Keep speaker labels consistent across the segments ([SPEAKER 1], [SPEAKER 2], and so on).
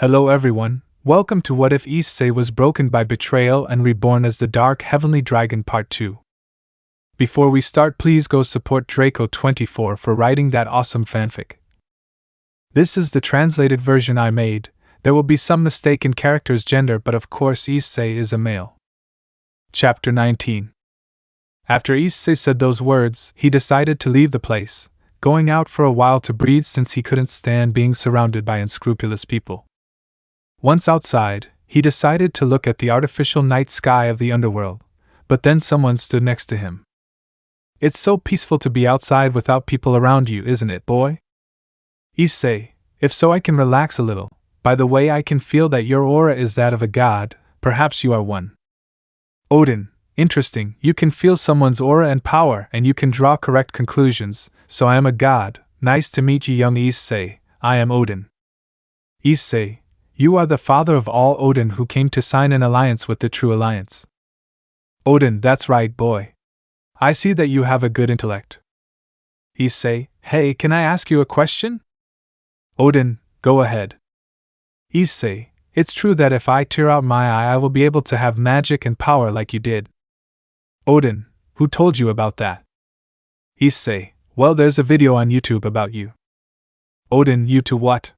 [SPEAKER 1] Hello everyone, welcome to What If Issei Was Broken by Betrayal and Reborn as the Dark Heavenly Dragon Part 2. Before we start, please go support Draco24 for writing that awesome fanfic. This is the translated version I made. There will be some mistake in character's gender, but of course Issei is a male. Chapter 19. After Issei said those words, he decided to leave the place, going out for a while to breathe since he couldn't stand being surrounded by unscrupulous people. Once outside, he decided to look at the artificial night sky of the underworld, but then someone stood next to him. It's so peaceful to be outside without people around you, isn't it, boy? Issei, if so I can relax a little. By the way, I can feel that your aura is that of a god, perhaps you are one. Odin, interesting, you can feel someone's aura and power and you can draw correct conclusions, so I am a god. Nice to meet you, young Issei, I am Odin. Issei, you are the father of all Odin who came to sign an alliance with the True Alliance. Odin, that's right, boy. I see that you have a good intellect. Issei, hey, can I ask you a question? Odin, go ahead. Issei, it's true that if I tear out my eye I will be able to have magic and power like you did. Odin, who told you about that? Issei, well, there's a video on YouTube about you. Odin, YouTube what?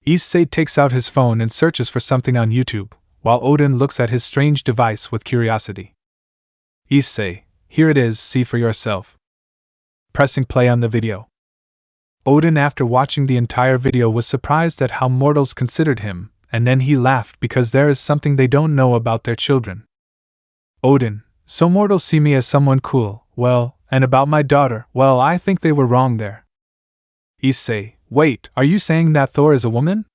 [SPEAKER 1] Issei takes out his phone and searches for something on YouTube, while Odin looks at his strange device with curiosity. Issei, here it is, see for yourself. Pressing play on the video. Odin, after watching the entire video, was surprised at how mortals considered him, and then he laughed because there is something they don't know about their children. Odin, so mortals see me as someone cool, well, and about my daughter, well, I think they were wrong there. Issei, wait, are you saying that Thor is a woman?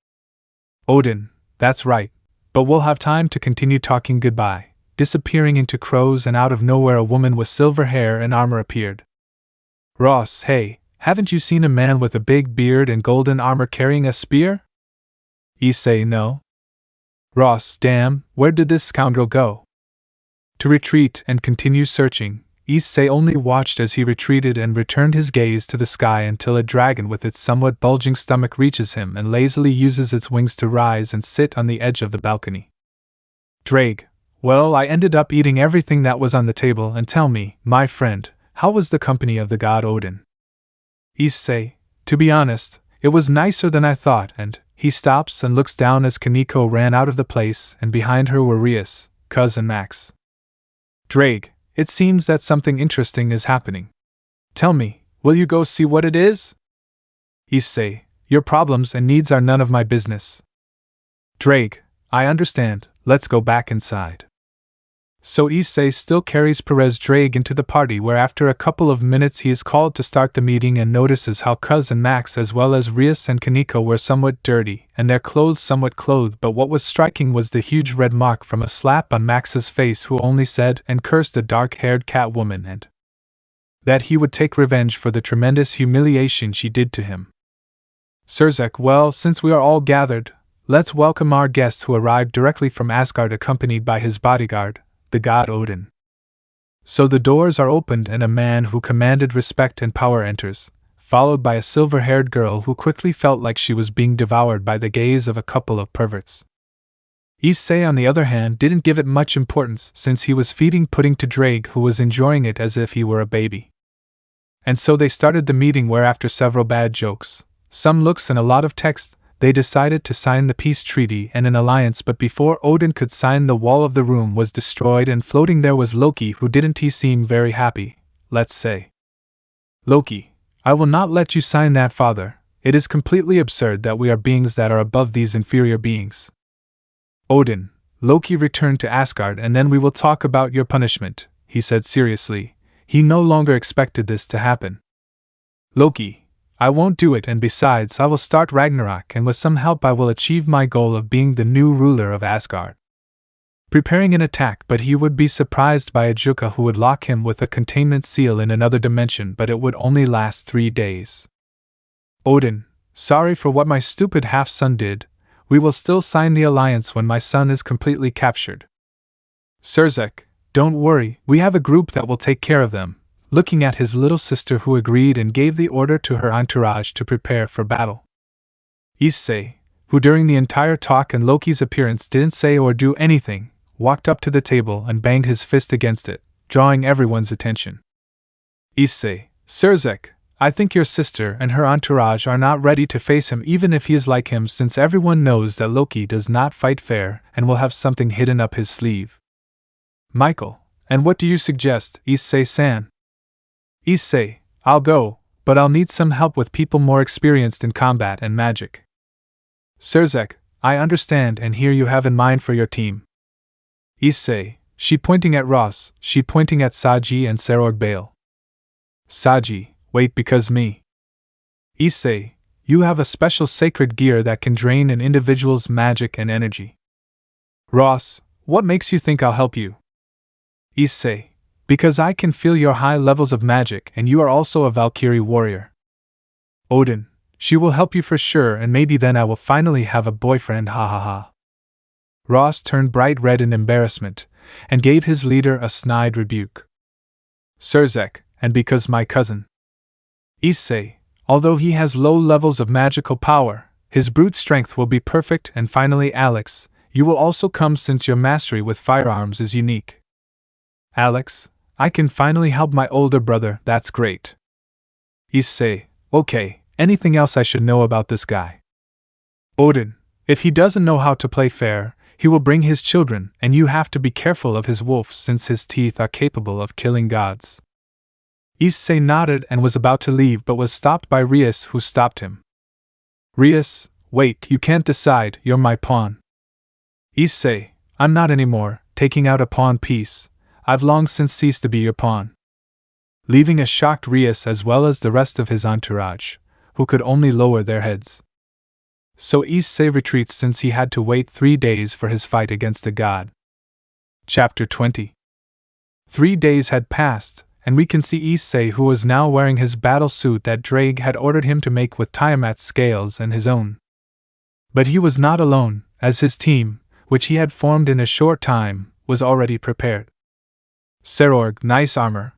[SPEAKER 1] Odin, that's right, but we'll have time to continue talking. Goodbye. Disappearing into crows, and out of nowhere a woman with silver hair and armor appeared. Ross, hey, haven't you seen a man with a big beard and golden armor carrying a spear? Issei, no. Ross, damn, where did this scoundrel go? To retreat and continue searching, Issei only watched as he retreated and returned his gaze to the sky until a dragon with its somewhat bulging stomach reaches him and lazily uses its wings to rise and sit on the edge of the balcony. Drake, well, I ended up eating everything that was on the table, and tell me, my friend, how was the company of the god Odin? Issei, to be honest, it was nicer than I thought, and he stops and looks down as Kaneko ran out of the place, and behind her were Rias, Cuz and Max. Drake, it seems that something interesting is happening. Tell me, will you go see what it is? Issei, your problems and needs are none of my business. Drake, I understand, let's go back inside. So Issei still carries Perez Drake into the party, where after a couple of minutes he is called to start the meeting and notices how Cuz and Max as well as Rias and Kaneko were somewhat dirty and their clothes somewhat clothed, but what was striking was the huge red mark from a slap on Max's face, who only said and cursed a dark-haired cat woman, and that he would take revenge for the tremendous humiliation she did to him. Surzek, well, since we are all gathered, let's welcome our guest who arrived directly from Asgard accompanied by his bodyguard, the god Odin. So the doors are opened and a man who commanded respect and power enters, followed by a silver-haired girl who quickly felt like she was being devoured by the gaze of a couple of perverts. Issei, on the other hand, didn't give it much importance since he was feeding pudding to Drake, who was enjoying it as if he were a baby. And so they started the meeting, where after several bad jokes, some looks and a lot of text, they decided to sign the peace treaty and an alliance. But before Odin could sign, the wall of the room was destroyed, and floating there was Loki, who didn't he seem very happy, let's say. Loki, I will not let you sign that, father. It is completely absurd that we are beings that are above these inferior beings. Odin, Loki returned to Asgard and then we will talk about your punishment, he said seriously. He no longer expected this to happen. Loki, I won't do it, and besides I will start Ragnarok, and with some help I will achieve my goal of being the new ruler of Asgard. Preparing an attack, but he would be surprised by a Juka who would lock him with a containment seal in another dimension, but it would only last 3 days. Odin, sorry for what my stupid half-son did. We will still sign the alliance when my son is completely captured. Surzek, don't worry, we have a group that will take care of them. Looking at his little sister, who agreed and gave the order to her entourage to prepare for battle. Issei, who during the entire talk and Loki's appearance didn't say or do anything, walked up to the table and banged his fist against it, drawing everyone's attention. Issei, Sirzek, I think your sister and her entourage are not ready to face him even if he is like him, since everyone knows that Loki does not fight fair and will have something hidden up his sleeve. Michael, and what do you suggest, Issei-san? Issei, I'll go, but I'll need some help with people more experienced in combat and magic. Sirzek, I understand and here you have in mind for your team. Issei, she pointing at Ross, she pointing at Saji and Serorg Bale. Saji, wait, because me. Issei, you have a special sacred gear that can drain an individual's magic and energy. Ross, what makes you think I'll help you? Issei, because I can feel your high levels of magic and you are also a Valkyrie warrior. Odin, she will help you for sure and maybe then I will finally have a boyfriend, ha ha ha. Ross turned bright red in embarrassment and gave his leader a snide rebuke. Sirzek, and because my cousin. Issei, although he has low levels of magical power, his brute strength will be perfect, and finally Alex, you will also come since your mastery with firearms is unique. Alex, I can finally help my older brother, that's great. Issei, okay, anything else I should know about this guy? Odin, if he doesn't know how to play fair, he will bring his children, and you have to be careful of his wolf since his teeth are capable of killing gods. Issei nodded and was about to leave but was stopped by Rias, who stopped him. Rias, wait, you can't decide, you're my pawn. Issei, I'm not anymore, taking out a pawn piece, I've long since ceased to be your pawn. Leaving a shocked Rias as well as the rest of his entourage, who could only lower their heads. So Issei retreats since he had to wait 3 days for his fight against a god. Chapter 20. 3 days had passed, and we can see Issei, who was now wearing his battle suit that Drake had ordered him to make with Tiamat's scales and his own. But he was not alone, as his team, which he had formed in a short time, was already prepared. Serorg, nice armor.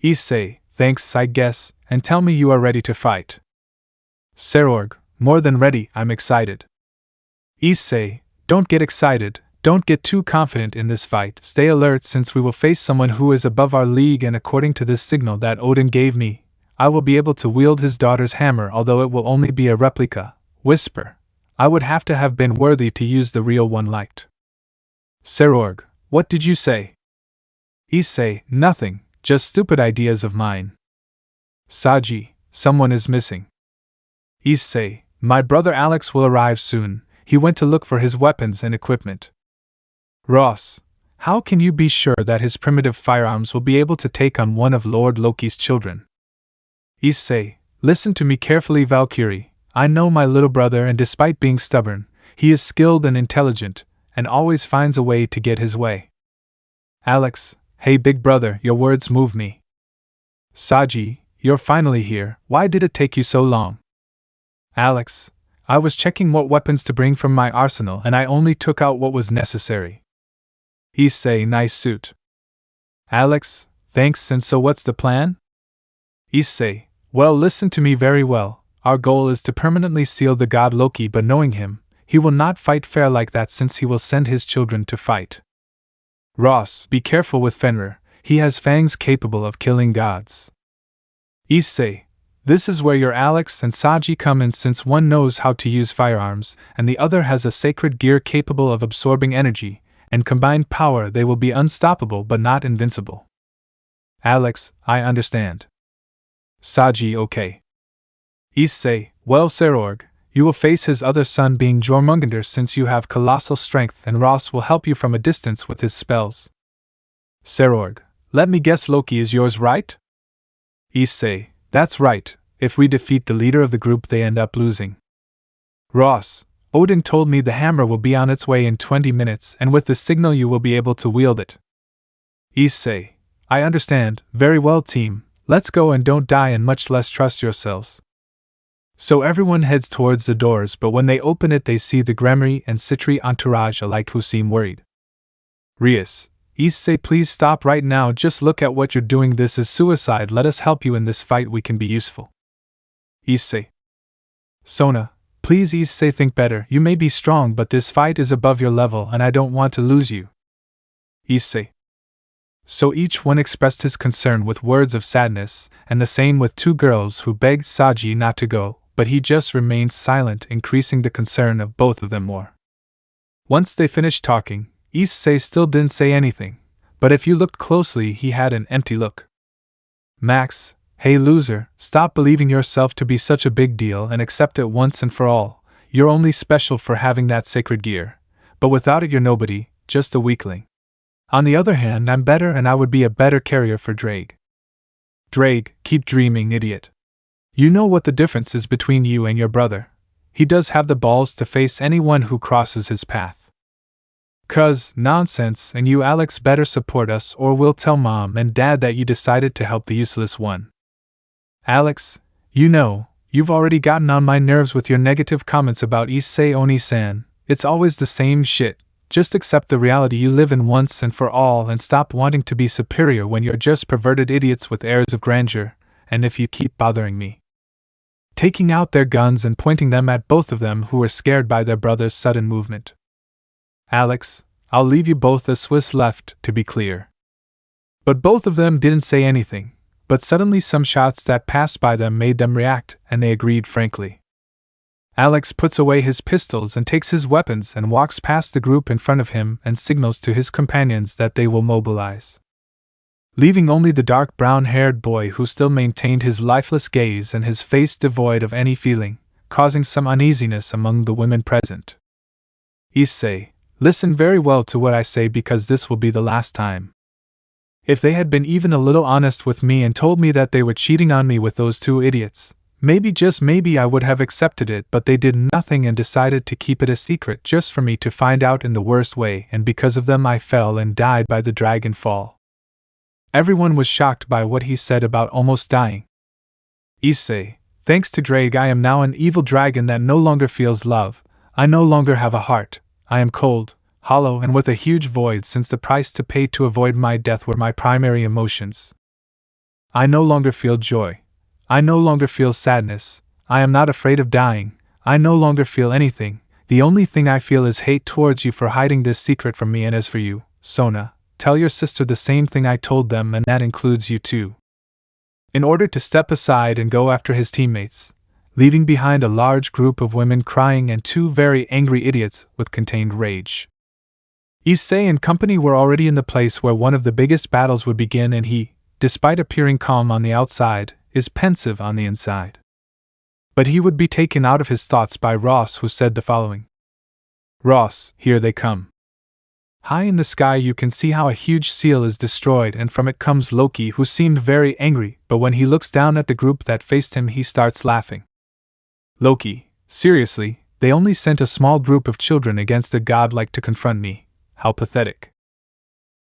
[SPEAKER 1] Issei, thanks I guess, and tell me you are ready to fight. Serorg, more than ready, I'm excited. Issei, don't get excited, don't get too confident in this fight, stay alert since we will face someone who is above our league, and according to this signal that Odin gave me, I will be able to wield his daughter's hammer, although it will only be a replica. Whisper, I would have to have been worthy to use the real one liked. Serorg, what did you say? Issei, nothing, just stupid ideas of mine. Saji, someone is missing. Issei, my brother Alex will arrive soon, he went to look for his weapons and equipment. Ross, how can you be sure that his primitive firearms will be able to take on one of Lord Loki's children? Issei, listen to me carefully, Valkyrie, I know my little brother, and despite being stubborn, he is skilled and intelligent, and always finds a way to get his way. Alex, hey big brother, your words move me. Saji, you're finally here, why did it take you so long? Alex, I was checking what weapons to bring from my arsenal and I only took out what was necessary. Issei, nice suit. Alex, thanks, and so what's the plan? Issei, well, listen to me very well, our goal is to permanently seal the god Loki, but knowing him, he will not fight fair like that since he will send his children to fight. Ross, be careful with Fenrir, he has fangs capable of killing gods. Issei, this is where your Alex and Saji come in, since one knows how to use firearms, and the other has a sacred gear capable of absorbing energy, and combined power they will be unstoppable but not invincible. Alex, I understand. Saji, okay. Issei, well, Serorg, you will face his other son being Jormungandr since you have colossal strength, and Ross will help you from a distance with his spells. Serorg, let me guess, Loki is yours, right? Issei, that's right, if we defeat the leader of the group they end up losing. Ross, Odin told me the hammer will be on its way in 20 minutes, and with the signal you will be able to wield it. Issei, I understand, very well team, let's go and don't die and much less trust yourselves. So everyone heads towards the doors, but when they open it they see the Gremry and Citri entourage alike, who seem worried. Rias, Issei, please stop right now, just look at what you're doing, this is suicide, let us help you in this fight, we can be useful. Issei. Sona, Please Issei, think better. You may be strong, but this fight is above your level and I don't want to lose you. Issei. So each one expressed his concern with words of sadness, and the same with two girls who begged Saji not to go, but he just remained silent, increasing the concern of both of them more. Once they finished talking, Issei still didn't say anything, but if you looked closely he had an empty look. Max, hey loser, stop believing yourself to be such a big deal and accept it once and for all. You're only special for having that sacred gear, but without it you're nobody, just a weakling. On the other hand, I'm better and I would be a better carrier for Drake. Drake, keep dreaming, idiot. You know what the difference is between you and your brother. He does have the balls to face anyone who crosses his path. Cuz, nonsense, and you Alex better support us or we'll tell Mom and Dad that you decided to help the useless one. Alex, you know, you've already gotten on my nerves with your negative comments about Issei Oni-san. It's always the same shit. Just accept the reality you live in once and for all and stop wanting to be superior when you're just perverted idiots with airs of grandeur, and if you keep bothering me. Taking out their guns and pointing them at both of them who were scared by their brother's sudden movement. Alex, I'll leave you both as Swiss left, to be clear. But both of them didn't say anything, but suddenly some shots that passed by them made them react, and they agreed frankly. Alex puts away his pistols and takes his weapons and walks past the group in front of him and signals to his companions that they will mobilize. Leaving only the dark brown-haired boy who still maintained his lifeless gaze and his face devoid of any feeling, causing some uneasiness among the women present. Issei, listen very well to what I say because this will be the last time. If they had been even a little honest with me and told me that they were cheating on me with those two idiots, maybe, just maybe, I would have accepted it, but they did nothing and decided to keep it a secret just for me to find out in the worst way, and because of them I fell and died by the dragon fall. Everyone was shocked by what he said about almost dying. Issei, thanks to Drake I am now an evil dragon that no longer feels love, I no longer have a heart, I am cold, hollow and with a huge void since the price to pay to avoid my death were my primary emotions. I no longer feel joy. I no longer feel sadness, I am not afraid of dying, I no longer feel anything, the only thing I feel is hate towards you for hiding this secret from me, and as for you, Sona, tell your sister the same thing I told them, and that includes you too. In order to step aside and go after his teammates, leaving behind a large group of women crying and two very angry idiots with contained rage. Issei and company were already in the place where one of the biggest battles would begin, and he, despite appearing calm on the outside, is pensive on the inside. But he would be taken out of his thoughts by Ross, who said the following. Ross, here they come. High in the sky you can see how a huge seal is destroyed, and from it comes Loki, who seemed very angry, but when he looks down at the group that faced him he starts laughing. Loki, seriously, they only sent a small group of children against a god like to confront me, how pathetic.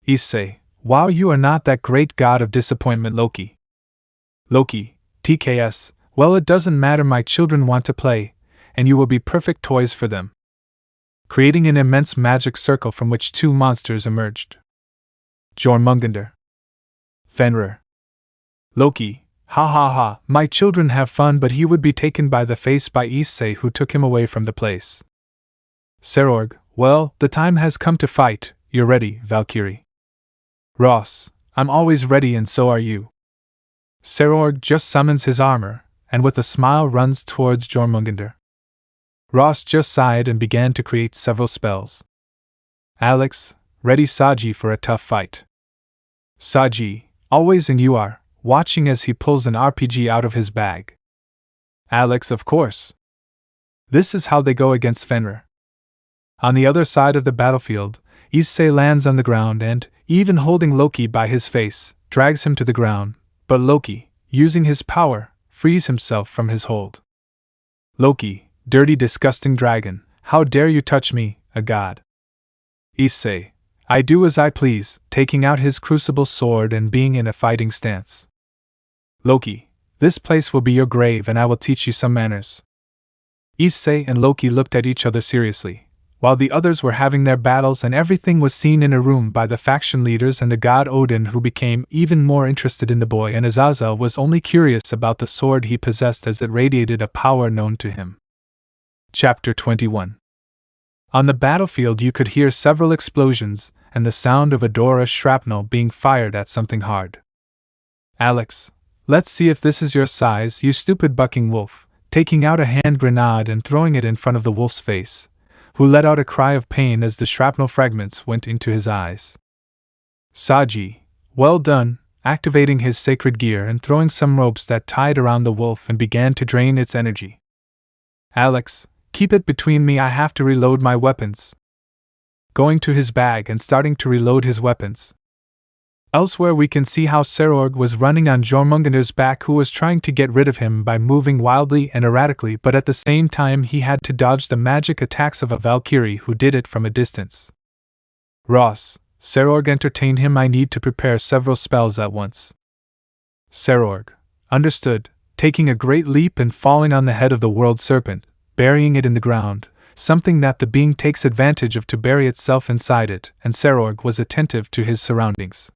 [SPEAKER 1] Issei, wow, you are not that great god of disappointment, Loki. Loki, TKS, well it doesn't matter, my children want to play, and you will be perfect toys for them. Creating an immense magic circle from which two monsters emerged. Jormungandr. Fenrir. Loki, ha ha ha, my children have fun, but he would be taken by the face by Issei, who took him away from the place. Serorg, well, the time has come to fight, you're ready, Valkyrie. Ross, I'm always ready and so are you. Serorg just summons his armor, and with a smile runs towards Jormungandr. Ross just sighed and began to create several spells. Alex, ready Saji for a tough fight. Saji, always, and you are, watching as he pulls an RPG out of his bag. Alex, of course. This is how they go against Fenrir. On the other side of the battlefield, Issei lands on the ground and, even holding Loki by his face, drags him to the ground, but Loki, using his power, frees himself from his hold. Loki, dirty disgusting dragon, how dare you touch me, a god? Issei, I do as I please, taking out his crucible sword and being in a fighting stance. Loki, this place will be your grave and I will teach you some manners. Issei and Loki looked at each other seriously, while the others were having their battles, and everything was seen in a room by the faction leaders and the god Odin, who became even more interested in the boy, and Azazel was only curious about the sword he possessed as it radiated a power known to him. Chapter 21. On the battlefield you could hear several explosions, and the sound of Adora's shrapnel being fired at something hard. Alex, let's see if this is your size, you stupid bucking wolf, taking out a hand grenade and throwing it in front of the wolf's face, who let out a cry of pain as the shrapnel fragments went into his eyes. Saji, well done, activating his sacred gear and throwing some ropes that tied around the wolf and began to drain its energy. Alex, keep it between me, I have to reload my weapons. Going to his bag and starting to reload his weapons. Elsewhere we can see how Serorg was running on Jormungander's back, who was trying to get rid of him by moving wildly and erratically, but at the same time he had to dodge the magic attacks of a Valkyrie who did it from a distance. Ross, Serorg entertained him, I need to prepare several spells at once. Serorg, understood, taking a great leap and falling on the head of the world serpent, burying it in the ground, something that the being takes advantage of to bury itself inside it, and Serorg was attentive to his surroundings.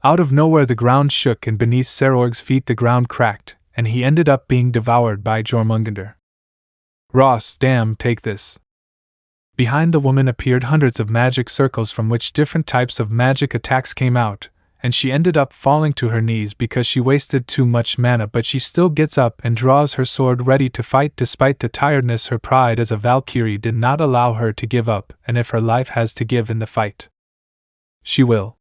[SPEAKER 1] Out of nowhere the ground shook and beneath Serorg's feet the ground cracked, and he ended up being devoured by Jormungander. Ross, damn, take this. Behind the woman appeared hundreds of magic circles from which different types of magic attacks came out, and she ended up falling to her knees because she wasted too much mana, but she still gets up and draws her sword ready to fight despite the tiredness. Her pride as a Valkyrie did not allow her to give up, and if her life has to give in the fight, she will.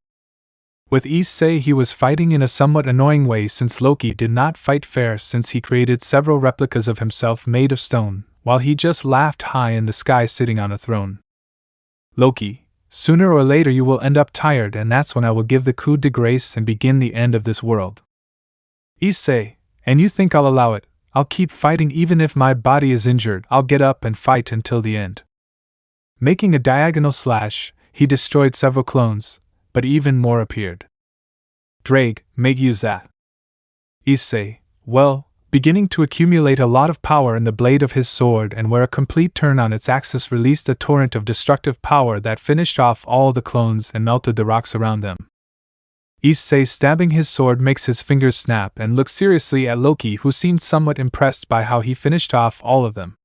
[SPEAKER 1] With Issei he was fighting in a somewhat annoying way since Loki did not fight fair since he created several replicas of himself made of stone, while he just laughed high in the sky sitting on a throne. Loki, sooner or later you will end up tired, and that's when I will give the coup de grace and begin the end of this world. Issei, and you think I'll allow it? I'll keep fighting even if my body is injured, I'll get up and fight until the end. Making a diagonal slash, he destroyed several clones, but even more appeared. Drake, make use that. Issei, well, beginning to accumulate a lot of power in the blade of his sword, and where a complete turn on its axis released a torrent of destructive power that finished off all the clones and melted the rocks around them. Issei, stabbing his sword, makes his fingers snap and looks seriously at Loki, who seemed somewhat impressed by how he finished off all of them.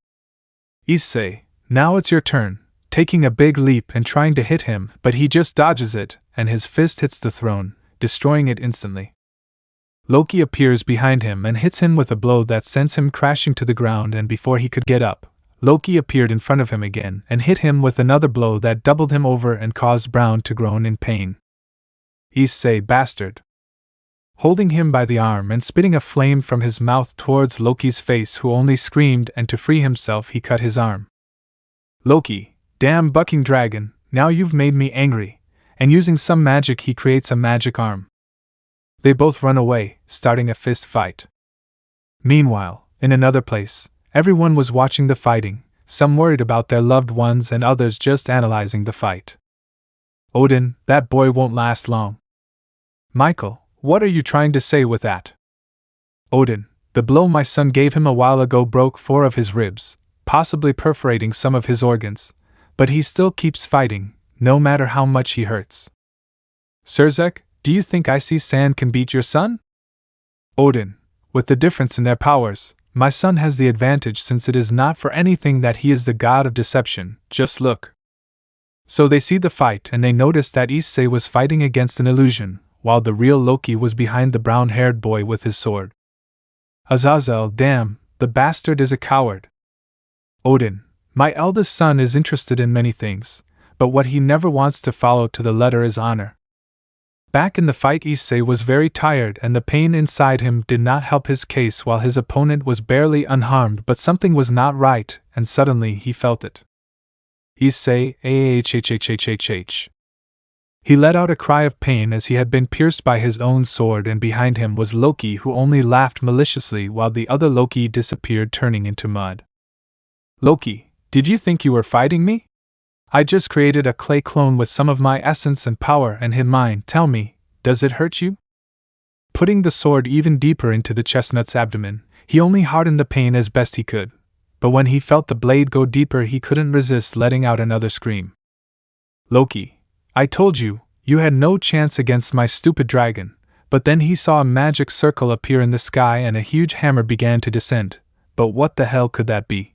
[SPEAKER 1] Issei, now it's your turn, taking a big leap and trying to hit him, but he just dodges it, and his fist hits the throne, destroying it instantly. Loki appears behind him and hits him with a blow that sends him crashing to the ground, and before he could get up, Loki appeared in front of him again and hit him with another blow that doubled him over and caused Brown to groan in pain. Issei, bastard! Holding him by the arm and spitting a flame from his mouth towards Loki's face, who only screamed, and to free himself he cut his arm. Loki, damn bucking dragon, now you've made me angry, and using some magic he creates a magic arm. They both run away, starting a fist fight. Meanwhile, in another place, everyone was watching the fighting, some worried about their loved ones and others just analyzing the fight. Odin, that boy won't last long. Michael, what are you trying to say with that? Odin, the blow my son gave him a while ago broke 4 of his ribs, possibly perforating some of his organs, but he still keeps fighting, no matter how much he hurts. Surzek, do you think Icy Sand can beat your son? Odin, with the difference in their powers, my son has the advantage since it is not for anything that he is the god of deception, just look. So they see the fight and they notice that Issei was fighting against an illusion, while the real Loki was behind the brown-haired boy with his sword. Azazel, damn, the bastard is a coward. Odin, my eldest son is interested in many things, but what he never wants to follow to the letter is honor. Back in the fight, Issei was very tired and the pain inside him did not help his case, while his opponent was barely unharmed, but something was not right, and suddenly he felt it. Issei, ahhhhhhh. He let out a cry of pain as he had been pierced by his own sword, and behind him was Loki, who only laughed maliciously while the other Loki disappeared, turning into mud. Loki, did you think you were fighting me? I just created a clay clone with some of my essence and power and hid mine. Tell me, does it hurt you? Putting the sword even deeper into the chestnut's abdomen, he only hardened the pain as best he could, but when he felt the blade go deeper he couldn't resist letting out another scream. Loki, I told you, you had no chance against my stupid dragon, but then he saw a magic circle appear in the sky and a huge hammer began to descend, but what the hell could that be?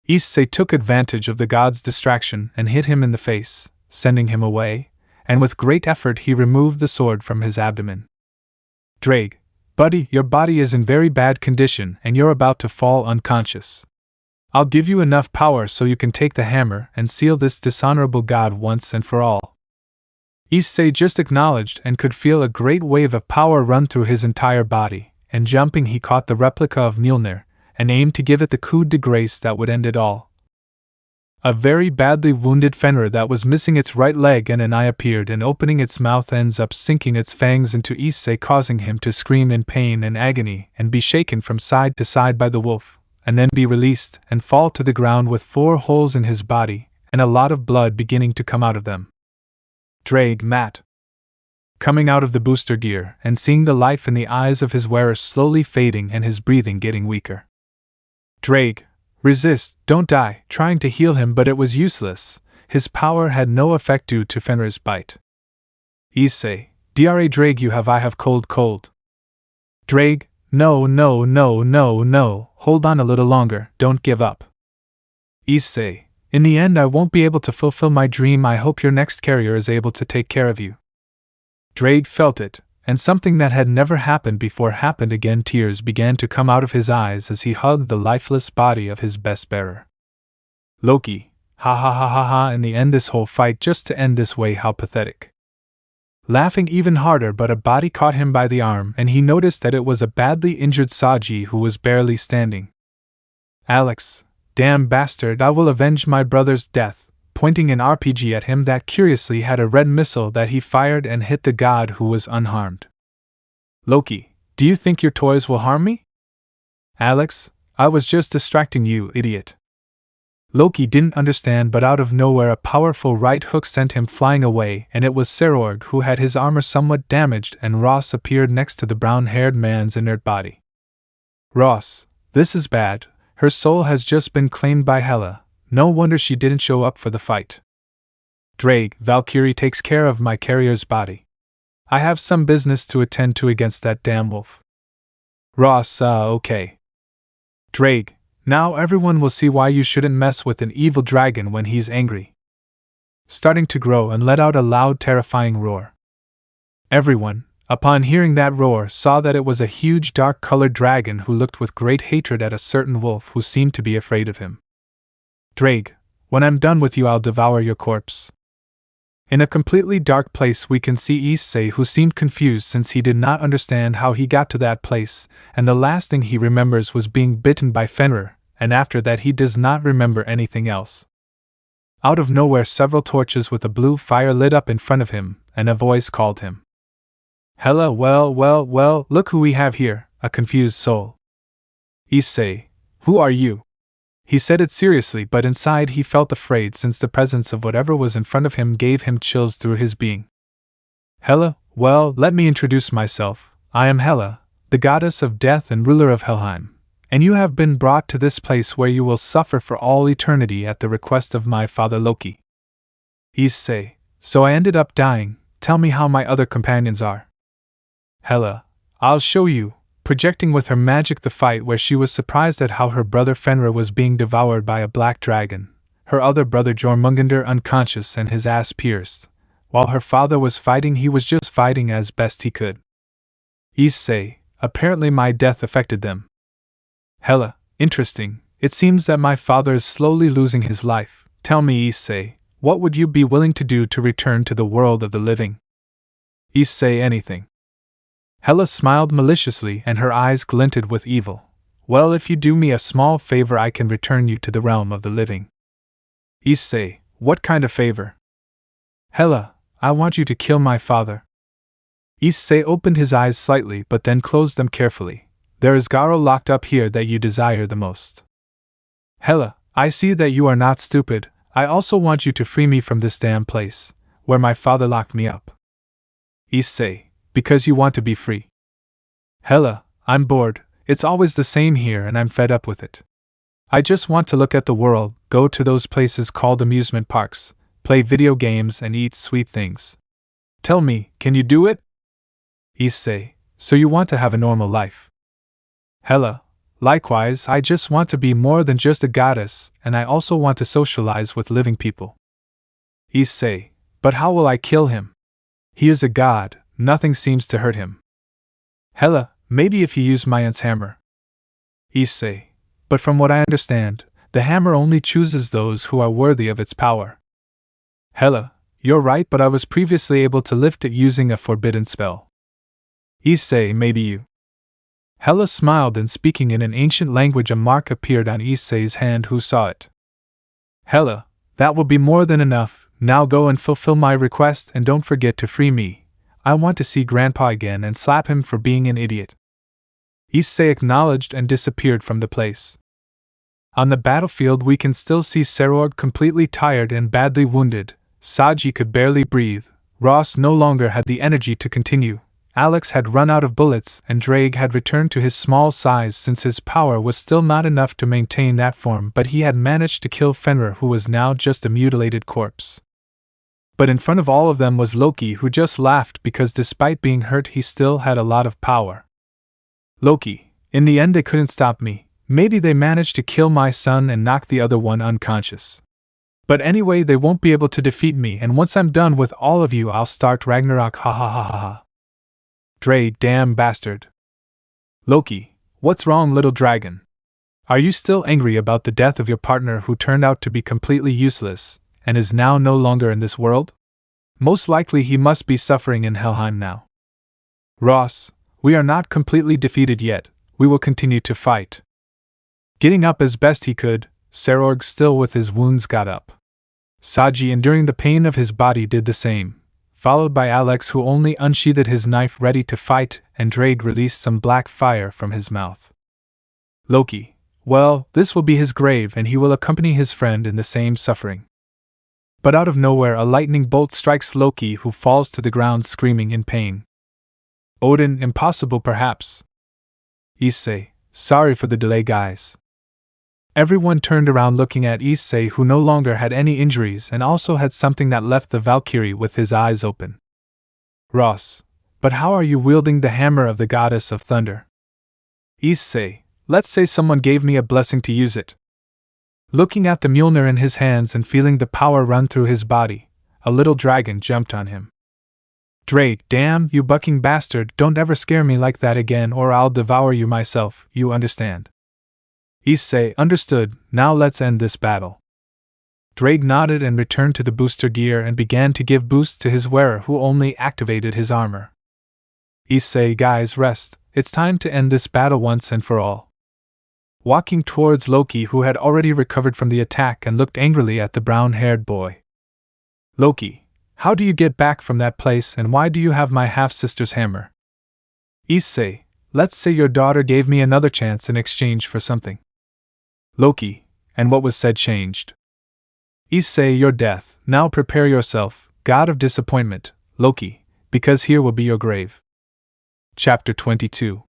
[SPEAKER 1] Issei took advantage of the god's distraction and hit him in the face, sending him away, and with great effort he removed the sword from his abdomen. Drake, buddy, your body is in very bad condition and you're about to fall unconscious. I'll give you enough power so you can take the hammer and seal this dishonorable god once and for all. Issei just acknowledged and could feel a great wave of power run through his entire body, and jumping he caught the replica of Mjolnir, and aimed to give it the coup de grace that would end it all. A very badly wounded Fenrir that was missing its right leg and an eye appeared, and opening its mouth ends up sinking its fangs into Issei, causing him to scream in pain and agony and be shaken from side to side by the wolf, and then be released and fall to the ground with 4 holes in his body and a lot of blood beginning to come out of them. Drake, Matt. Coming out of the booster gear and seeing the life in the eyes of his wearer slowly fading and his breathing getting weaker. Drake, resist, don't die, trying to heal him, but it was useless. His power had no effect due to Fenrir's bite. Issei, Dra Drake, I have cold. Drake, no, hold on a little longer, don't give up. Issei, in the end I won't be able to fulfill my dream, I hope your next carrier is able to take care of you. Drake felt it, and something that had never happened before happened again. Tears began to come out of his eyes as he hugged the lifeless body of his best bearer. Loki, ha, in the end this whole fight just to end this way, how pathetic. Laughing even harder, but a body caught him by the arm and he noticed that it was a badly injured Saji who was barely standing. Alex, damn bastard, I will avenge my brother's death, pointing an RPG at him that curiously had a red missile that he fired and hit the god who was unharmed. Loki, do you think your toys will harm me? Alex, I was just distracting you, idiot. Loki didn't understand, but out of nowhere a powerful right hook sent him flying away, and it was Serorg who had his armor somewhat damaged, and Ross appeared next to the brown-haired man's inert body. Ross, this is bad, her soul has just been claimed by Hela. No wonder she didn't show up for the fight. Drake, Valkyrie takes care of my carrier's body. I have some business to attend to against that damn wolf. Ross, okay. Drake, now everyone will see why you shouldn't mess with an evil dragon when he's angry. Starting to grow and let out a loud, terrifying roar. Everyone, upon hearing that roar, saw that it was a huge dark-colored dragon who looked with great hatred at a certain wolf who seemed to be afraid of him. Drake, when I'm done with you I'll devour your corpse. In a completely dark place we can see Issei, who seemed confused since he did not understand how he got to that place, and the last thing he remembers was being bitten by Fenrir, and after that he does not remember anything else. Out of nowhere several torches with a blue fire lit up in front of him, and a voice called him. Hela, well, look who we have here, a confused soul. Issei, who are you? He said it seriously, but inside he felt afraid since the presence of whatever was in front of him gave him chills through his being. Hela, well, let me introduce myself. I am Hela, the goddess of death and ruler of Helheim, and you have been brought to this place where you will suffer for all eternity at the request of my father Loki. Issei, so I ended up dying, tell me how my other companions are. Hela, I'll show you. Projecting with her magic the fight where she was surprised at how her brother Fenrir was being devoured by a black dragon, her other brother Jormungandr unconscious and his ass pierced. While her father was fighting, he was just fighting as best he could. Issei, apparently my death affected them. Hela, interesting, it seems that my father is slowly losing his life. Tell me, Issei, what would you be willing to do to return to the world of the living? Issei, anything. Hela smiled maliciously and her eyes glinted with evil. Well, if you do me a small favor I can return you to the realm of the living. Issei, what kind of favor? Hela, I want you to kill my father. Issei opened his eyes slightly but then closed them carefully. There is Garo locked up here that you desire the most. Hela, I see that you are not stupid. I also want you to free me from this damn place, where my father locked me up. Issei, because you want to be free. Hela, I'm bored, it's always the same here and I'm fed up with it. I just want to look at the world, go to those places called amusement parks, play video games and eat sweet things. Tell me, can you do it? Issei, so you want to have a normal life. Hela, Likewise, I just want to be more than just a goddess, and I also want to socialize with living people. Issei, but how will I kill him? He is a god, nothing seems to hurt him. Hela, maybe if you use Mayan's hammer. Issei, but from what I understand, the hammer only chooses those who are worthy of its power. Hela, you're right, but I was previously able to lift it using a forbidden spell. Issei, maybe you. Hela smiled, and speaking in an ancient language, a mark appeared on Issei's hand, who saw it. Hela, that will be more than enough. Now go and fulfill my request, and don't forget to free me. I want to see Grandpa again and slap him for being an idiot. Issei acknowledged and disappeared from the place. On the battlefield we can still see Serorg completely tired and badly wounded. Saji could barely breathe. Ross no longer had the energy to continue. Alex had run out of bullets, and Drake had returned to his small size since his power was still not enough to maintain that form, but he had managed to kill Fenrir, who was now just a mutilated corpse. But in front of all of them was Loki, who just laughed because despite being hurt he still had a lot of power. Loki, in the end they couldn't stop me. Maybe they managed to kill my son and knock the other one unconscious. But anyway, they won't be able to defeat me, and once I'm done with all of you I'll start Ragnarok, ha ha ha ha ha. Drake, damn bastard. Loki, what's wrong, little dragon? Are you still angry about the death of your partner who turned out to be completely useless, and is now no longer in this world? Most likely he must be suffering in Helheim now. Ross, we are not completely defeated yet, we will continue to fight. Getting up as best he could, Serorg, still with his wounds, got up. Saji, enduring the pain of his body, did the same, followed by Alex, who only unsheathed his knife ready to fight, and Drake released some black fire from his mouth. Loki, well, this will be his grave and he will accompany his friend in the same suffering. But out of nowhere a lightning bolt strikes Loki, who falls to the ground screaming in pain. Odin, impossible perhaps. Issei, sorry for the delay, guys. Everyone turned around looking at Issei, who no longer had any injuries and also had something that left the Valkyrie with his eyes open. Ross, but how are you wielding the hammer of the goddess of thunder? Issei, let's say someone gave me a blessing to use it. Looking at the Mjolnir in his hands and feeling the power run through his body, a little dragon jumped on him. Drake, damn you bucking bastard, don't ever scare me like that again or I'll devour you myself, you understand? Issei, understood, now let's end this battle. Drake nodded and returned to the booster gear and began to give boosts to his wearer, who only activated his armor. Issei, guys, rest, it's time to end this battle once and for all. Walking towards Loki, who had already recovered from the attack, and looked angrily at the brown-haired boy. Loki, how do you get back from that place and why do you have my half-sister's hammer? Issei, let's say your daughter gave me another chance in exchange for something. Loki, and what was said changed. Issei, your death, now prepare yourself, god of disappointment, Loki, because here will be your grave. Chapter 22.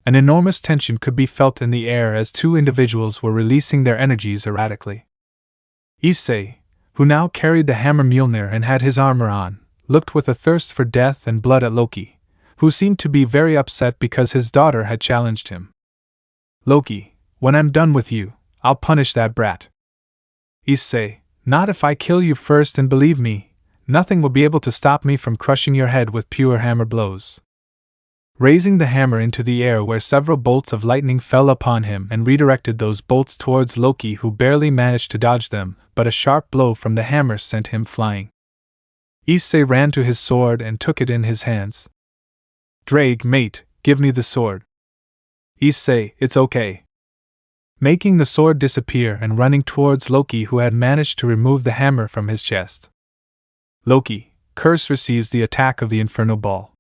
[SPEAKER 1] An enormous tension could be felt in the air as two individuals were releasing their energies erratically. Issei, who now carried the hammer Mjolnir and had his armor on, looked with a thirst for death and blood at Loki, who seemed to be very upset because his daughter had challenged him. Loki, when I'm done with you, I'll punish that brat. Issei, not if I kill you first, and believe me, nothing will be able to stop me from crushing your head with pure hammer blows. Raising the hammer into the air, where several bolts of lightning fell upon him, and redirected those bolts towards Loki, who barely managed to dodge them, but a sharp blow from the hammer sent him flying. Issei ran to his sword and took it in his hands. Drake, mate, give me the sword. Issei, it's okay. Making the sword disappear and running towards Loki, who had managed to remove the hammer from his chest. Loki, curse, receives the attack of the Inferno Ball,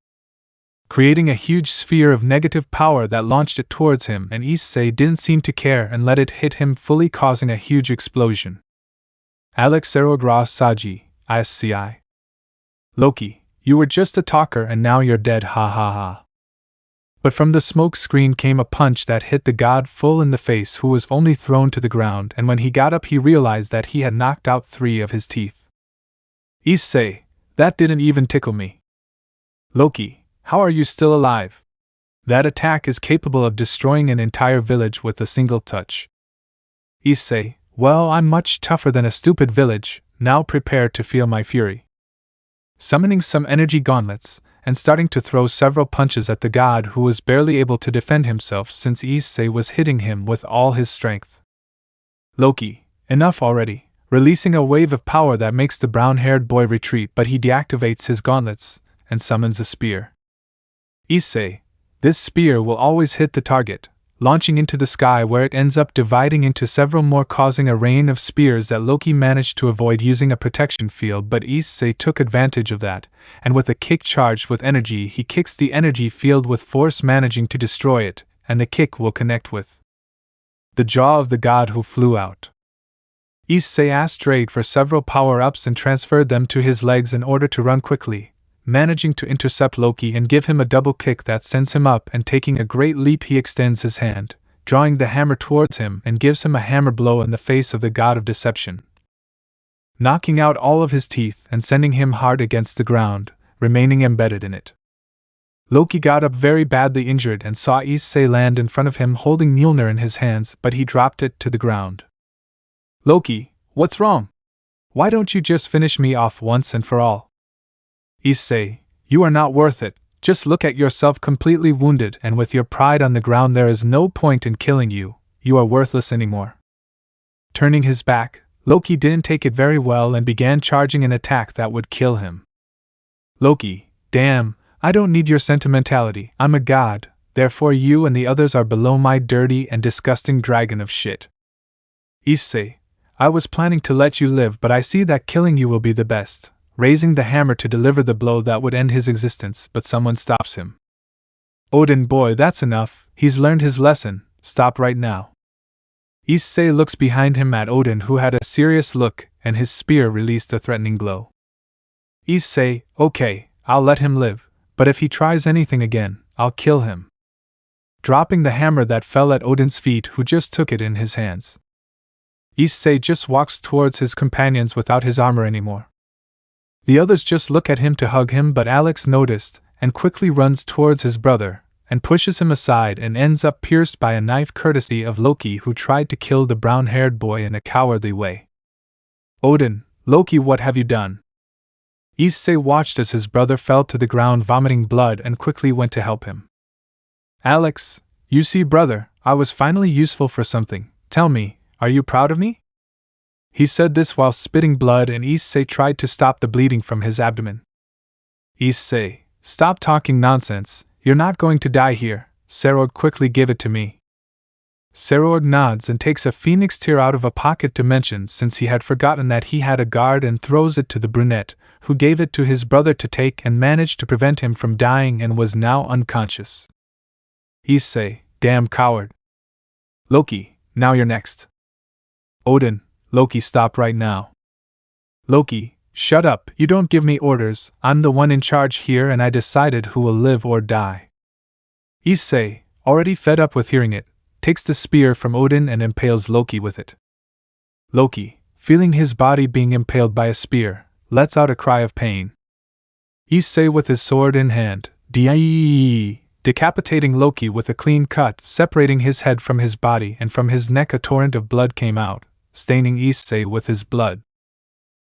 [SPEAKER 1] creating a huge sphere of negative power that launched it towards him, and Issei didn't seem to care and let it hit him fully, causing a huge explosion. Alex Serogras Saji, Issei. Loki, you were just a talker and now you're dead, ha ha ha. But from the smoke screen came a punch that hit the god full in the face, who was only thrown to the ground, and when he got up he realized that he had knocked out 3 of his teeth. Issei, that didn't even tickle me. Loki, how are you still alive? That attack is capable of destroying an entire village with a single touch. Issei, well, I'm much tougher than a stupid village, now prepare to feel my fury. Summoning some energy gauntlets, and starting to throw several punches at the god who was barely able to defend himself since Issei was hitting him with all his strength. Loki, enough already, releasing a wave of power that makes the brown-haired boy retreat, but he deactivates his gauntlets and summons a spear. Issei, this spear will always hit the target, launching into the sky where it ends up dividing into several more, causing a rain of spears that Loki managed to avoid using a protection field, but Issei took advantage of that, and with a kick charged with energy he kicks the energy field with force, managing to destroy it, and the kick will connect with the jaw of the god who flew out. Issei asked Drake for several power-ups and transferred them to his legs in order to run quickly, managing to intercept Loki and give him a double kick that sends him up, and taking a great leap he extends his hand, drawing the hammer towards him and gives him a hammer blow in the face of the god of deception, knocking out all of his teeth and sending him hard against the ground, remaining embedded in it. Loki got up very badly injured and saw Issei land in front of him holding Mjolnir in his hands, but he dropped it to the ground. Loki, what's wrong? Why don't you just finish me off once and for all? Issei, you are not worth it, just look at yourself completely wounded and with your pride on the ground. There is no point in killing you, you are worthless anymore. Turning his back, Loki didn't take it very well and began charging an attack that would kill him. Loki, damn, I don't need your sentimentality, I'm a god, therefore you and the others are below my dirty and disgusting dragon of shit. Issei, I was planning to let you live, but I see that killing you will be the best, raising the hammer to deliver the blow that would end his existence, but someone stops him. Odin, boy, that's enough, he's learned his lesson, stop right now. Issei looks behind him at Odin, who had a serious look, and his spear released a threatening glow. Issei, okay, I'll let him live, but if he tries anything again, I'll kill him. Dropping the hammer that fell at Odin's feet, who just took it in his hands. Issei just walks towards his companions without his armor anymore. The others just look at him to hug him, but Alex noticed, and quickly runs towards his brother, and pushes him aside and ends up pierced by a knife courtesy of Loki, who tried to kill the brown-haired boy in a cowardly way. Odin, Loki, what have you done? Issei watched as his brother fell to the ground vomiting blood and quickly went to help him. Alex, you see, brother, I was finally useful for something, tell me, are you proud of me? He said this while spitting blood, and Issei tried to stop the bleeding from his abdomen. Issei, stop talking nonsense, you're not going to die here, Serord, quickly give it to me. Serord nods and takes a phoenix tear out of a pocket dimension, since he had forgotten that he had a guard, and throws it to the brunette, who gave it to his brother to take and managed to prevent him from dying and was now unconscious. Issei, damn coward. Loki, now you're next. Odin, Loki, stop right now. Loki, shut up, you don't give me orders, I'm the one in charge here and I decided who will live or die. Issei, already fed up with hearing it, takes the spear from Odin and impales Loki with it. Loki, feeling his body being impaled by a spear, lets out a cry of pain. Issei, with his sword in hand, decapitating Loki with a clean cut, separating his head from his body, and from his neck a torrent of blood came out, staining Issei with his blood.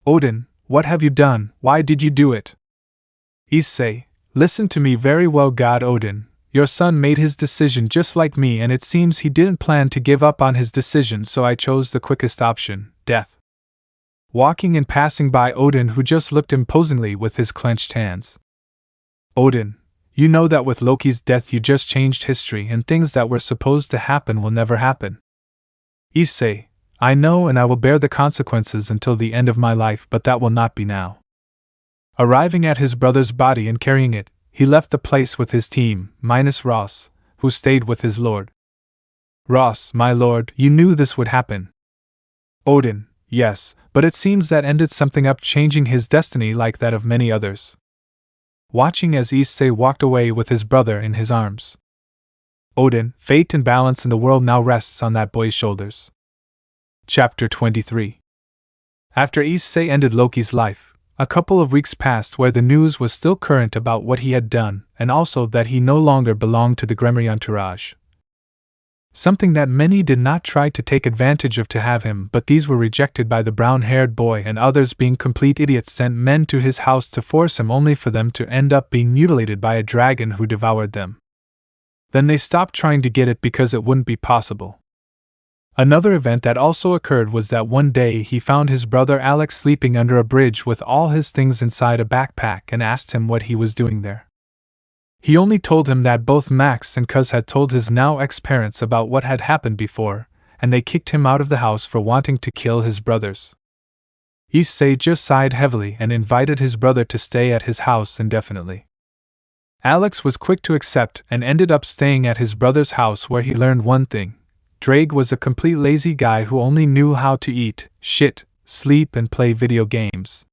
[SPEAKER 1] Odin, what have you done? Why did you do it? Issei, listen to me very well, God Odin. Your son made his decision just like me, and it seems he didn't plan to give up on his decision, so I chose the quickest option, death. Walking and passing by Odin, who just looked imposingly with his clenched hands. Odin, you know that with Loki's death you just changed history, and things that were supposed to happen will never happen. Issei, I know, and I will bear the consequences until the end of my life, but that will not be now. Arriving at his brother's body and carrying it, he left the place with his team, minus Ross, who stayed with his lord. Ross, my lord, you knew this would happen. Odin, yes, but it seems that ended something up, changing his destiny like that of many others. Watching as Issei walked away with his brother in his arms. Odin, fate and balance in the world now rests on that boy's shoulders. Chapter 23. After Issei ended Loki's life, A couple of weeks passed where the news was still current about what he had done, and also that he no longer belonged to the Gremry entourage. Something that many did not try to take advantage of to have him, but these were rejected by the brown-haired boy, and others, being complete idiots, sent men to his house to force him, only for them to end up being mutilated by a dragon who devoured them. Then they stopped trying to get it because it wouldn't be possible. Another event that also occurred was that one day he found his brother Alex sleeping under a bridge with all his things inside a backpack and asked him what he was doing there. He only told him that both Max and Cuz had told his now ex-parents about what had happened before, and they kicked him out of the house for wanting to kill his brothers. Issei just sighed heavily and invited his brother to stay at his house indefinitely. Alex was quick to accept and ended up staying at his brother's house, where he learned one thing. Drake was a complete lazy guy who only knew how to eat, shit, sleep, and play video games.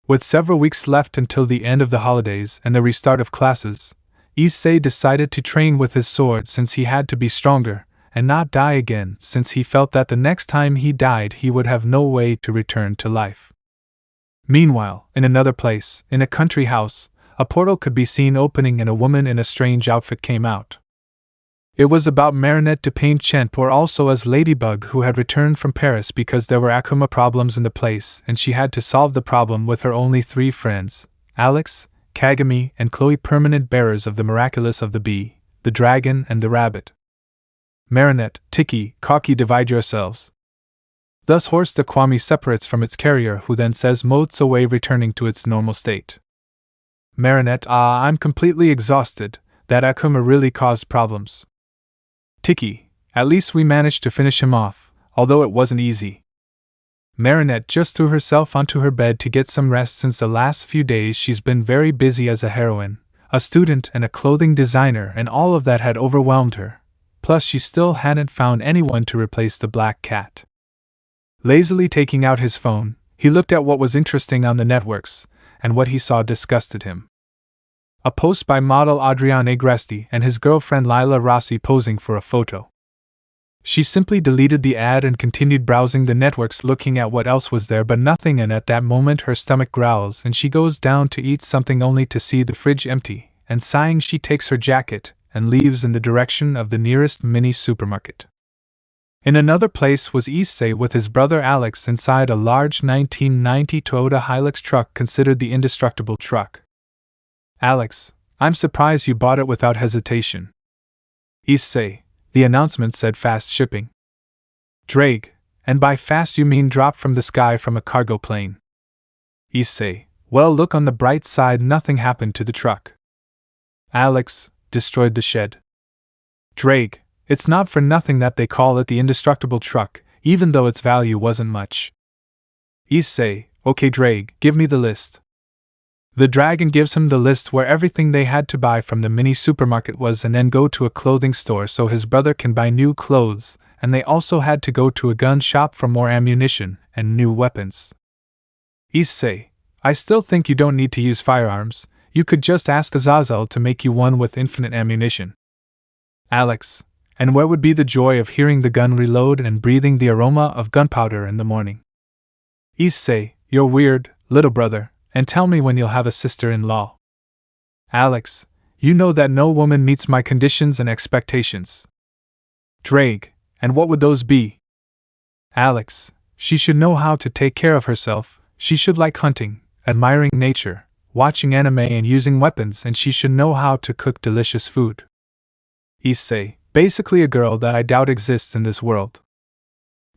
[SPEAKER 1] With several weeks left until the end of the holidays and the restart of classes, Issei decided to train with his sword, since he had to be stronger and not die again, since he felt that the next time he died he would have no way to return to life. Meanwhile, in another place, in a country house, a portal could be seen opening and a woman in a strange outfit came out. It was about Marinette de Pain-Chent, or also as Ladybug, who had returned from Paris because there were Akuma problems in the place, and she had to solve the problem with her only 3 friends, Alex, Kagami, and Chloe, permanent bearers of the miraculous of the bee, the dragon, and the rabbit. Marinette, Tiki, Kaki, divide yourselves. Thus Horse de Kwame separates from its carrier, who then says motes away, returning to its normal state. Marinette, I'm completely exhausted, that Akuma really caused problems. Tiki, at least we managed to finish him off, although it wasn't easy. Marinette just threw herself onto her bed to get some rest, since the last few days she's been very busy as a heroine, a student, and a clothing designer, and all of that had overwhelmed her. Plus she still hadn't found anyone to replace the black cat. Lazily taking out his phone, he looked at what was interesting on the networks, and what he saw disgusted him. A post by model Adrian Agresti and his girlfriend Lila Rossi posing for a photo. She simply deleted the ad and continued browsing the networks, looking at what else was there, but nothing, and at that moment her stomach growls and she goes down to eat something only to see the fridge empty, and sighing she takes her jacket and leaves in the direction of the nearest mini supermarket. In another place was Issei with his brother Alex inside a large 1990 Toyota Hilux truck, considered the indestructible truck. Alex, I'm surprised you bought it without hesitation. Issei, the announcement said fast shipping. Drake, and by fast you mean dropped from the sky from a cargo plane. Issei, well, look on the bright side, nothing happened to the truck. Alex, destroyed the shed. Drake, it's not for nothing that they call it the indestructible truck, even though its value wasn't much. Issei, okay Drake, give me the list. The dragon gives him the list where everything they had to buy from the mini supermarket was, and then go to a clothing store so his brother can buy new clothes, and they also had to go to a gun shop for more ammunition and new weapons. Issei, I still think you don't need to use firearms, you could just ask Azazel to make you one with infinite ammunition. Alex, and where would be the joy of hearing the gun reload and breathing the aroma of gunpowder in the morning? Issei, you're weird, little brother. And tell me when you'll have a sister-in-law. Alex, you know that no woman meets my conditions and expectations. Drake, and what would those be? Alex, she should know how to take care of herself, she should like hunting, admiring nature, watching anime and using weapons, and she should know how to cook delicious food. Issei, basically a girl that I doubt exists in this world.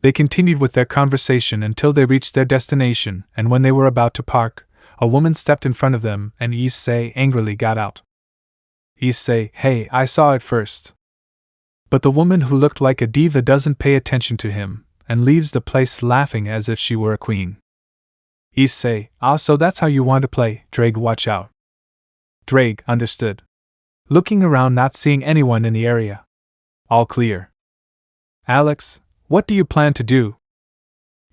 [SPEAKER 1] They continued with their conversation until they reached their destination, and when they were about to park, a woman stepped in front of them, and Issei angrily got out. Issei, hey, I saw it first. But the woman, who looked like a diva, doesn't pay attention to him, and leaves the place laughing as if she were a queen. Issei, so that's how you want to play, Drake, watch out. Drake, understood. Looking around, not seeing anyone in the area. All clear. Alex, what do you plan to do?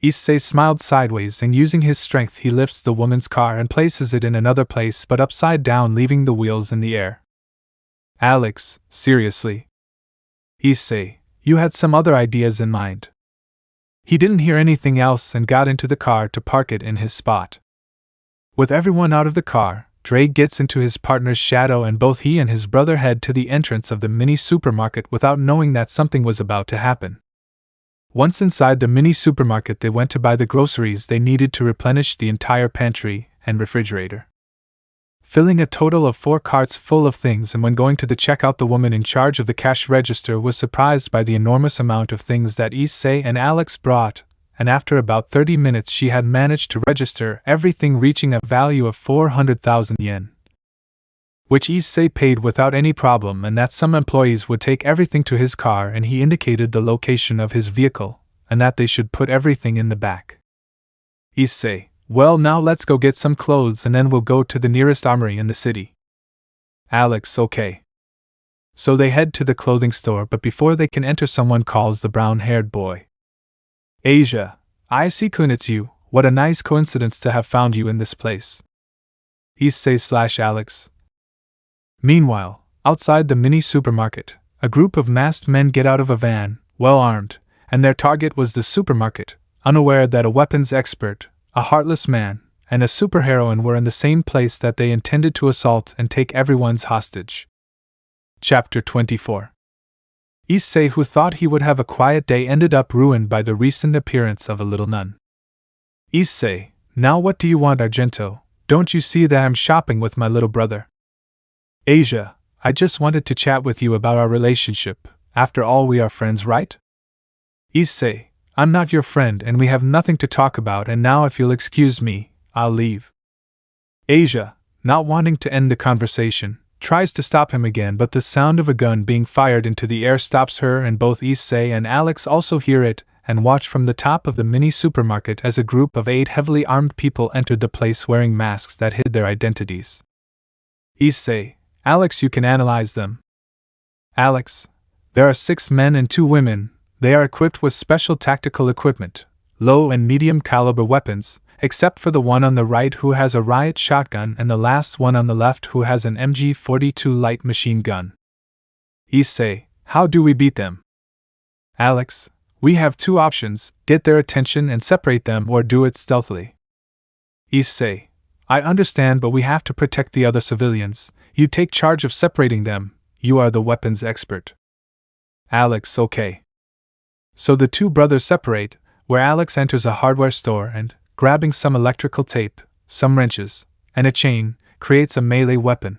[SPEAKER 1] Issei smiled sideways, and using his strength he lifts the woman's car and places it in another place, but upside down, leaving the wheels in the air. Alex, seriously? Issei, you had some other ideas in mind. He didn't hear anything else and got into the car to park it in his spot. With everyone out of the car, Drake gets into his partner's shadow and both he and his brother head to the entrance of the mini supermarket without knowing that something was about to happen. Once inside the mini supermarket, they went to buy the groceries they needed to replenish the entire pantry and refrigerator, filling a total of 4 carts full of things. And when going to the checkout, the woman in charge of the cash register was surprised by the enormous amount of things that Issei and Alex brought, and after about 30 minutes she had managed to register everything, reaching a value of 400,000 yen, which Issei paid without any problem, and that some employees would take everything to his car, and he indicated the location of his vehicle, and that they should put everything in the back. Issei: well, now let's go get some clothes and then we'll go to the nearest armory in the city. Alex: okay. So they head to the clothing store, but before they can enter, someone calls the brown-haired boy. Asia, Issei-kun, it's you. What a nice coincidence to have found you in this place. Issei/Alex. Meanwhile, outside the mini supermarket, a group of masked men get out of a van, well armed, and their target was the supermarket, unaware that a weapons expert, a heartless man, and a superheroine were in the same place that they intended to assault and take everyone's hostage. Chapter 24. Issei, who thought he would have a quiet day, ended up ruined by the recent appearance of a little nun. Issei: now what do you want, Argento? Don't you see that I'm shopping with my little brother? Asia: I just wanted to chat with you about our relationship. After all, we are friends, right? Issei: I'm not your friend and we have nothing to talk about, and now if you'll excuse me, I'll leave. Asia, not wanting to end the conversation, tries to stop him again, but the sound of a gun being fired into the air stops her, and both Issei and Alex also hear it and watch from the top of the mini supermarket as a group of 8 heavily armed people entered the place wearing masks that hid their identities. Issei: Alex, you can analyze them. Alex: there are 6 men and 2 women. They are equipped with special tactical equipment, low and medium caliber weapons, except for the one on the right who has a riot shotgun and the last one on the left who has an MG42 light machine gun. Issei: how do we beat them? Alex: we have 2 options: get their attention and separate them, or do it stealthily. Issei: I understand, but we have to protect the other civilians. You take charge of separating them. You are the weapons expert. Alex: okay. So the 2 brothers separate, where Alex enters a hardware store and, grabbing some electrical tape, some wrenches, and a chain, creates a melee weapon.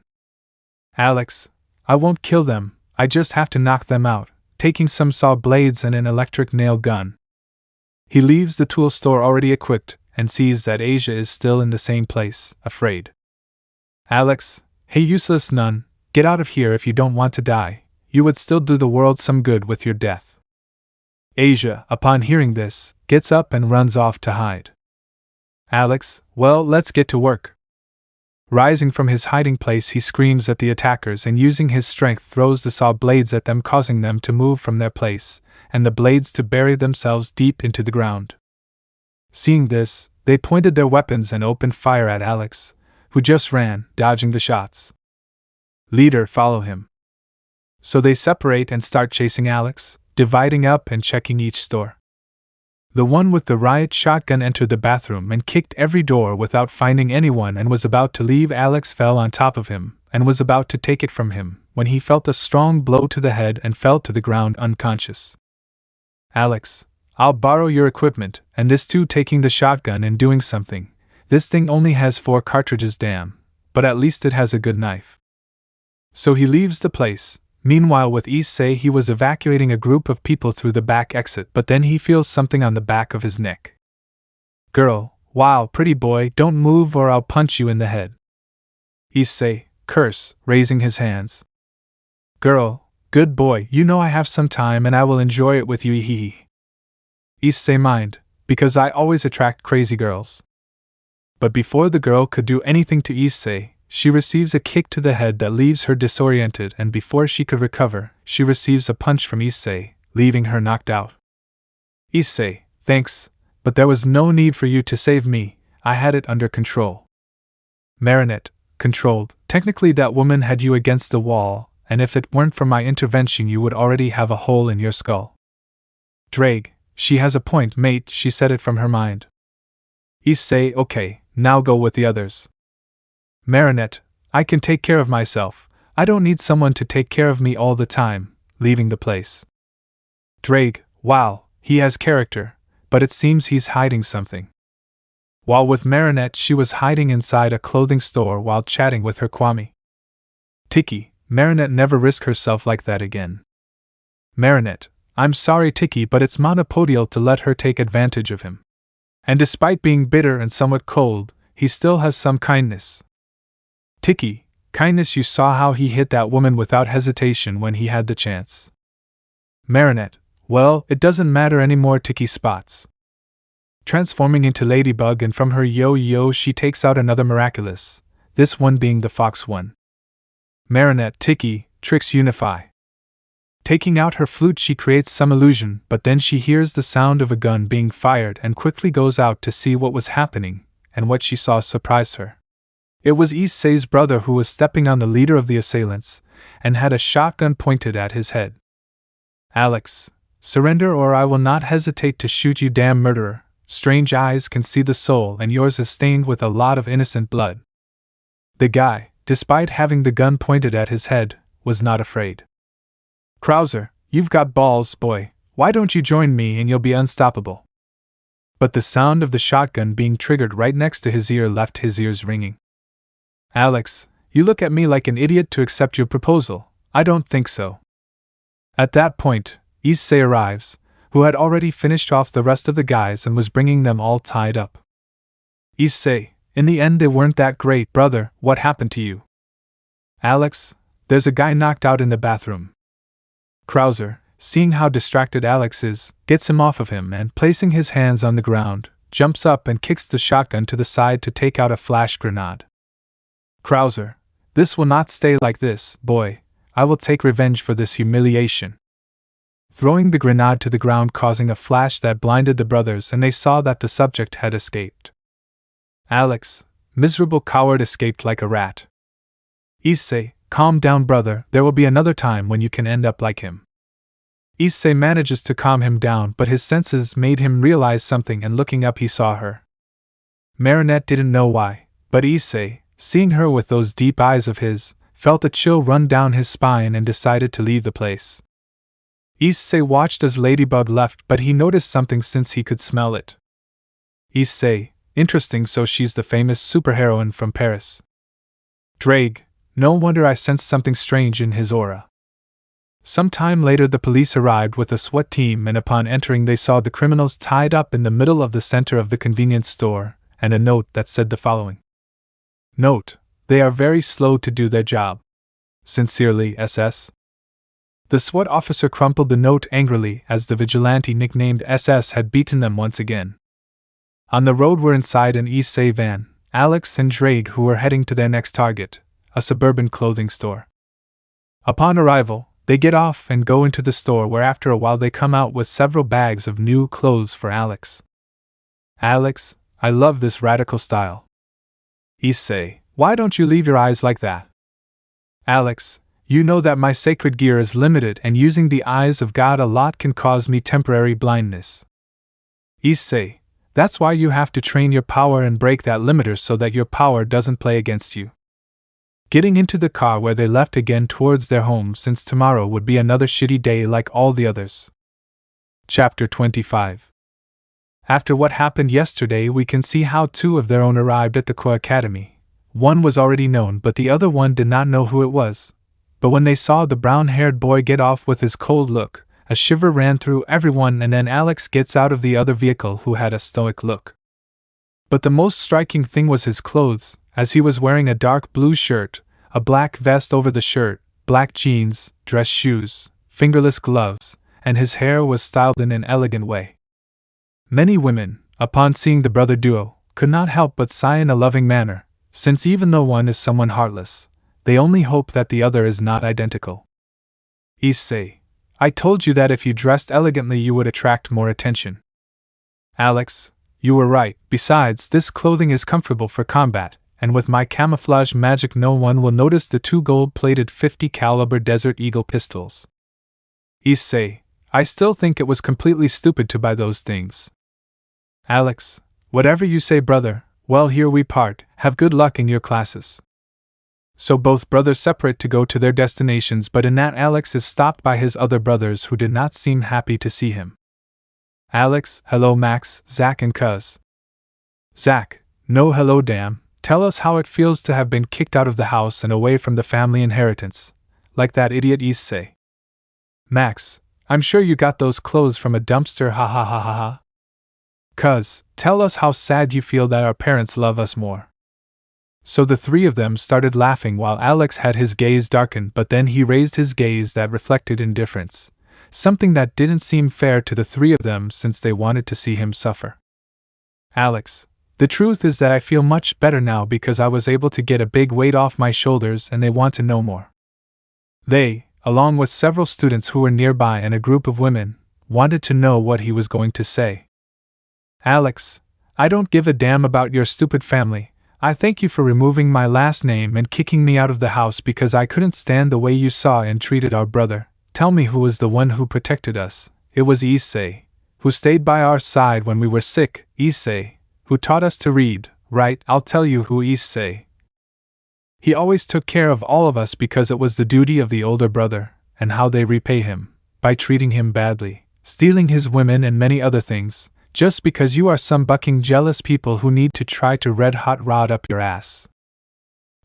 [SPEAKER 1] Alex: I won't kill them, I just have to knock them out, taking some saw blades and an electric nail gun. He leaves the tool store already equipped, and sees that Asia is still in the same place, afraid. Alex: hey useless nun, get out of here if you don't want to die. You would still do the world some good with your death. Asia, upon hearing this, gets up and runs off to hide. Alex: well, let's get to work. Rising from his hiding place, he screams at the attackers and using his strength throws the saw blades at them, causing them to move from their place, and the blades to bury themselves deep into the ground. Seeing this, they pointed their weapons and opened fire at Alex, who just ran, dodging the shots. Leader, follow him. So they separate and start chasing Alex, dividing up and checking each store. The one with the riot shotgun entered the bathroom and kicked every door without finding anyone, and was about to leave. Alex fell on top of him and was about to take it from him when he felt a strong blow to the head and fell to the ground unconscious. Alex: I'll borrow your equipment, and this too, taking the shotgun and doing something. This thing only has 4 cartridges, damn, but at least it has a good knife. So he leaves the place. Meanwhile, with Issei, he was evacuating a group of people through the back exit, but then he feels something on the back of his neck. Girl: wow, pretty boy, don't move or I'll punch you in the head. Issei: curse, raising his hands. Girl: good boy, you know I have some time and I will enjoy it with you, hehe. Issei: mind, because I always attract crazy girls. But before the girl could do anything to Issei, she receives a kick to the head that leaves her disoriented, and before she could recover, she receives a punch from Issei, leaving her knocked out. Issei: thanks, but there was no need for you to save me, I had it under control. Marinette: controlled, technically that woman had you against the wall, and if it weren't for my intervention you would already have a hole in your skull. Drake: she has a point, mate, she said it from her mind. Issei: okay, Now go with the others. Marinette, I can take care of myself. I don't need someone to take care of me all the time, leaving the place. Drake, wow, he has character, but it seems he's hiding something. While with Marinette, she was hiding inside a clothing store while chatting with her Kwame. Tiki, Marinette never risk herself like that again. Marinette, I'm sorry Tiki, but it's monopodial to let her take advantage of him. And despite being bitter and somewhat cold, he still has some kindness. Tiki, kindness, you saw how he hit that woman without hesitation when he had the chance. Marinette, well, it doesn't matter anymore. Tiki spots. Transforming into Ladybug, and from her yo-yo she takes out another miraculous, this one being the fox one. Marinette, Tiki, tricks unify. Taking out her flute she creates some illusion, but then she hears the sound of a gun being fired and quickly goes out to see what was happening, and what she saw surprised her. It was Issei's brother who was stepping on the leader of the assailants, and had a shotgun pointed at his head. Alex, surrender or I will not hesitate to shoot you, damn murderer. Strange eyes can see the soul, and yours is stained with a lot of innocent blood. The guy, despite having the gun pointed at his head, was not afraid. Krauser, you've got balls, boy. Why don't you join me and you'll be unstoppable? But the sound of the shotgun being triggered right next to his ear left his ears ringing. Alex, you look at me like an idiot to accept your proposal. I don't think so. At that point, Issei arrives, who had already finished off the rest of the guys and was bringing them all tied up. Issei, in the end they weren't that great, brother. What happened to you? Alex, there's a guy knocked out in the bathroom. Krauser, seeing how distracted Alex is, gets him off of him and, placing his hands on the ground, jumps up and kicks the shotgun to the side to take out a flash grenade. Krauser, this will not stay like this, boy. I will take revenge for this humiliation. Throwing the grenade to the ground, causing a flash that blinded the brothers, and they saw that the subject had escaped. Alex, miserable coward, escaped like a rat. Issei, calm down, brother. There will be another time when you can end up like him. Issei manages to calm him down, but his senses made him realize something, and looking up he saw her. Marinette didn't know why, but Issei, seeing her with those deep eyes of his, felt a chill run down his spine and decided to leave the place. Issei watched as Ladybug left, but he noticed something since he could smell it. Issei, interesting, so she's the famous superheroine from Paris. Drake, no wonder I sensed something strange in his aura. Some time later the police arrived with a SWAT team, and upon entering they saw the criminals tied up in the middle of the center of the convenience store, and a note that said the following. Note, they are very slow to do their job. Sincerely, SS. The SWAT officer crumpled the note angrily, as the vigilante nicknamed SS had beaten them once again. On the road were inside an Issei van, Alex and Drake, who were heading to their next target, a suburban clothing store. Upon arrival, they get off and go into the store, where after a while they come out with several bags of new clothes for Alex. Alex, I love this radical style. Issei, why don't you leave your eyes like that? Alex, you know that my sacred gear is limited, and using the eyes of God a lot can cause me temporary blindness. Issei, that's why you have to train your power and break that limiter so that your power doesn't play against you. Getting into the car, where they left again towards their home, since tomorrow would be another shitty day like all the others. Chapter 25. After what happened yesterday, we can see how two of their own arrived at the Core Academy. One was already known, but the other one did not know who it was. But when they saw the brown-haired boy get off with his cold look, a shiver ran through everyone, and then Alex gets out of the other vehicle, who had a stoic look. But the most striking thing was his clothes, as he was wearing a dark blue shirt, a black vest over the shirt, black jeans, dress shoes, fingerless gloves, and his hair was styled in an elegant way. Many women, upon seeing the brother duo, could not help but sigh in a loving manner, since even though one is someone heartless, they only hope that the other is not identical. Issei, I told you that if you dressed elegantly you would attract more attention. Alex, you were right. Besides, this clothing is comfortable for combat, and with my camouflage magic no one will notice the two gold-plated 50 caliber Desert Eagle pistols. Issei, I still think it was completely stupid to buy those things. Alex, whatever you say, brother, Well, here we part, have good luck in your classes. So both brothers separate to go to their destinations, but in that Alex is stopped by his other brothers who did not seem happy to see him. Alex, hello Max, Zach and Cuz. Zach, no hello damn, tell us how it feels to have been kicked out of the house and away from the family inheritance, like that idiot Issei. Max, I'm sure you got those clothes from a dumpster, ha ha ha ha ha. Cuz, tell us how sad you feel that our parents love us more. So the three of them started laughing while Alex had his gaze darkened, but then he raised his gaze that reflected indifference, something that didn't seem fair to the three of them since they wanted to see him suffer. Alex, the truth is that I feel much better now because I was able to get a big weight off my shoulders and they want to know more. They, along with several students who were nearby and a group of women, wanted to know what he was going to say. Alex, I don't give a damn about your stupid family. I thank you for removing my last name and kicking me out of the house because I couldn't stand the way you saw and treated our brother. Tell me who was the one who protected us. It was Issei, who stayed by our side when we were sick. Issei, who taught us to read. Right, I'll tell you who Issei. He always took care of all of us because it was the duty of the older brother, and how they repay him, by treating him badly, stealing his women and many other things, just because you are some bucking jealous people who need to try to red-hot rod up your ass.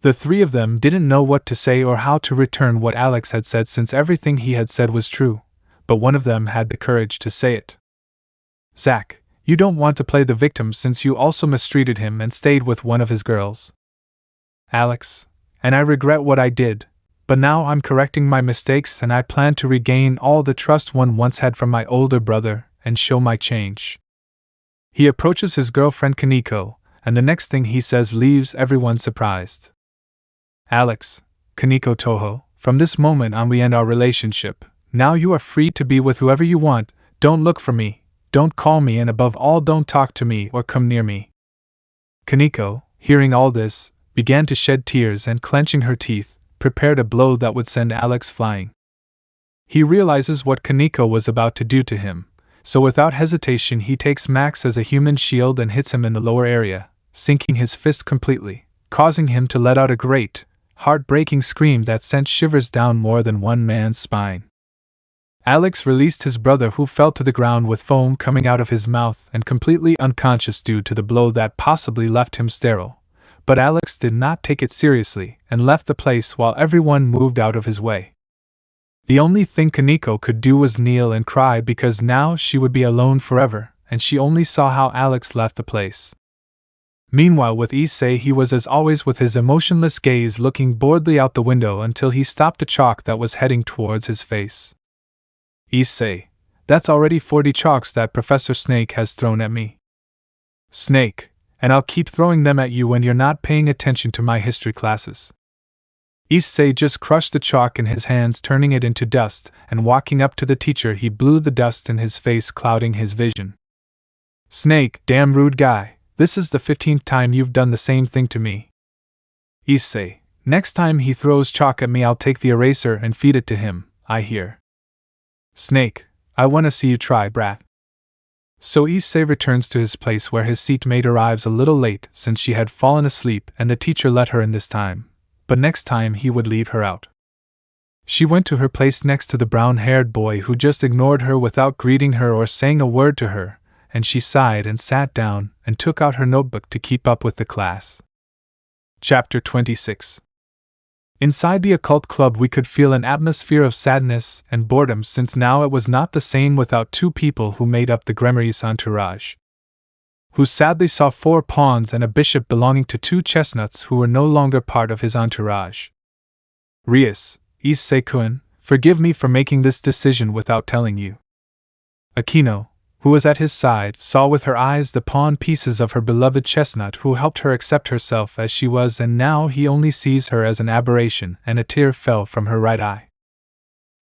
[SPEAKER 1] The three of them didn't know what to say or how to return what Alex had said since everything he had said was true, but one of them had the courage to say it. Zach, you don't want to play the victim since you also mistreated him and stayed with one of his girls. Alex, and I regret what I did, but now I'm correcting my mistakes and I plan to regain all the trust one once had from my older brother and show my change. He approaches his girlfriend Kaneko, and the next thing he says leaves everyone surprised. Alex, Kaneko Toho, from this moment on we end our relationship. Now you are free to be with whoever you want. Don't look for me, don't call me, and above all don't talk to me or come near me. Kaneko, hearing all this, began to shed tears and, clenching her teeth, prepared a blow that would send Alex flying. He realizes what Kaneko was about to do to him, so without hesitation he takes Max as a human shield and hits him in the lower area, sinking his fist completely, causing him to let out a great, heartbreaking scream that sent shivers down more than one man's spine. Alex released his brother, who fell to the ground with foam coming out of his mouth and completely unconscious due to the blow that possibly left him sterile, but Alex did not take it seriously and left the place while everyone moved out of his way. The only thing Kaneko could do was kneel and cry because now she would be alone forever, and she only saw how Alex left the place. Meanwhile with Issei he was as always with his emotionless gaze looking boredly out the window until he stopped a chalk that was heading towards his face. Issei, that's already 40 chalks that Professor Snake has thrown at me. Snake, and I'll keep throwing them at you when you're not paying attention to my history classes. Issei just crushed the chalk in his hands, turning it into dust, and walking up to the teacher he blew the dust in his face, clouding his vision. Snake, damn rude guy, this is the 15th time you've done the same thing to me. Issei, next time he throws chalk at me I'll take the eraser and feed it to him, I hear. Snake, I wanna see you try, brat. So Issei returns to his place where his seatmate arrives a little late since she had fallen asleep and the teacher let her in this time. But next time he would leave her out. She went to her place next to the brown-haired boy who just ignored her without greeting her or saying a word to her, and she sighed and sat down and took out her notebook to keep up with the class. Chapter 26. Inside the occult club we could feel an atmosphere of sadness and boredom since now it was not the same without two people who made up the Gremmery's entourage, who sadly saw 4 pawns and a bishop belonging to 2 chestnuts who were no longer part of his entourage. Rias, Issei-kun, forgive me for making this decision without telling you. Akino, who was at his side, saw with her eyes the pawn pieces of her beloved chestnut who helped her accept herself as she was, and now he only sees her as an aberration, and a tear fell from her right eye.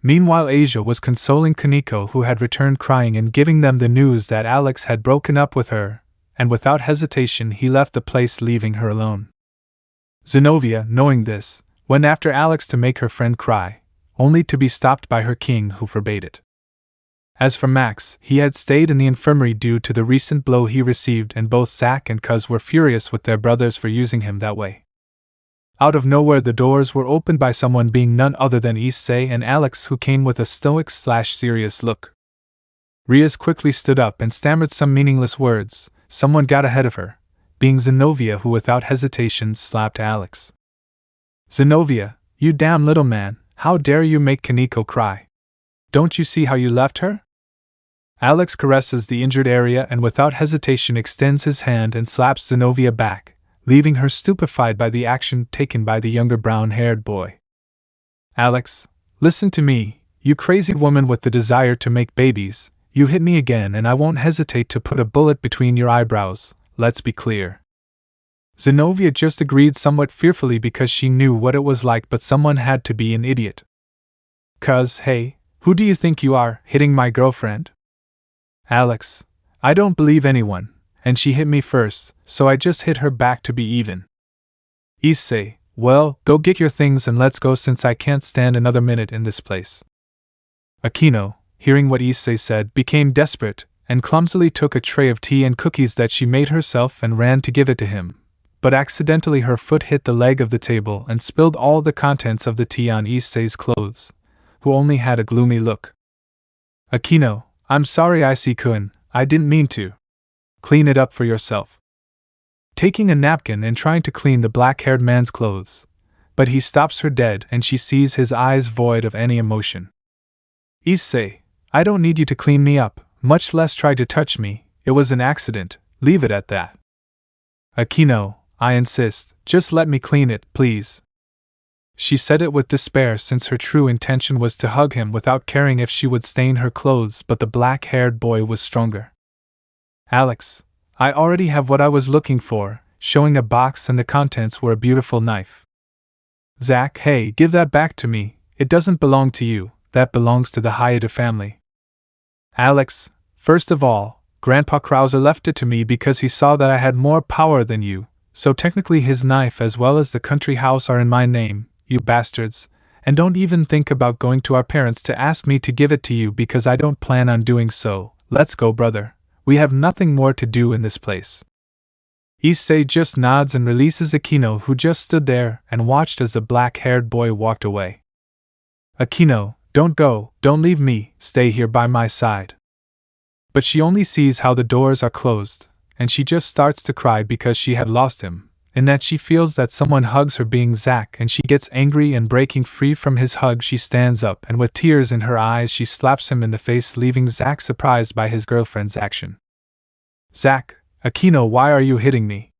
[SPEAKER 1] Meanwhile Asia was consoling Kaneko, who had returned crying, and giving them the news that Alex had broken up with her, and without hesitation he left the place, leaving her alone. Zenobia, knowing this, went after Alex to make her friend cry, only to be stopped by her king, who forbade it. As for Max, he had stayed in the infirmary due to the recent blow he received, and both Zack and Cuz were furious with their brothers for using him that way. Out of nowhere, the doors were opened by someone being none other than Issei and Alex, who came with a stoic/serious look. Rias quickly stood up and stammered some meaningless words. Someone got ahead of her, being Zenobia, who without hesitation slapped Alex. "Zenobia, you damn little man, how dare you make Kaneko cry? Don't you see how you left her?" Alex caresses the injured area and without hesitation extends his hand and slaps Zenobia back, leaving her stupefied by the action taken by the younger brown-haired boy. "Alex, listen to me, you crazy woman with the desire to make babies. You hit me again and I won't hesitate to put a bullet between your eyebrows, let's be clear." Zenobia just agreed somewhat fearfully because she knew what it was like, but someone had to be an idiot. "'Cause, hey, who do you think you are, hitting my girlfriend?" "Alex, I don't believe anyone, and she hit me first, so I just hit her back to be even." Issei, "Well, go get your things and let's go since I can't stand another minute in this place." Aquino, hearing what Issei said, became desperate, and clumsily took a tray of tea and cookies that she made herself and ran to give it to him, but accidentally her foot hit the leg of the table and spilled all the contents of the tea on Issei's clothes, who only had a gloomy look. "Aquino, I'm sorry Issei-kun, I didn't mean to. Clean it up for yourself." Taking a napkin and trying to clean the black-haired man's clothes, but he stops her dead and she sees his eyes void of any emotion. "Issei, I don't need you to clean me up, much less try to touch me, it was an accident, leave it at that." "Aquino, I insist, just let me clean it, please." She said it with despair, since her true intention was to hug him without caring if she would stain her clothes, but the black-haired boy was stronger. "Alex, I already have what I was looking for," showing a box, and the contents were a beautiful knife. "Zack, hey, give that back to me, it doesn't belong to you, that belongs to the Hayata family." "Alex, first of all, Grandpa Krauser left it to me because he saw that I had more power than you, so technically his knife as well as the country house are in my name, you bastards, and don't even think about going to our parents to ask me to give it to you because I don't plan on doing so. Let's go, brother, we have nothing more to do in this place." Issei just nods and releases Aquino, who just stood there and watched as the black-haired boy walked away. "Aquino, don't go, don't leave me, stay here by my side." But she only sees how the doors are closed, and she just starts to cry because she had lost him, in that she feels that someone hugs her, being Zack, and she gets angry, and breaking free from his hug she stands up and with tears in her eyes she slaps him in the face, leaving Zack surprised by his girlfriend's action. "Zack, Aquino, why are you hitting me?"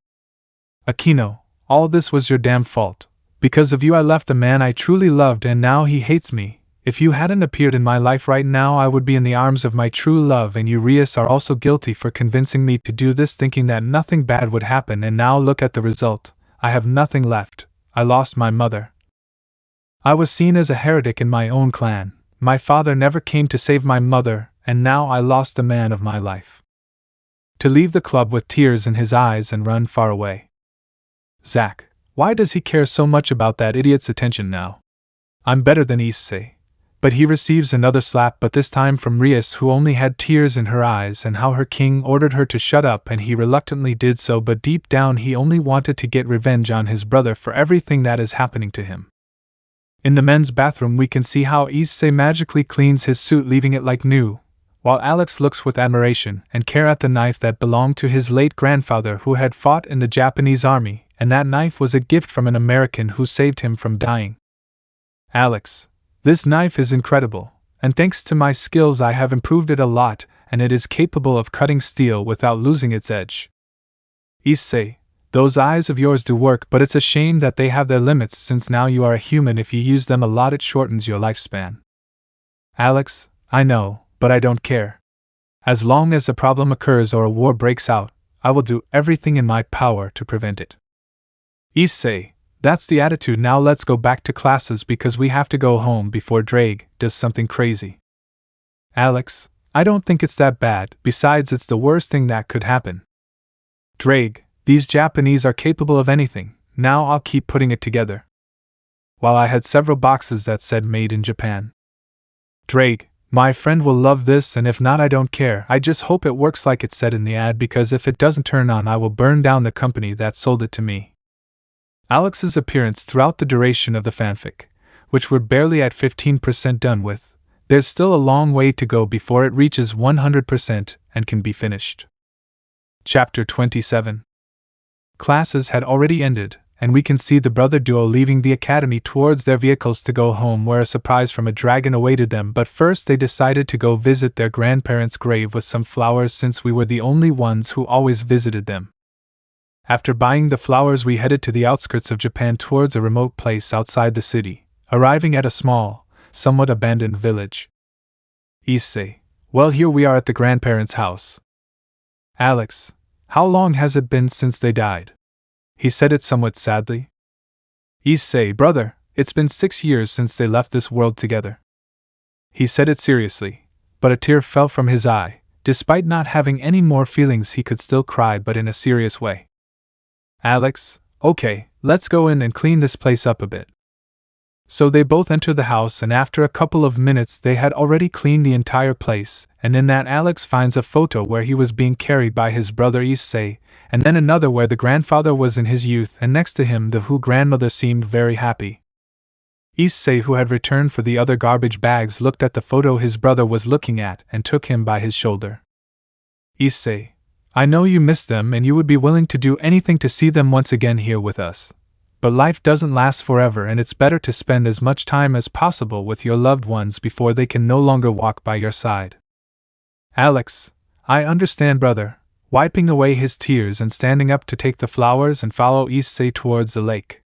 [SPEAKER 1] "Aquino, all this was your damn fault. Because of you I left the man I truly loved and now he hates me. If you hadn't appeared in my life right now I would be in the arms of my true love, and you Rias are also guilty for convincing me to do this, thinking that nothing bad would happen, and now look at the result. I have nothing left. I lost my mother. I was seen as a heretic in my own clan. My father never came to save my mother, and now I lost the man of my life." To leave the club with tears in his eyes and run far away. "Zack, why does he care so much about that idiot's attention now? I'm better than Issei." But he receives another slap, but this time from Rias, who only had tears in her eyes, and how her king ordered her to shut up and he reluctantly did so, but deep down he only wanted to get revenge on his brother for everything that is happening to him. In the men's bathroom we can see how Issei magically cleans his suit, leaving it like new, while Alex looks with admiration and care at the knife that belonged to his late grandfather who had fought in the Japanese army, and that knife was a gift from an American who saved him from dying. "Alex, this knife is incredible, and thanks to my skills I have improved it a lot, and it is capable of cutting steel without losing its edge." "Issei, those eyes of yours do work, but it's a shame that they have their limits, since now you are a human. If you use them a lot it shortens your lifespan." "Alex, I know, but I don't care. As long as a problem occurs or a war breaks out, I will do everything in my power to prevent it." "Issei, that's the attitude. Now let's go back to classes because we have to go home before Drake does something crazy." "Alex, I don't think it's that bad, besides it's the worst thing that could happen." "Drake, these Japanese are capable of anything, now I'll keep putting it together." While I had several boxes that said Made in Japan. "Drake, My friend will love this, and if not, I don't care. I just hope it works like it said in the ad, because if it doesn't turn on, I will burn down the company that sold it to me. Alex's appearance throughout the duration of the fanfic, which we're barely at 15% done with. There's still a long way to go before it reaches 100% and can be finished. Chapter 27. Classes had already ended, and we can see the brother duo leaving the academy towards their vehicles to go home, where a surprise from a dragon awaited them. But first they decided to go visit their grandparents' grave with some flowers, since we were the only ones who always visited them. After buying the flowers, we headed to the outskirts of Japan towards a remote place outside the city, arriving at a small, somewhat abandoned village. Issei: well, here we are at the grandparents' house. Alex: how long has it been since they died? He said it somewhat sadly. Issei: brother, it's been 6 years since they left this world together. He said it seriously, but a tear fell from his eye. Despite not having any more feelings, he could still cry, but in a serious way. Alex: okay, let's go in and clean this place up a bit. So they both entered the house, and after a couple of minutes they had already cleaned the entire place, and in that Alex finds a photo where he was being carried by his brother Issei, and then another where the grandfather was in his youth, and next to him the grandmother seemed very happy. Issei, who had returned for the other garbage bags, looked at the photo his brother was looking at and took him by his shoulder. Issei: I know you miss them and you would be willing to do anything to see them once again here with us. But life doesn't last forever, and it's better to spend as much time as possible with your loved ones before they can no longer walk by your side. Alex: I understand, brother, wiping away his tears and standing up to take the flowers and follow Issei towards the lake.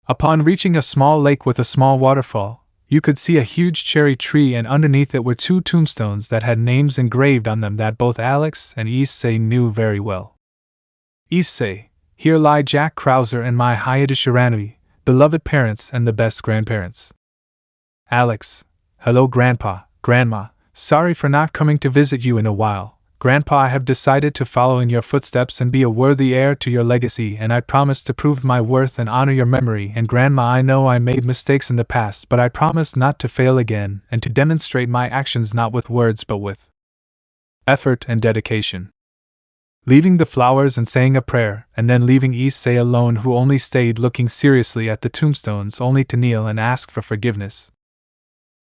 [SPEAKER 1] Upon reaching a small lake with a small waterfall, you could see a huge cherry tree, and underneath it were 2 tombstones that had names engraved on them that both Alex and Issei knew very well. Issei: here lie Jack Krauser and my Hayate Shiranui, beloved parents and the best grandparents. Alex: hello Grandpa, Grandma, sorry for not coming to visit you in a while. Grandpa, I have decided to follow in your footsteps and be a worthy heir to your legacy, and I promise to prove my worth and honor your memory. And Grandma, I know I made mistakes in the past, but I promise not to fail again, and to demonstrate my actions not with words but with effort and dedication. Leaving the flowers and saying a prayer, and then leaving Issei alone, who only stayed looking seriously at the tombstones, only to kneel and ask for forgiveness.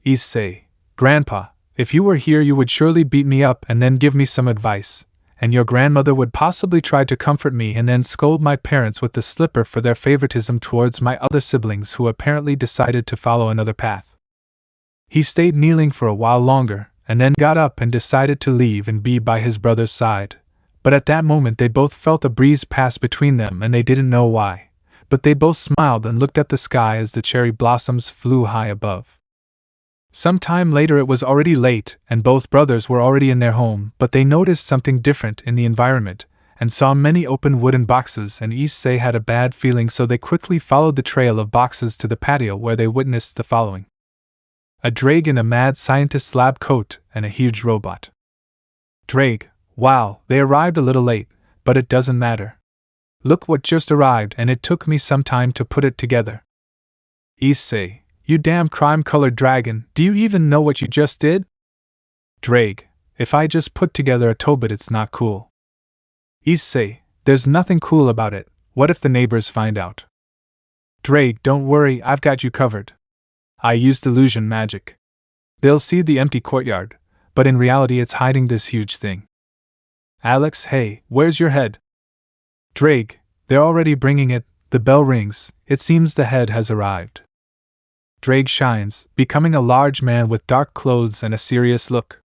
[SPEAKER 1] Issei: Grandpa, if you were here you would surely beat me up and then give me some advice, and your grandmother would possibly try to comfort me and then scold my parents with the slipper for their favoritism towards my other siblings, who apparently decided to follow another path. He stayed kneeling for a while longer, and then got up and decided to leave and be by his brother's side. But at that moment they both felt a breeze pass between them, and they didn't know why, but they both smiled and looked at the sky as the cherry blossoms flew high above. Some time later it was already late, and both brothers were already in their home, but they noticed something different in the environment, and saw many open wooden boxes, and Issei had a bad feeling, so they quickly followed the trail of boxes to the patio, where they witnessed the following: a Drake in a mad scientist's lab coat and a huge robot. Drake: wow, they arrived a little late, but it doesn't matter. Look what just arrived, and it took me some time to put it together. Issei: you damn crime-colored dragon, do you even know what you just did? Drake: if I just put together a tobit, it's not cool. Issei: there's nothing cool about it. What if the neighbors find out? Drake: don't worry, I've got you covered. I used illusion magic. They'll see the empty courtyard, but in reality it's hiding this huge thing. Alex: hey, where's your head? Drake: they're already bringing it, the bell rings, it seems the head has arrived. Drake shines, becoming a large man with dark clothes and a serious look.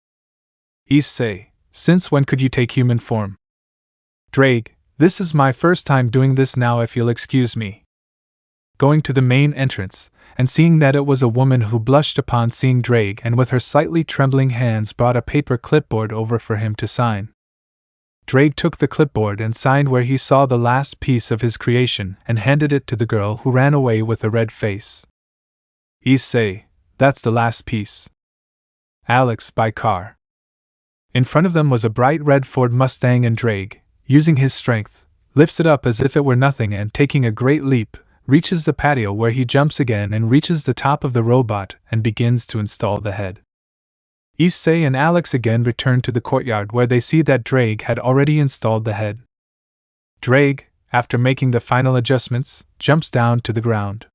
[SPEAKER 1] Issei: since when could you take human form? Drake: this is my first time doing this now, if you'll excuse me. Going to the main entrance, and seeing that it was a woman who blushed upon seeing Drake, and with her slightly trembling hands brought a paper clipboard over for him to sign. Drake took the clipboard and signed where he saw the last piece of his creation, and handed it to the girl, who ran away with a red face. Issei: that's the last piece. Alex: by car. In front of them was a bright red Ford Mustang, and Drake, using his strength, lifts it up as if it were nothing, and taking a great leap, reaches the patio, where he jumps again and reaches the top of the robot and begins to install the head. Issei and Alex again return to the courtyard where they see that Drake had already installed the head. Drake, after making the final adjustments, jumps down to the ground.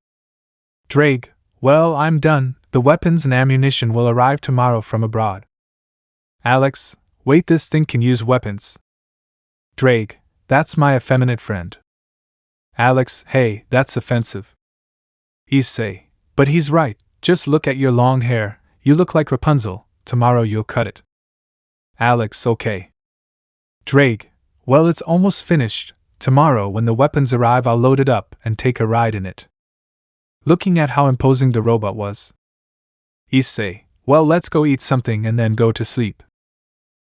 [SPEAKER 1] Drake, well, I'm done. The weapons and ammunition will arrive tomorrow from abroad. Alex, wait, this thing can use weapons. Drake, that's my effeminate friend. Alex, hey, that's offensive. Issei, but he's right, just look at your long hair, you look like Rapunzel, tomorrow you'll cut it. Alex, okay. Drake, well, it's almost finished. Tomorrow when the weapons arrive I'll load it up and take a ride in it. Looking at how imposing the robot was. Issei, well, let's go eat something and then go to sleep.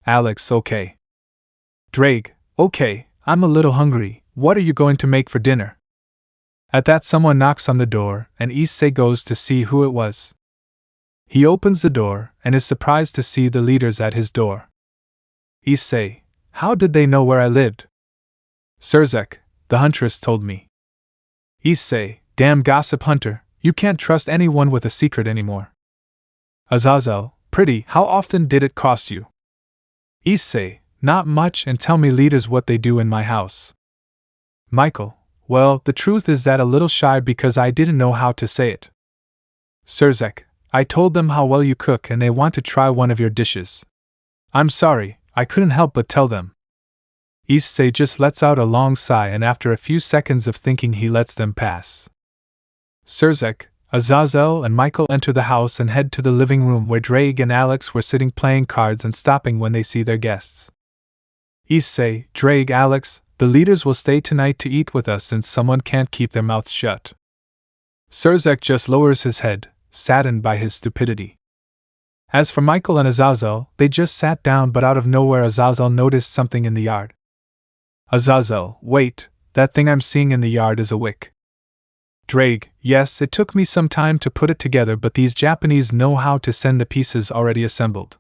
[SPEAKER 1] Alex, okay. Drake, okay, I'm a little hungry, what are you going to make for dinner? At that someone knocks on the door and Issei goes to see who it was. He opens the door and is surprised to see the leaders at his door. Issei, how did they know where I lived? Surzek, the huntress told me. Issei, damn gossip hunter, you can't trust anyone with a secret anymore. Azazel, pretty, how often did it cost you? Issei, not much, and tell me leaders what they do in my house. Michael, well, the truth is that a little shy because I didn't know how to say it. Surzek, I told them how well you cook and they want to try one of your dishes. I'm sorry, I couldn't help but tell them. Issei just lets out a long sigh and after a few seconds of thinking he lets them pass. Surzek, Azazel and Michael enter the house and head to the living room where Drake and Alex were sitting playing cards and stopping when they see their guests. Issei, Drake, Alex, the leaders will stay tonight to eat with us since someone can't keep their mouths shut. Surzek just lowers his head, saddened by his stupidity. As for Michael and Azazel, they just sat down, but out of nowhere Azazel noticed something in the yard. Azazel, wait, that thing I'm seeing in the yard is a wick. Drake, yes, it took me some time to put it together, but these Japanese know how to send the pieces already assembled.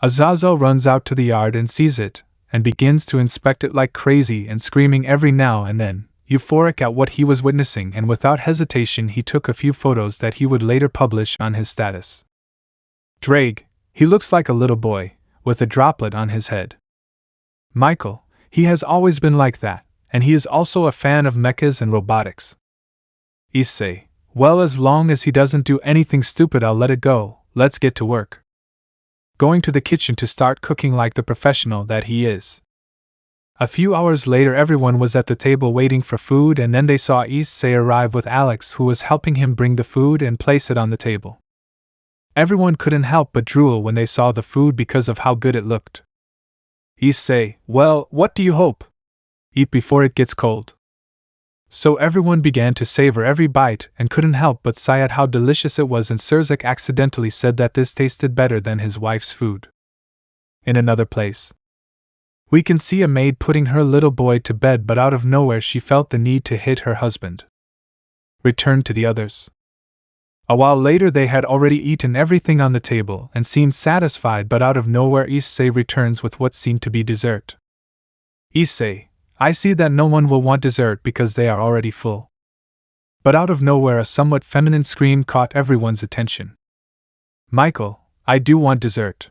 [SPEAKER 1] Azazel runs out to the yard and sees it, and begins to inspect it like crazy and screaming every now and then, euphoric at what he was witnessing, and without hesitation he took a few photos that he would later publish on his status. Drake, he looks like a little boy, with a droplet on his head. Michael, he has always been like that, and he is also a fan of mechas and robotics. Issei, well, as long as he doesn't do anything stupid I'll let it go, let's get to work. Going to the kitchen to start cooking like the professional that he is. A few hours later everyone was at the table waiting for food, and then they saw Issei arrive with Alex, who was helping him bring the food and place it on the table. Everyone couldn't help but drool when they saw the food because of how good it looked. Issei, well, what do you hope? Eat before it gets cold. So everyone began to savor every bite and couldn't help but sigh at how delicious it was, and Surzek accidentally said that this tasted better than his wife's food. In another place, we can see a maid putting her little boy to bed, but out of nowhere she felt the need to hit her husband. Returned to the others. A while later they had already eaten everything on the table and seemed satisfied, but out of nowhere Issei returns with what seemed to be dessert. Issei, I see that no one will want dessert because they are already full. But out of nowhere a somewhat feminine scream caught everyone's attention. Michael, I do want dessert.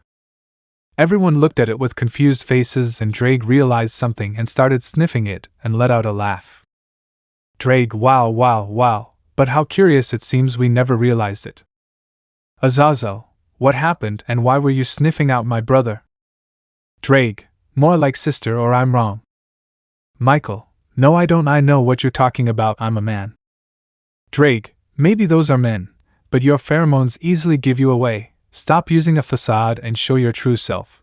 [SPEAKER 1] Everyone looked at it with confused faces, and Drake realized something and started sniffing it and let out a laugh. Drake, wow, but how curious, it seems we never realized it. Azazel, what happened and why were you sniffing out my brother? Drake, more like sister, or I'm wrong. Michael, no I don't, I know what you're talking about, I'm a man. Drake, maybe those are men, but your pheromones easily give you away, stop using a facade and show your true self.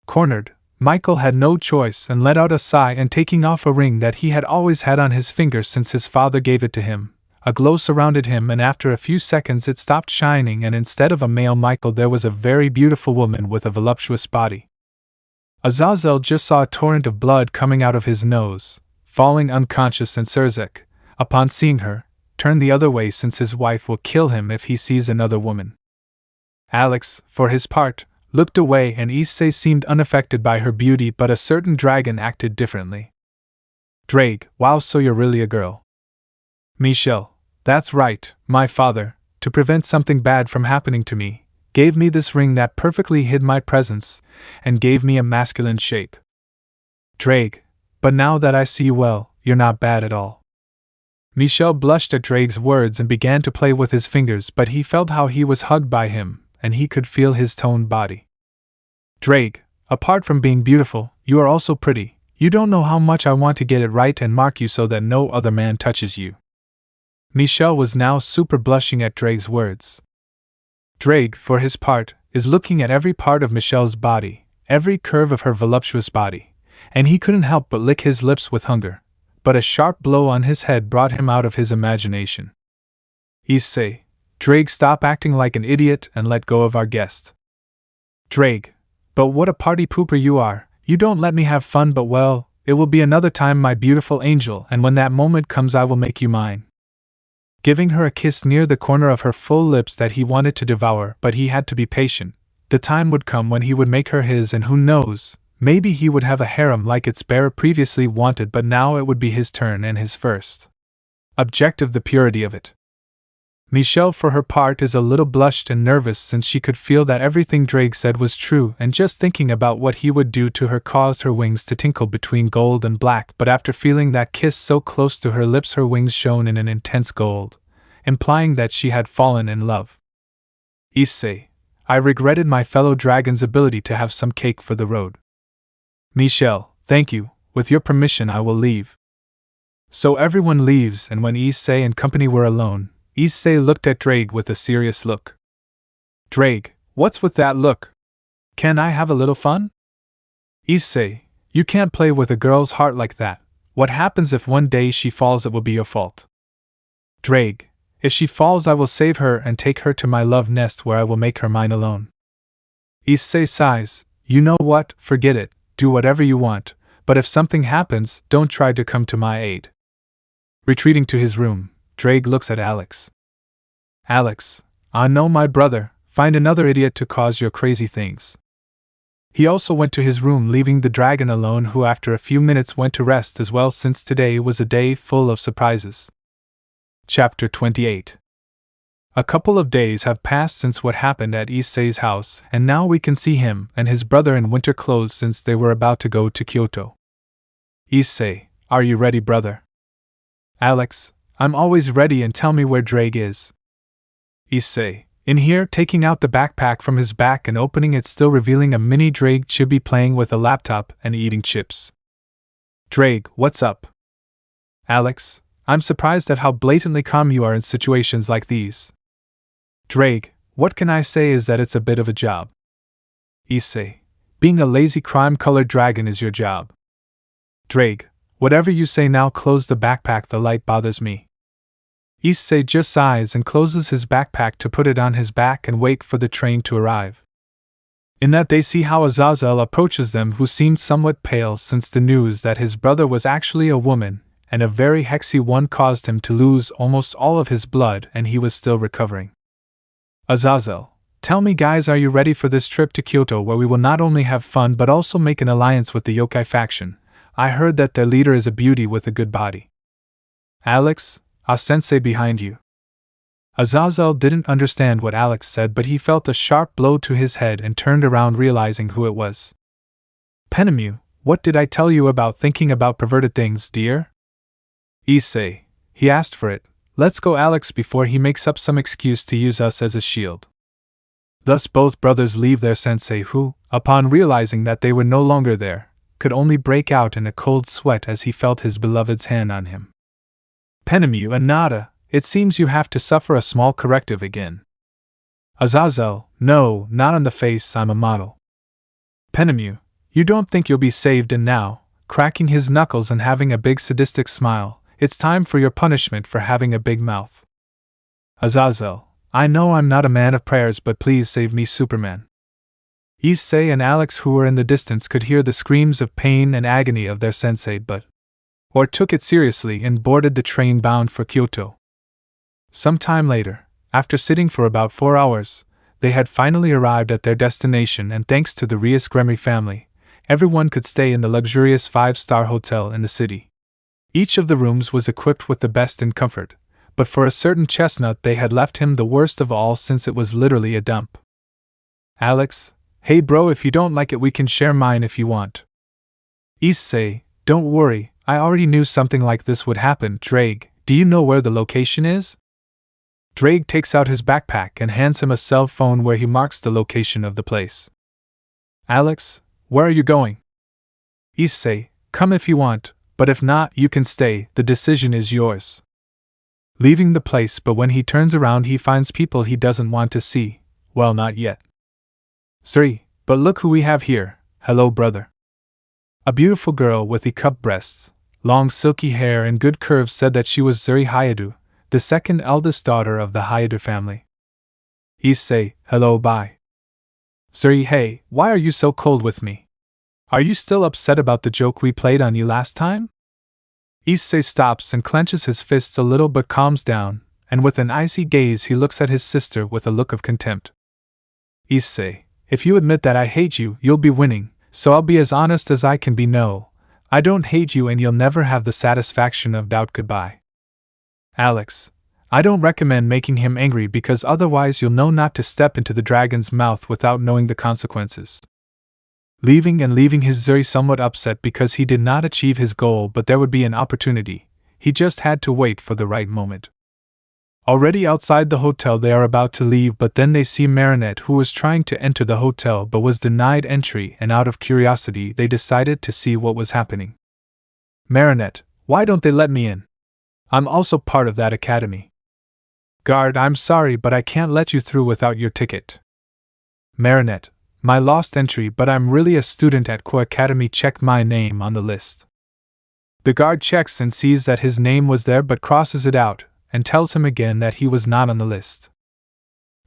[SPEAKER 1] Cornered, Michael had no choice and let out a sigh, and taking off a ring that he had always had on his finger since his father gave it to him, a glow surrounded him, and after a few seconds it stopped shining, and instead of a male Michael there was a very beautiful woman with a voluptuous body. Azazel just saw a torrent of blood coming out of his nose, falling unconscious, and Surzek, upon seeing her, turned the other way since his wife will kill him if he sees another woman. Alex, for his part, looked away, and Issei seemed unaffected by her beauty, but a certain dragon acted differently. Drake, wow, so you're really a girl. Michelle, that's right, my father, to prevent something bad from happening to me, gave me this ring that perfectly hid my presence, and gave me a masculine shape. Drake, but now that I see you well, you're not bad at all. Michel blushed at Drake's words and began to play with his fingers, but he felt how he was hugged by him, and he could feel his toned body. Drake, apart from being beautiful, you are also pretty. You don't know how much I want to get it right and mark you so that no other man touches you. Michel was now super blushing at Drake's words. Drake, for his part, is looking at every part of Michelle's body, every curve of her voluptuous body, and he couldn't help but lick his lips with hunger, but a sharp blow on his head brought him out of his imagination. Issei, Drake, stop acting like an idiot and let go of our guest. Drake, but what a party pooper you are, you don't let me have fun, but well, it will be another time, my beautiful angel, and when that moment comes I will make you mine. Giving her a kiss near the corner of her full lips that he wanted to devour, but he had to be patient. The time would come when he would make her his, and who knows, maybe he would have a harem like its bearer previously wanted, but now it would be his turn and his first. Objective: the purity of it. Michelle, for her part, is a little blushed and nervous since she could feel that everything Drake said was true, and just thinking about what he would do to her caused her wings to tinkle between gold and black, but after feeling that kiss so close to her lips her wings shone in an intense gold, implying that she had fallen in love. Issei, I regretted my fellow dragon's ability to have some cake for the road. Michelle, thank you, with your permission I will leave. So everyone leaves, and when Issei and company were alone, Issei looked at Drake with a serious look. Drake, what's with that look? Can I have a little fun? Issei, you can't play with a girl's heart like that. What happens if one day she falls? It will be your fault. Drake, if she falls I will save her and take her to my love nest where I will make her mine alone. Issei sighs, you know what, forget it, do whatever you want, but if something happens, don't try to come to my aid. Retreating to his room, Drake looks at Alex. Alex, ah no, my brother, find another idiot to cause your crazy things. He also went to his room, leaving the dragon alone, who after a few minutes went to rest as well, since today was a day full of surprises. Chapter 28. A couple of days have passed since what happened at Issei's house, and now we can see him and his brother in winter clothes since they were about to go to Kyoto. Issei, are you ready, brother? Alex, I'm always ready, and tell me where Drake is. Issei, in here, taking out the backpack from his back and opening it, still revealing a mini Drake chibi playing with a laptop and eating chips. Drake, what's up? Alex, I'm surprised at how blatantly calm you are in situations like these. Drake, what can I say is that it's a bit of a job. Issei, being a lazy crime-colored dragon is your job. Drake, whatever you say now, close the backpack, the light bothers me. Issei just sighs and closes his backpack to put it on his back and wait for the train to arrive. In that they see how Azazel approaches them, who seemed somewhat pale since the news that his brother was actually a woman, and a very hexy one, caused him to lose almost all of his blood and he was still recovering. Azazel, tell me guys, are you ready for this trip to Kyoto, where we will not only have fun but also make an alliance with the yokai faction? I heard that their leader is a beauty with a good body. Alex, sensei behind you. Azazel didn't understand what Alex said, but he felt a sharp blow to his head and turned around, realizing who it was. Penemu, what did I tell you about thinking about perverted things, dear? Issei, he asked for it. Let's go, Alex, before he makes up some excuse to use us as a shield. Thus both brothers leave their sensei, who, upon realizing that they were no longer there, could only break out in a cold sweat as he felt his beloved's hand on him. Penemu and Nada, it seems you have to suffer a small corrective again. Azazel, no, not on the face, I'm a model. Penemu, you don't think you'll be saved, and now, cracking his knuckles and having a big sadistic smile, it's time for your punishment for having a big mouth. Azazel, I know I'm not a man of prayers, but please save me, Superman. Issei and Alex, who were in the distance, could hear the screams of pain and agony of their sensei, but took it seriously and boarded the train bound for Kyoto. Some time later, after sitting for about 4 hours, they had finally arrived at their destination, and thanks to the Rias Gremry family, everyone could stay in the luxurious 5-star hotel in the city. Each of the rooms was equipped with the best in comfort, but for a certain chestnut they had left him the worst of all, since it was literally a dump. Alex, hey bro, if you don't like it we can share mine if you want. Issei, don't worry, I already knew something like this would happen. Drake, do you know where the location is? Drake takes out his backpack and hands him a cell phone where he marks the location of the place. Alex, where are you going? Issei, come if you want, but if not, you can stay, the decision is yours. Leaving the place, but when he turns around he finds people he doesn't want to see. Well, not yet. Sorry, but look who we have here. Hello, brother. A beautiful girl with cup breasts, long silky hair and good curves said that she was Zuri Hayadu, the second eldest daughter of the Hayadu family. Issei, hello, bye. Zuri, hey, why are you so cold with me? Are you still upset about the joke we played on you last time? Issei stops and clenches his fists a little but calms down, and with an icy gaze he looks at his sister with a look of contempt. Issei, if you admit that I hate you, you'll be winning. So I'll be as honest as I can be. No, I don't hate you and you'll never have the satisfaction of doubt. Goodbye. Alex, I don't recommend making him angry because otherwise you'll know not to step into the dragon's mouth without knowing the consequences. Leaving his Zuri somewhat upset because he did not achieve his goal, but there would be an opportunity. He just had to wait for the right moment. Already outside the hotel they are about to leave, but then they see Marinette, who was trying to enter the hotel but was denied entry, and out of curiosity they decided to see what was happening. Marinette, why don't they let me in? I'm also part of that academy. Guard, I'm sorry but I can't let you through without your ticket. Marinette, my lost entry, but I'm really a student at Ko Academy. Check my name on the list. The guard checks and sees that his name was there but crosses it out, and tells him again that he was not on the list.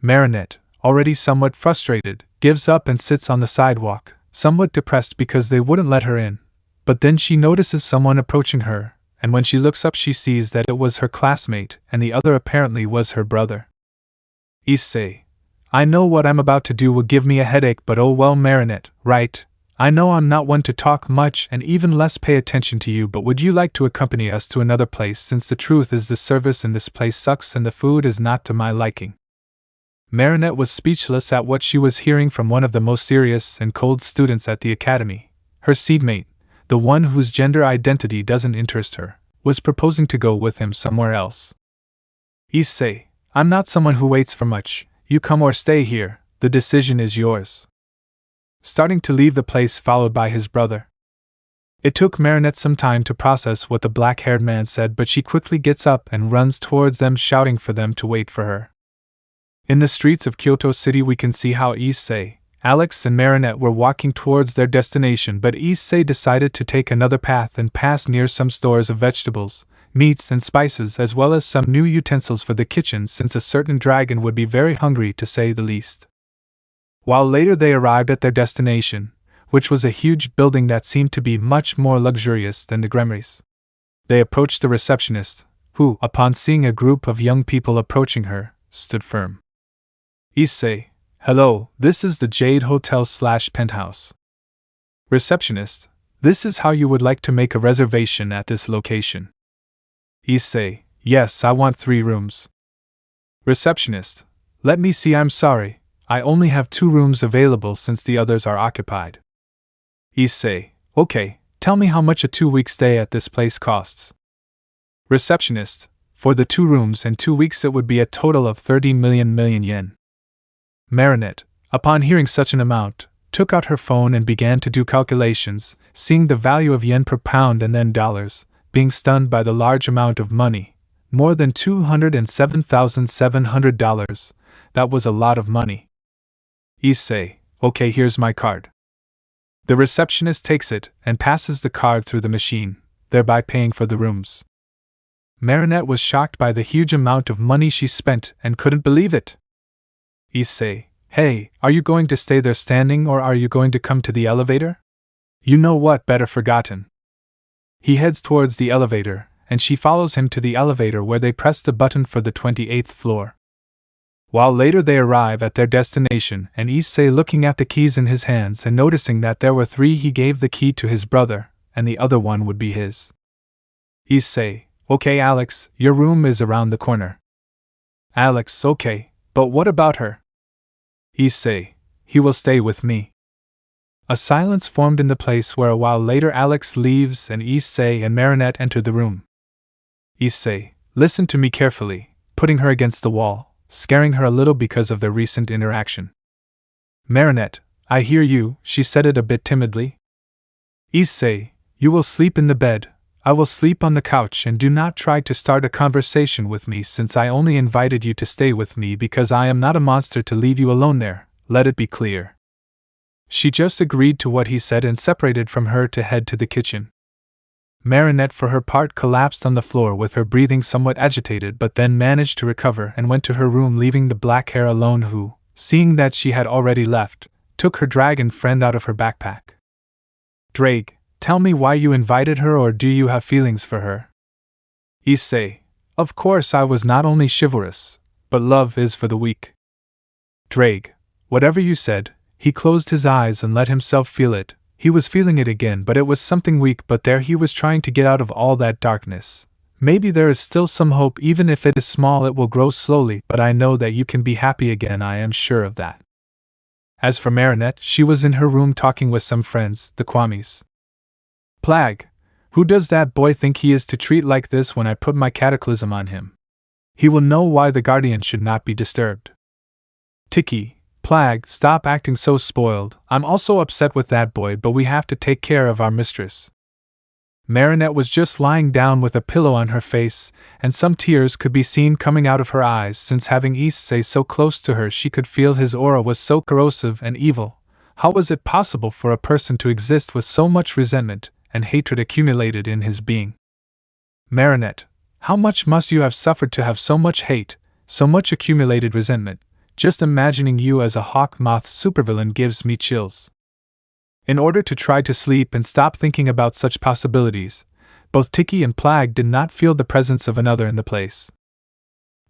[SPEAKER 1] Marinette, already somewhat frustrated, gives up and sits on the sidewalk, somewhat depressed because they wouldn't let her in, but then she notices someone approaching her, and when she looks up she sees that it was her classmate, and the other apparently was her brother. Issei, I know what I'm about to do will give me a headache, but oh well. Marinette, right, I know I'm not one to talk much and even less pay attention to you, but would you like to accompany us to another place, since the truth is the service in this place sucks and the food is not to my liking? Marinette was speechless at what she was hearing from one of the most serious and cold students at the academy. Her seatmate, the one whose gender identity doesn't interest her, was proposing to go with him somewhere else. Issei, I'm not someone who waits for much. You come or stay here, the decision is yours. Starting to leave the place followed by his brother. It took Marinette some time to process what the black-haired man said, but she quickly gets up and runs towards them, shouting for them to wait for her. In the streets of Kyoto City we can see how Issei, Alex and Marinette were walking towards their destination, but Issei decided to take another path and pass near some stores of vegetables, meats and spices, as well as some new utensils for the kitchen, since a certain dragon would be very hungry to say the least. While later they arrived at their destination, which was a huge building that seemed to be much more luxurious than the granaries. They approached the receptionist, who, upon seeing a group of young people approaching her, stood firm. Issei, hello, this is the Jade Hotel/Penthouse. Receptionist, this is how you would like to make a reservation at this location. Issei, yes, I want 3 rooms. Receptionist, let me see, I'm sorry, I only have 2 rooms available since the others are occupied. Issei, okay, tell me how much a 2-week stay at this place costs. Receptionist, for the 2 rooms and 2 weeks it would be a total of 30 million yen. Marinette, upon hearing such an amount, took out her phone and began to do calculations, seeing the value of yen per pound and then dollars, being stunned by the large amount of money, more than $207,700, that was a lot of money. Issei, okay, here's my card. The receptionist takes it and passes the card through the machine, thereby paying for the rooms. Marinette was shocked by the huge amount of money she spent and couldn't believe it. Issei, hey, are you going to stay there standing or are you going to come to the elevator? You know what, better forgotten. He heads towards the elevator, and she follows him to the elevator where they press the button for the 28th floor. While later they arrive at their destination, and Issei, looking at the keys in his hands and noticing that there were 3, he gave the key to his brother, and the other one would be his. Issei, okay Alex, your room is around the corner. Alex, okay, but what about her? Issei, he will stay with me. A silence formed in the place where a while later Alex leaves and Issei and Marinette enter the room. Issei, listen to me carefully, putting her against the wall, scaring her a little because of their recent interaction. Marinette, I hear you, she said it a bit timidly. Issei, you will sleep in the bed, I will sleep on the couch, and do not try to start a conversation with me since I only invited you to stay with me because I am not a monster to leave you alone there, let it be clear. She just agreed to what he said and separated from her to head to the kitchen. Marinette for her part collapsed on the floor with her breathing somewhat agitated but then managed to recover and went to her room leaving the black hair alone who, seeing that she had already left, took her dragon friend out of her backpack. Drake, tell me why you invited her, or do you have feelings for her? Issei, of course I was not only chivalrous, but love is for the weak. Drake, whatever you said. He closed his eyes and let himself feel it. He was feeling it again, but it was something weak, but there he was trying to get out of all that darkness. Maybe there is still some hope, even if it is small it will grow slowly, but I know that you can be happy again, I am sure of that. As for Marinette, she was in her room talking with some friends, the Kwamis. Plague! Who does that boy think he is to treat like this when I put my cataclysm on him? He will know why the guardian should not be disturbed. Tiki! Plague, stop acting so spoiled, I'm also upset with that boy, but we have to take care of our mistress. Marinette was just lying down with a pillow on her face, and some tears could be seen coming out of her eyes since having Issei so close to her she could feel his aura was so corrosive and evil. How was it possible for a person to exist with so much resentment and hatred accumulated in his being? Marinette, how much must you have suffered to have so much hate, so much accumulated resentment? Just imagining you as a hawk moth supervillain gives me chills. In order to try to sleep and stop thinking about such possibilities, both Tiki and Plague did not feel the presence of another in the place.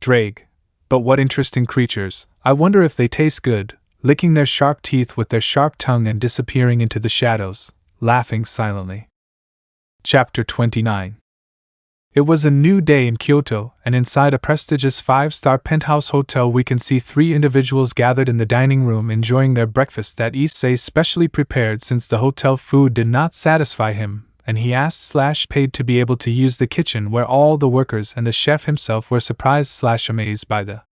[SPEAKER 1] Drake, but what interesting creatures, I wonder if they taste good, licking their sharp teeth with their sharp tongue and disappearing into the shadows, laughing silently. Chapter 29. It was a new day in Kyoto, and inside a prestigious 5-star penthouse hotel we can see 3 individuals gathered in the dining room enjoying their breakfast that Issei specially prepared since the hotel food did not satisfy him, and he asked/paid to be able to use the kitchen where all the workers and the chef himself were surprised/amazed by the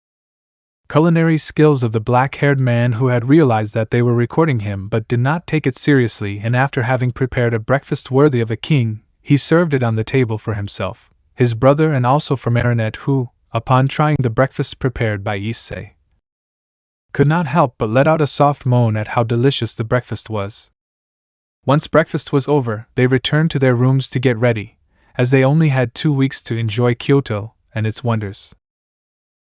[SPEAKER 1] culinary skills of the black-haired man who had realized that they were recording him but did not take it seriously, and after having prepared a breakfast worthy of a king, he served it on the table for himself, his brother, and also for Marinette who, upon trying the breakfast prepared by Issei, could not help but let out a soft moan at how delicious the breakfast was. Once breakfast was over, they returned to their rooms to get ready, as they only had 2 weeks to enjoy Kyoto and its wonders.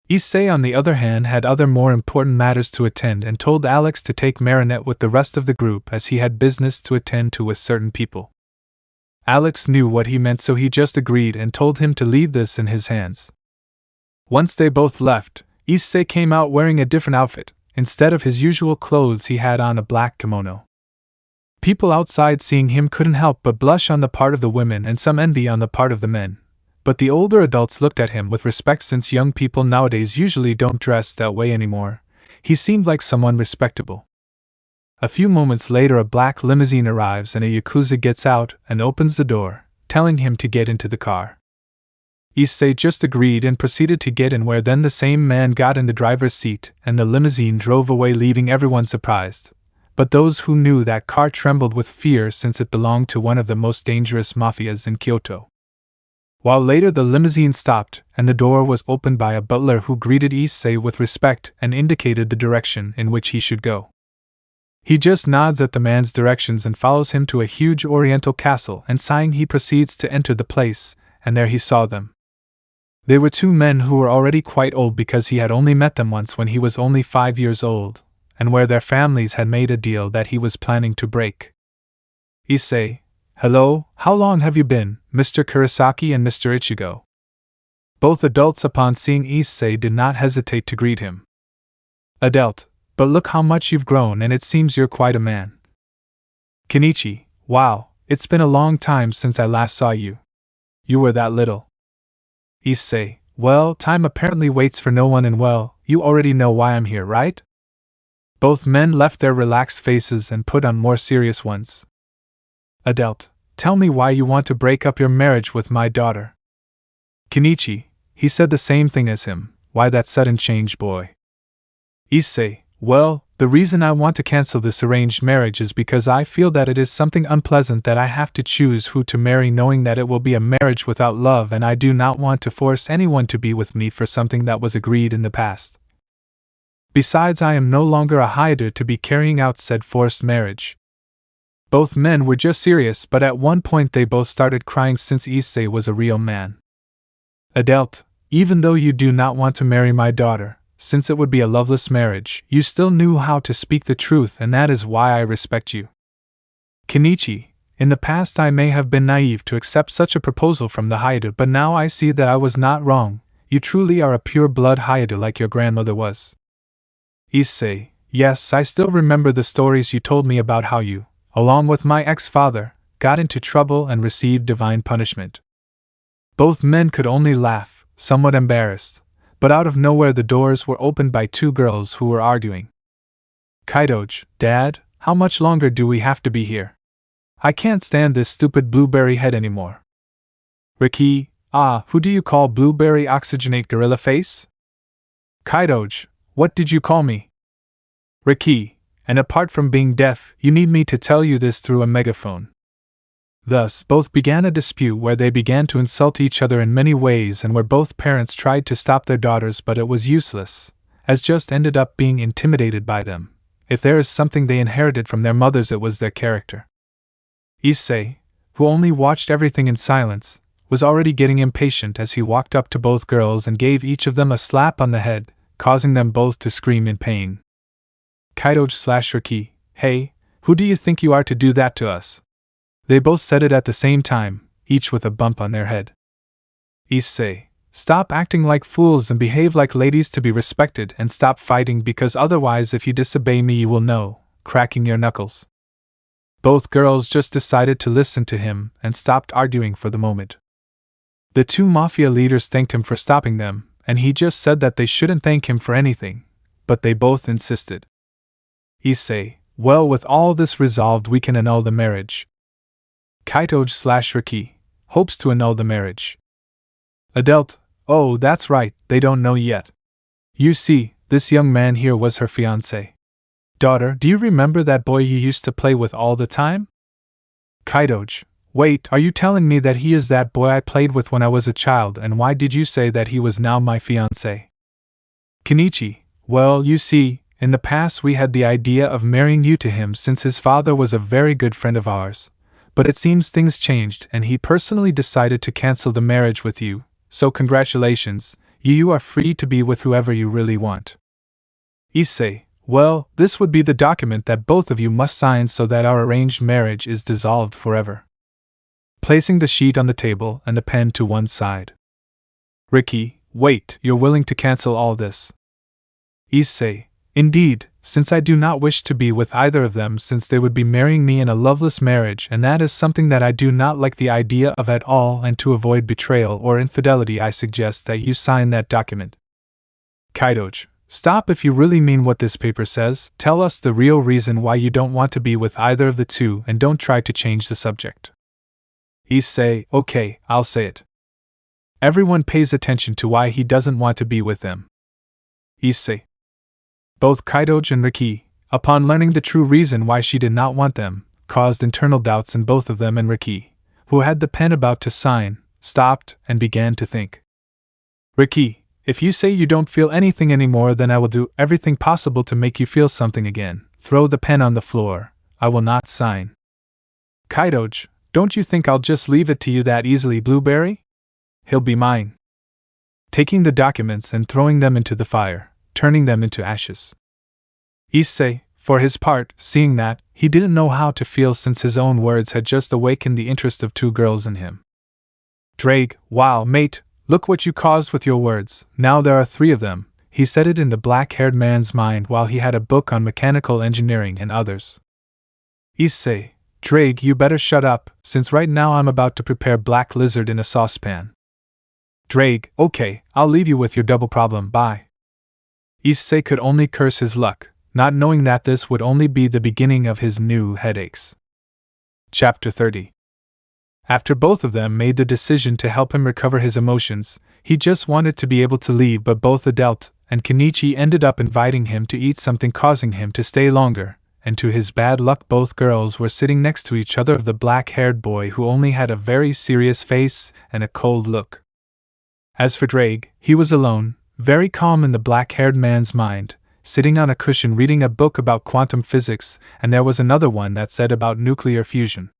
[SPEAKER 1] Issei, on the other hand, had other more important matters to attend and told Alex to take Marinette with the rest of the group as he had business to attend to with certain people. Alex knew what he meant, so he just agreed and told him to leave this in his hands. Once they both left, Issei came out wearing a different outfit. Instead of his usual clothes, he had on a black kimono. People outside seeing him couldn't help but blush on the part of the women and some envy on the part of the men. But the older adults looked at him with respect since young people nowadays usually don't dress that way anymore. He seemed like someone respectable. A few moments later a black limousine arrives and a yakuza gets out and opens the door, telling him to get into the car. Issei just agreed and proceeded to get in, where then the same man got in the driver's seat and the limousine drove away, leaving everyone surprised. But those who knew that car trembled with fear since it belonged to one of the most dangerous mafias in Kyoto. While later the limousine stopped and the door was opened by a butler who greeted Issei with respect and indicated the direction in which he should go. He just nods at the man's directions and follows him to a huge oriental castle, and sighing he proceeds to enter the place, and there he saw them. They were 2 men who were already quite old because he had only met them once when he was only 5 years old, and where their families had made a deal that he was planning to break. Issei, hello, how long have you been, Mr. Kurosaki and Mr. Ichigo? Both adults upon seeing Issei did not hesitate to greet him. Adult, but look how much you've grown, and it seems you're quite a man. Kenichi, wow, it's been a long time since I last saw you. You were that little. Issei, well, time apparently waits for no one, and well, you already know why I'm here, right? Both men left their relaxed faces and put on more serious ones. Adult, tell me why you want to break up your marriage with my daughter. Kenichi, he said the same thing as him, why that sudden change, boy? Issei, well, the reason I want to cancel this arranged marriage is because I feel that it is something unpleasant that I have to choose who to marry, knowing that it will be a marriage without love, and I do not want to force anyone to be with me for something that was agreed in the past. Besides, I am no longer a Haida to be carrying out said forced marriage. Both men were just serious, but at one point they both started crying since Issei was a real man. Adult, even though you do not want to marry my daughter, since it would be a loveless marriage, you still knew how to speak the truth, and that is why I respect you. Kenichi, in the past I may have been naive to accept such a proposal from the Haida, but now I see that I was not wrong. You truly are a pure-blood Haida like your grandmother was. Issei, yes, I still remember the stories you told me about how you, along with my ex-father, got into trouble and received divine punishment. Both men could only laugh, somewhat embarrassed, but out of nowhere the doors were opened by two girls who were arguing. Kaidoj, Dad, how much longer do we have to be here? I can't stand this stupid blueberry head anymore. Riki, who do you call blueberry oxygenate gorilla face? Kaidoj, what did you call me? Riki, and apart from being deaf, you need me to tell you this through a megaphone. Thus, both began a dispute where they began to insult each other in many ways, and where both parents tried to stop their daughters, but it was useless, as just ended up being intimidated by them. If there is something they inherited from their mothers, it was their character. Issei, who only watched everything in silence, was already getting impatient as he walked up to both girls and gave each of them a slap on the head, causing them both to scream in pain. Kaidoj/Riki, hey, who do you think you are to do that to us? They both said it at the same time, each with a bump on their head. Issei, stop acting like fools and behave like ladies to be respected, and stop fighting, because otherwise if you disobey me you will know, cracking your knuckles. Both girls just decided to listen to him and stopped arguing for the moment. The two mafia leaders thanked him for stopping them, and he just said that they shouldn't thank him for anything, but they both insisted. Issei, well, with all this resolved we can annul the marriage. Kaitoj/Riki, hopes to annul the marriage. Adult, oh, that's right, they don't know yet. You see, this young man here was her fiancé. Daughter, do you remember that boy you used to play with all the time? Kaitoj, wait, are you telling me that he is that boy I played with when I was a child, and why did you say that he was now my fiancé? Kenichi, well, you see, in the past we had the idea of marrying you to him since his father was a very good friend of ours. But it seems things changed and he personally decided to cancel the marriage with you, so congratulations, you are free to be with whoever you really want. Issei, well, this would be the document that both of you must sign so that our arranged marriage is dissolved forever. Placing the sheet on the table and the pen to one side. Riki, wait, you're willing to cancel all this? Issei, indeed, since I do not wish to be with either of them, since they would be marrying me in a loveless marriage, and that is something that I do not like the idea of at all, and to avoid betrayal or infidelity I suggest that you sign that document. Kaitoj, stop, if you really mean what this paper says, tell us the real reason why you don't want to be with either of the two and don't try to change the subject. Issei, okay, I'll say it. Everyone pays attention to why he doesn't want to be with them. Issei. Both Kaitoj and Riki, upon learning the true reason why she did not want them, caused internal doubts in both of them, and Riki, who had the pen about to sign, stopped and began to think. Riki, if you say you don't feel anything anymore, then I will do everything possible to make you feel something again. Throw the pen on the floor. I will not sign. Kaitoj, don't you think I'll just leave it to you that easily, Blueberry? He'll be mine. Taking the documents and throwing them into the fire, turning them into ashes. Issei, for his part, seeing that, he didn't know how to feel since his own words had just awakened the interest of two girls in him. Drake, wow, mate, look what you caused with your words, now there are 3 of them, he said it in the black-haired man's mind while he had a book on mechanical engineering and others. Issei, Drake, you better shut up, since right now I'm about to prepare black lizard in a saucepan. Drake, okay, I'll leave you with your double problem, bye. Issei could only curse his luck, not knowing that this would only be the beginning of his new headaches. Chapter 30. After both of them made the decision to help him recover his emotions, he just wanted to be able to leave, but both Adelt and Kenichi ended up inviting him to eat something, causing him to stay longer, and to his bad luck both girls were sitting next to each other of the black-haired boy who only had a very serious face and a cold look. As for Drake, he was alone, very calm in the black-haired man's mind, sitting on a cushion reading a book about quantum physics, and there was another one that said about nuclear fusion.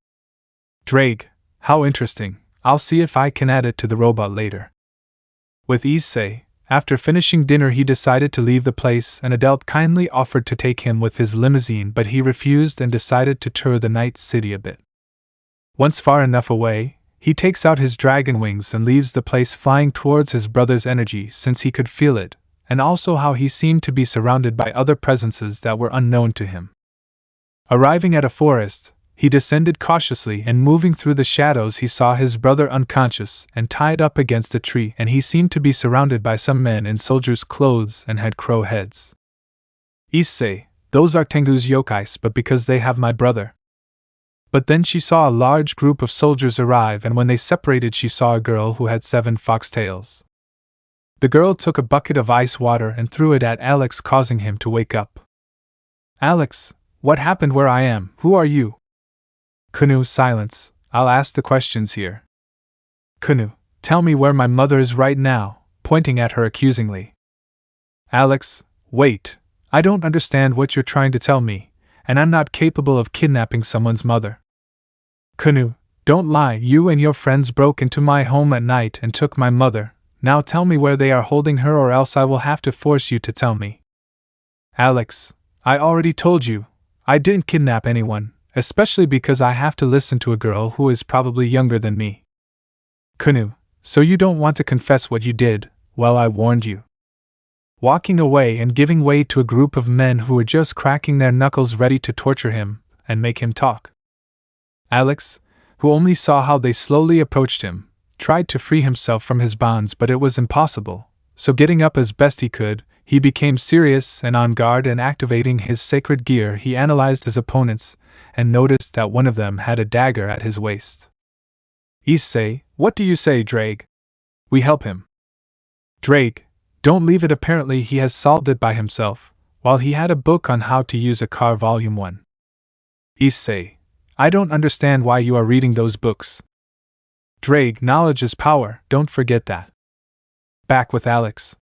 [SPEAKER 1] Drake, how interesting, I'll see if I can add it to the robot later. With Issei, after finishing dinner he decided to leave the place, and Adelt kindly offered to take him with his limousine, but he refused and decided to tour the night city a bit. Once far enough away, he takes out his dragon wings and leaves the place, flying towards his brother's energy since he could feel it, and also how he seemed to be surrounded by other presences that were unknown to him. Arriving at a forest, he descended cautiously, and moving through the shadows he saw his brother unconscious and tied up against a tree, and he seemed to be surrounded by some men in soldiers' clothes and had crow heads. Issei, those are Tengu's yokais, but because they have my brother. But then she saw a large group of soldiers arrive, and when they separated she saw a girl who had 7 foxtails. The girl took a bucket of ice water and threw it at Alex, causing him to wake up. Alex, what happened? Where I am? Who are you? Kunu, silence, I'll ask the questions here. Kunu, tell me where my mother is right now, pointing at her accusingly. Alex, wait, I don't understand what you're trying to tell me, and I'm not capable of kidnapping someone's mother. Kunu, don't lie, you and your friends broke into my home at night and took my mother, now tell me where they are holding her, or else I will have to force you to tell me. Alex, I already told you, I didn't kidnap anyone. Especially because I have to listen to a girl who is probably younger than me. Kunu, so you don't want to confess what you did? Well, I warned you. Walking away and giving way to a group of men who were just cracking their knuckles ready to torture him and make him talk. Alex, who only saw how they slowly approached him, tried to free himself from his bonds, but it was impossible, so getting up as best he could, he became serious and on guard, and activating his sacred gear he analyzed his opponents, and noticed that one of them had a dagger at his waist. Issei, what do you say, Drake? We help him. Drake, don't leave it. Apparently he has solved it by himself, while he had a book on how to use a car volume 1. Issei, I don't understand why you are reading those books. Drake, knowledge is power, don't forget that. Back with Alex.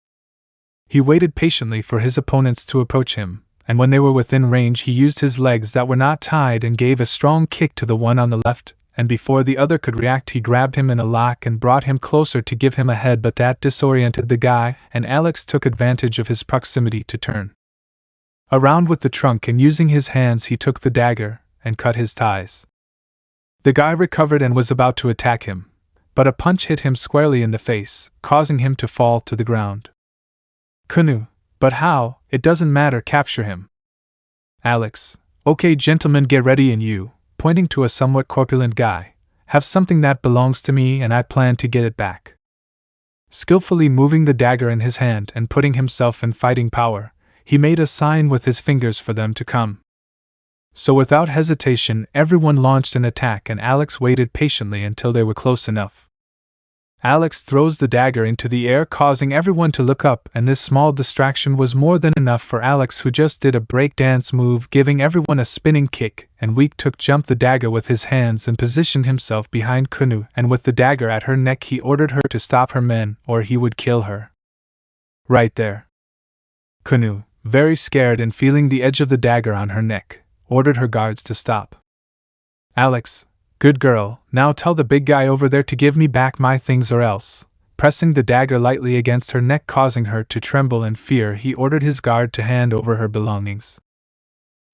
[SPEAKER 1] He waited patiently for his opponents to approach him, and when they were within range he used his legs that were not tied and gave a strong kick to the one on the left, and before the other could react he grabbed him in a lock and brought him closer to give him a head, but that disoriented the guy, and Alex took advantage of his proximity to turn around with the trunk, and using his hands he took the dagger and cut his ties. The guy recovered and was about to attack him, but a punch hit him squarely in the face, causing him to fall to the ground. Kunu, but how? It doesn't matter, capture him. Alex, okay gentlemen, get ready, and you, pointing to a somewhat corpulent guy, have something that belongs to me and I plan to get it back. Skillfully moving the dagger in his hand and putting himself in fighting power, he made a sign with his fingers for them to come. So without hesitation everyone launched an attack, and Alex waited patiently until they were close enough. Alex throws the dagger into the air, causing everyone to look up, and this small distraction was more than enough for Alex, who just did a breakdance move, giving everyone a spinning kick, and Weak jumped the dagger with his hands and positioned himself behind Kunu, and with the dagger at her neck he ordered her to stop her men, or he would kill her. Right there. Kunu, very scared and feeling the edge of the dagger on her neck, ordered her guards to stop. Alex, good girl, now tell the big guy over there to give me back my things or else. Pressing the dagger lightly against her neck, causing her to tremble in fear, he ordered his guard to hand over her belongings.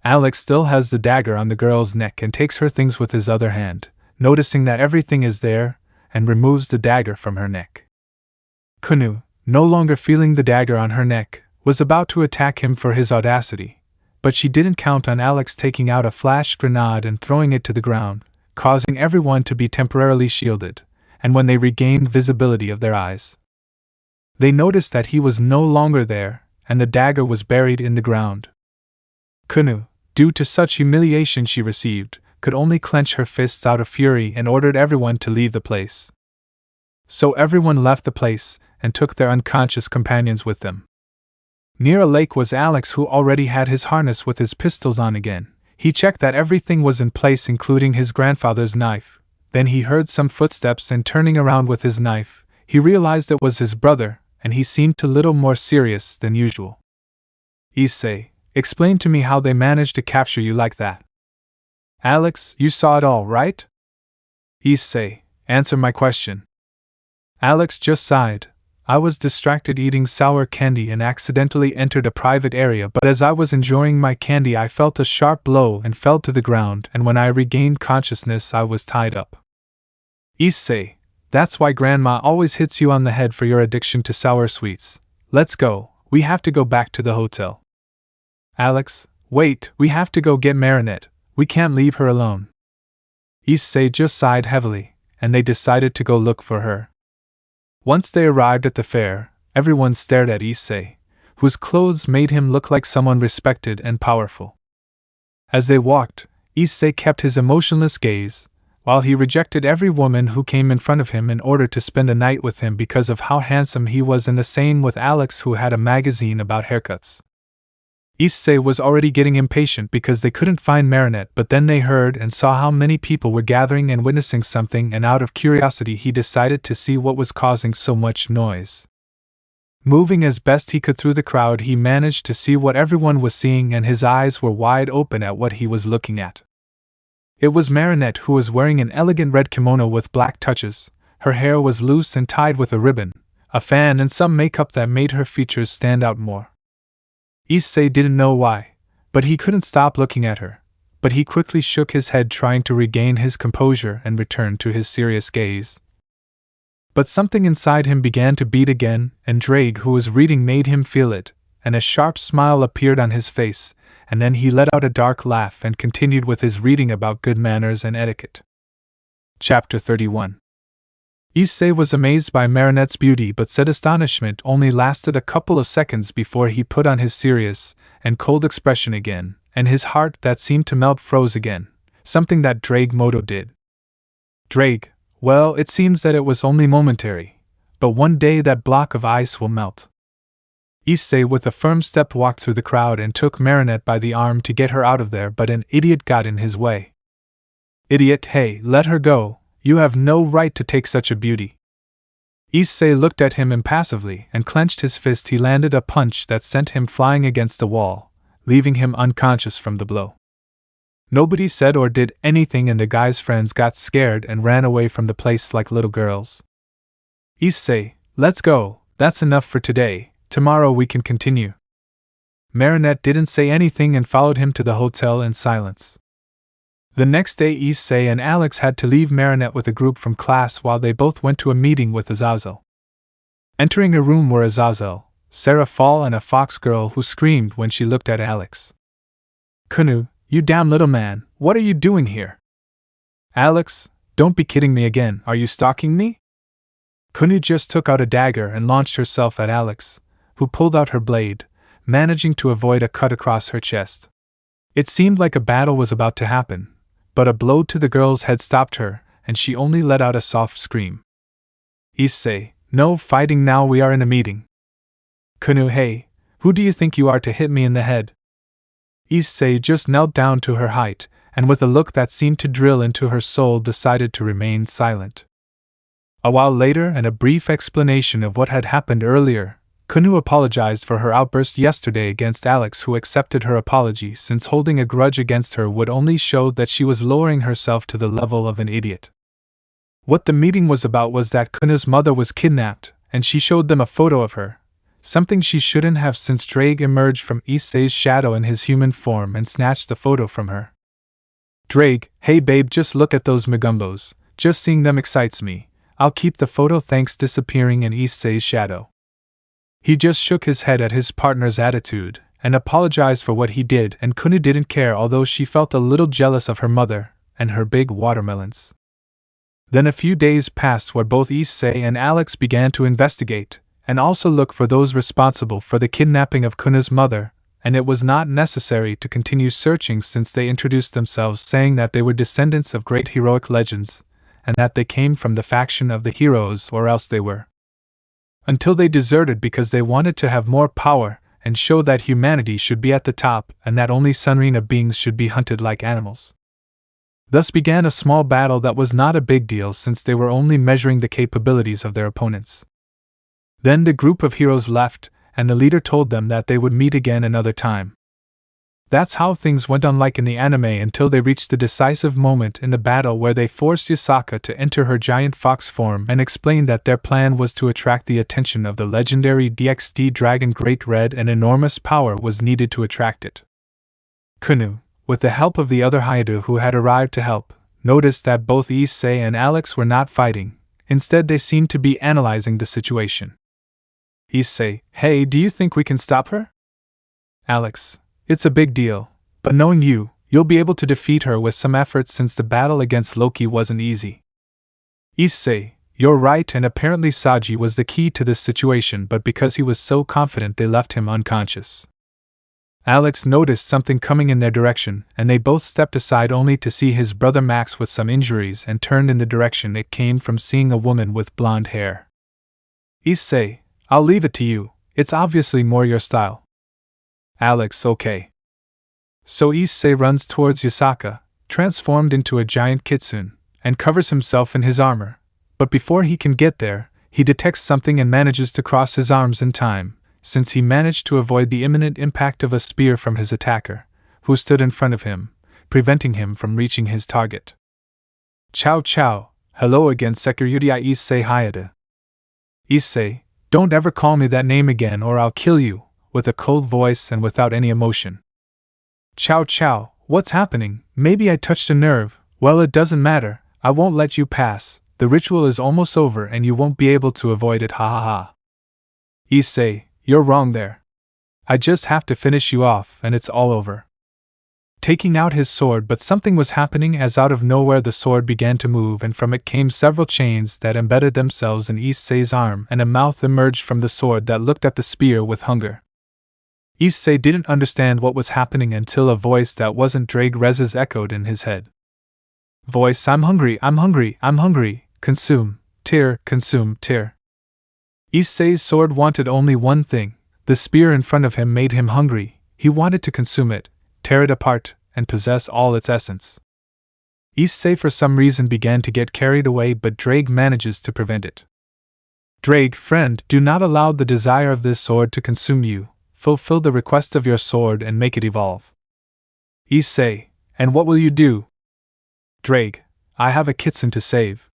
[SPEAKER 1] Alex still has the dagger on the girl's neck and takes her things with his other hand, noticing that everything is there, and removes the dagger from her neck. Kunu, no longer feeling the dagger on her neck, was about to attack him for his audacity, but she didn't count on Alex taking out a flash grenade and throwing it to the ground, causing everyone to be temporarily shielded, and when they regained visibility of their eyes, they noticed that he was no longer there, and the dagger was buried in the ground. Kunu, due to such humiliation she received, could only clench her fists out of fury and ordered everyone to leave the place. So everyone left the place and took their unconscious companions with them. Near a lake was Alex, who already had his harness with his pistols on again. He checked that everything was in place, including his grandfather's knife. Then he heard some footsteps, and turning around with his knife, he realized it was his brother, and he seemed a little more serious than usual. Issei, explain to me how they managed to capture you like that. Alex, you saw it all, right? Issei, answer my question. Alex just sighed. I was distracted eating sour candy and accidentally entered a private area, but as I was enjoying my candy I felt a sharp blow and fell to the ground, and when I regained consciousness I was tied up. Issei, that's why Grandma always hits you on the head for your addiction to sour sweets. Let's go, we have to go back to the hotel. Alex, wait, we have to go get Marinette, we can't leave her alone. Issei just sighed heavily, and they decided to go look for her. Once they arrived at the fair, everyone stared at Issei, whose clothes made him look like someone respected and powerful. As they walked, Issei kept his emotionless gaze, while he rejected every woman who came in front of him in order to spend a night with him because of how handsome he was, and the same with Alex, who had a magazine about haircuts. Issei was already getting impatient because they couldn't find Marinette, but then they heard and saw how many people were gathering and witnessing something, and out of curiosity he decided to see what was causing so much noise. Moving as best he could through the crowd, he managed to see what everyone was seeing, and his eyes were wide open at what he was looking at. It was Marinette, who was wearing an elegant red kimono with black touches. Her hair was loose and tied with a ribbon, a fan, and some makeup that made her features stand out more. Issei didn't know why, but he couldn't stop looking at her. But he quickly shook his head, trying to regain his composure and return to his serious gaze. But something inside him began to beat again, and Drake, who was reading, made him feel it, and a sharp smile appeared on his face, and then he let out a dark laugh and continued with his reading about good manners and etiquette. Chapter 31. Issei was amazed by Marinette's beauty, but said astonishment only lasted a couple of seconds before he put on his serious and cold expression again, and his heart that seemed to melt froze again, something that Drake Moto did. Drake, well, it seems that it was only momentary, but one day that block of ice will melt. Issei with a firm step walked through the crowd and took Marinette by the arm to get her out of there, but an idiot got in his way. Idiot, hey, let her go. You have no right to take such a beauty. Issei looked at him impassively and clenched his fist. He landed a punch that sent him flying against the wall, leaving him unconscious from the blow. Nobody said or did anything, and the guy's friends got scared and ran away from the place like little girls. Issei, let's go, that's enough for today, tomorrow we can continue. Marinette didn't say anything and followed him to the hotel in silence. The next day Issei and Alex had to leave Marinette with a group from class while they both went to a meeting with Azazel. Entering her room were Azazel, Sarah Fall, and a fox girl who screamed when she looked at Alex. Kunu, you damn little man, what are you doing here? Alex, don't be kidding me again, are you stalking me? Kunu just took out a dagger and launched herself at Alex, who pulled out her blade, managing to avoid a cut across her chest. It seemed like a battle was about to happen, but a blow to the girl's head stopped her, and she only let out a soft scream. Issei, no fighting now, we are in a meeting. Kunu, hey, who do you think you are to hit me in the head? Issei just knelt down to her height, and with a look that seemed to drill into her soul decided to remain silent. A while later, and a brief explanation of what had happened earlier, Kunu apologized for her outburst yesterday against Alex, who accepted her apology since holding a grudge against her would only show that she was lowering herself to the level of an idiot. What the meeting was about was that Kunu's mother was kidnapped, and she showed them a photo of her, something she shouldn't have since Drake emerged from Issei's shadow in his human form and snatched the photo from her. Drake, hey babe, just look at those Magumbos, just seeing them excites me, I'll keep the photo thanks disappearing in Issei's shadow. He just shook his head at his partner's attitude and apologized for what he did, and Kunu didn't care, although she felt a little jealous of her mother and her big watermelons. Then a few days passed where both Issei and Alex began to investigate and also look for those responsible for the kidnapping of Kunu's mother and it was not necessary to continue searching since they introduced themselves saying that they were descendants of great heroic legends, and that they came from the faction of the heroes or else they were. Until they deserted because they wanted to have more power and show that humanity should be at the top and that only Sunrina beings should be hunted like animals. Thus began a small battle that was not a big deal since they were only measuring the capabilities of their opponents. Then the group of heroes left, and the leader told them that they would meet again another time. That's how things went on like in the anime until they reached the decisive moment in the battle where they forced Yasaka to enter her giant fox form and explained that their plan was to attract the attention of the legendary DXD dragon Great Red and enormous power was needed to attract it. Kunu, with the help of the other Haidu who had arrived to help, noticed that both Issei and Alex were not fighting, instead they seemed to be analyzing the situation. Issei, hey, do you think we can stop her? Alex, it's a big deal, but knowing you, you'll be able to defeat her with some effort since the battle against Loki wasn't easy. Issei, you're right, and apparently Saji was the key to this situation, but because he was so confident they left him unconscious. Alex noticed something coming in their direction, and they both stepped aside only to see his brother Max with some injuries and turned in the direction it came from, seeing a woman with blonde hair. Issei, I'll leave it to you, it's obviously more your style. Alex, okay. So Issei runs towards Yasaka, transformed into a giant kitsune, and covers himself in his armor, but before he can get there, he detects something and manages to cross his arms in time, since he managed to avoid the imminent impact of a spear from his attacker, who stood in front of him, preventing him from reaching his target. Ciao ciao, hello again Sekiryuria Issei Hayate. Issei, don't ever call me that name again or I'll kill you, with a cold voice and without any emotion. Ciao ciao, what's happening? Maybe I touched a nerve. Well, it doesn't matter, I won't let you pass, the ritual is almost over and you won't be able to avoid it, ha ha ha. Issei, you're wrong there. I just have to finish you off and it's all over. Taking out his sword, but something was happening as out of nowhere the sword began to move and from it came several chains that embedded themselves in Issei's arm and a mouth emerged from the sword that looked at the spear with hunger. Issei didn't understand what was happening until a voice that wasn't Drake Rez's echoed in his head. Voice, I'm hungry, I'm hungry, I'm hungry, consume, tear, consume, tear. Issei's sword wanted only one thing, the spear in front of him made him hungry, he wanted to consume it, tear it apart, and possess all its essence. Issei for some reason began to get carried away, but Drake manages to prevent it. Drake, friend, do not allow the desire of this sword to consume you, fulfill the request of your sword and make it evolve. Issei, and what will you do? Drake, I have a kitsune to save.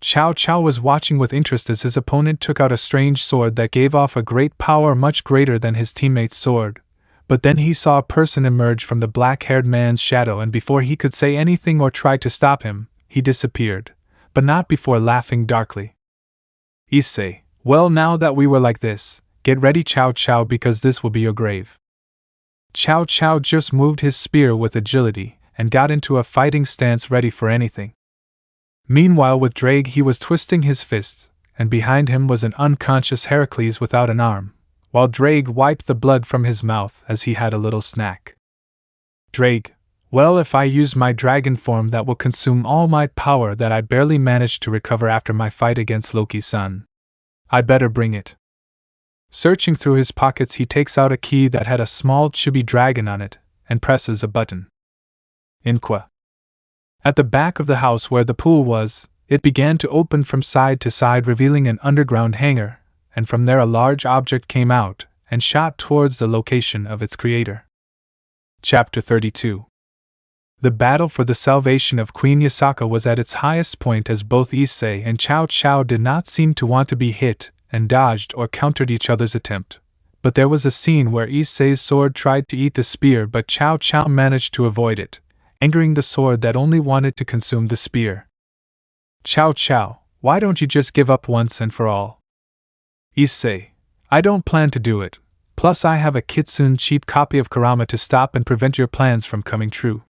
[SPEAKER 1] Cao Cao was watching with interest as his opponent took out a strange sword that gave off a great power much greater than his teammate's sword, but then he saw a person emerge from the black-haired man's shadow and before he could say anything or try to stop him, he disappeared, but not before laughing darkly. Issei, well, now that we were like this, get ready Cao Cao because this will be your grave. Cao Cao just moved his spear with agility and got into a fighting stance ready for anything. Meanwhile with Drake he was twisting his fists, and behind him was an unconscious Heracles without an arm, while Drake wiped the blood from his mouth as he had a little snack. Drake, well, if I use my dragon form that will consume all my power that I barely managed to recover after my fight against Loki's son. I better bring it. Searching through his pockets he takes out a key that had a small chibi dragon on it, and presses a button. Inqua. At the back of the house where the pool was, it began to open from side to side revealing an underground hangar, and from there a large object came out, and shot towards the location of its creator. Chapter 32. The battle for the salvation of Queen Yasaka was at its highest point as both Issei and Cao Cao did not seem to want to be hit, and dodged or countered each other's attempt. But there was a scene where Issei's sword tried to eat the spear but Cao Cao managed to avoid it, angering the sword that only wanted to consume the spear. Cao Cao, why don't you just give up once and for all? Issei, I don't plan to do it, plus I have a kitsune cheap copy of Karama to stop and prevent your plans from coming true.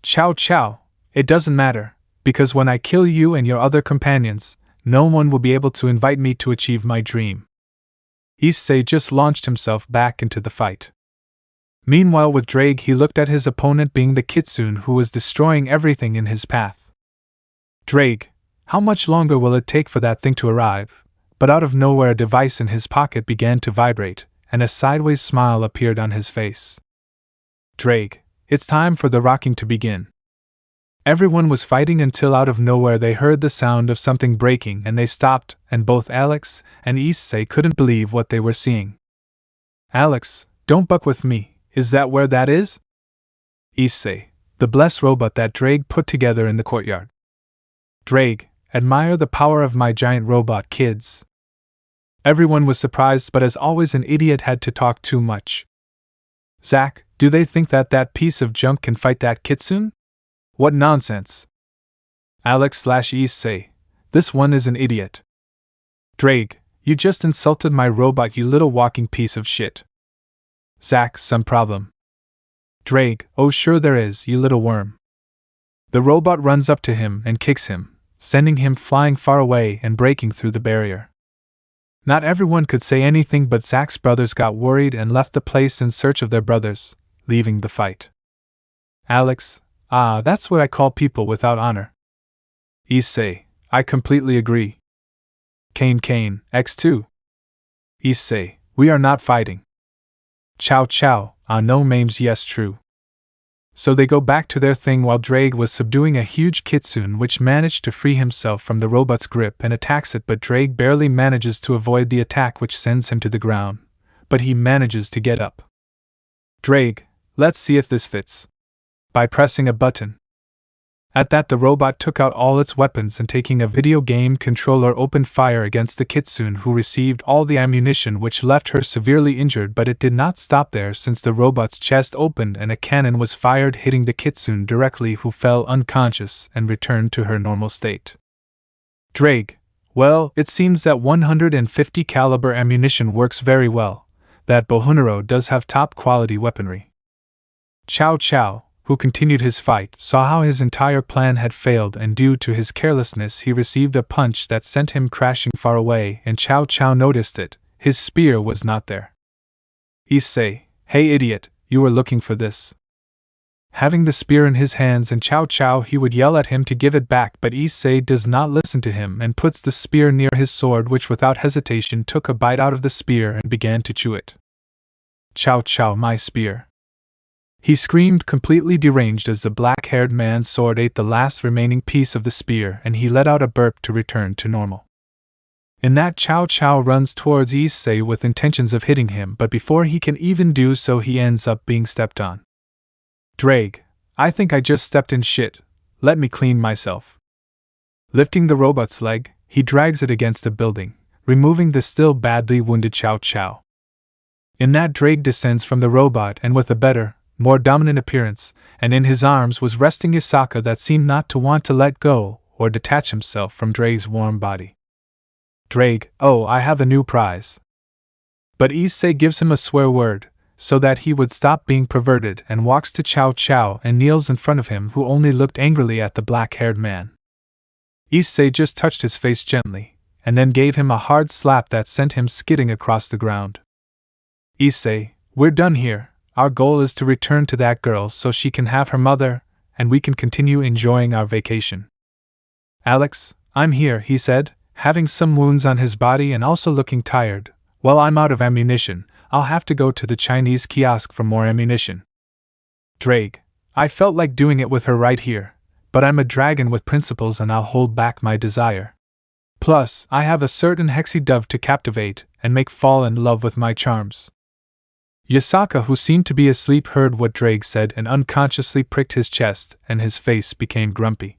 [SPEAKER 1] Cao Cao, it doesn't matter, because when I kill you and your other companions, no one will be able to invite me to achieve my dream. Issei just launched himself back into the fight. Meanwhile with Drake he looked at his opponent being the Kitsune who was destroying everything in his path. Drake, how much longer will it take for that thing to arrive? But out of nowhere a device in his pocket began to vibrate, and a sideways smile appeared on his face. Drake, it's time for the rocking to begin. Everyone was fighting until out of nowhere they heard the sound of something breaking and they stopped, and both Alex and Issei couldn't believe what they were seeing. Alex, don't buck with me, is that where that is? Issei, the blessed robot that Drake put together in the courtyard. Drake, admire the power of my giant robot, kids. Everyone was surprised, but as always an idiot had to talk too much. Zach, do they think that that piece of junk can fight that Kitsune? What nonsense. Alex/Issei, this one is an idiot. Drake, you just insulted my robot, you little walking piece of shit. Zach, some problem. Drake, oh sure there is, you little worm. The robot runs up to him and kicks him, sending him flying far away and breaking through the barrier. Not everyone could say anything, but Zach's brothers got worried and left the place in search of their brothers, leaving the fight. Alex, that's what I call people without honor. Issei, I completely agree. Kane, X2. Issei, we are not fighting. Chow, no memes, yes true. So they go back to their thing while Drake was subduing a huge Kitsune which managed to free himself from the robot's grip and attacks it, but Drake barely manages to avoid the attack which sends him to the ground, but he manages to get up. Drake, let's see if this fits. By pressing a button. At that the robot took out all its weapons and taking a video game controller opened fire against the Kitsune, who received all the ammunition which left her severely injured, but it did not stop there since the robot's chest opened and a cannon was fired hitting the Kitsune directly, who fell unconscious and returned to her normal state. Drake, well, it seems that 150 caliber ammunition works very well. That Bohunaro does have top quality weaponry. Chow, who continued his fight, saw how his entire plan had failed, and due to his carelessness he received a punch that sent him crashing far away, and Chow noticed it. His spear was not there. Issei, hey idiot, you were looking for this. Having the spear in his hands and Chow he would yell at him to give it back, but Issei does not listen to him and puts the spear near his sword, which without hesitation took a bite out of the spear and began to chew it. Chow, my spear. He screamed, completely deranged, as the black-haired man's sword ate the last remaining piece of the spear, and he let out a burp to return to normal. In that, Chow runs towards Issei with intentions of hitting him, but before he can even do so he ends up being stepped on. Drake, I think I just stepped in shit, let me clean myself. Lifting the robot's leg, he drags it against a building, removing the still badly wounded Chow. In that, Drake descends from the robot and with a better, more dominant appearance, and in his arms was resting Yasaka, that seemed not to want to let go or detach himself from Drake's warm body. Drake, oh, I have a new prize. But Issei gives him a swear word, so that he would stop being perverted, and walks to Chow and kneels in front of him, who only looked angrily at the black-haired man. Issei just touched his face gently, and then gave him a hard slap that sent him skidding across the ground. Issei, we're done here. Our goal is to return to that girl so she can have her mother, and we can continue enjoying our vacation. Alex, I'm here, he said, having some wounds on his body and also looking tired. Well, I'm out of ammunition. I'll have to go to the Chinese kiosk for more ammunition. Drake, I felt like doing it with her right here, but I'm a dragon with principles and I'll hold back my desire. Plus, I have a certain hexy dove to captivate and make fall in love with my charms. Yasaka, who seemed to be asleep, heard what Drake said and unconsciously pricked his chest, and his face became grumpy.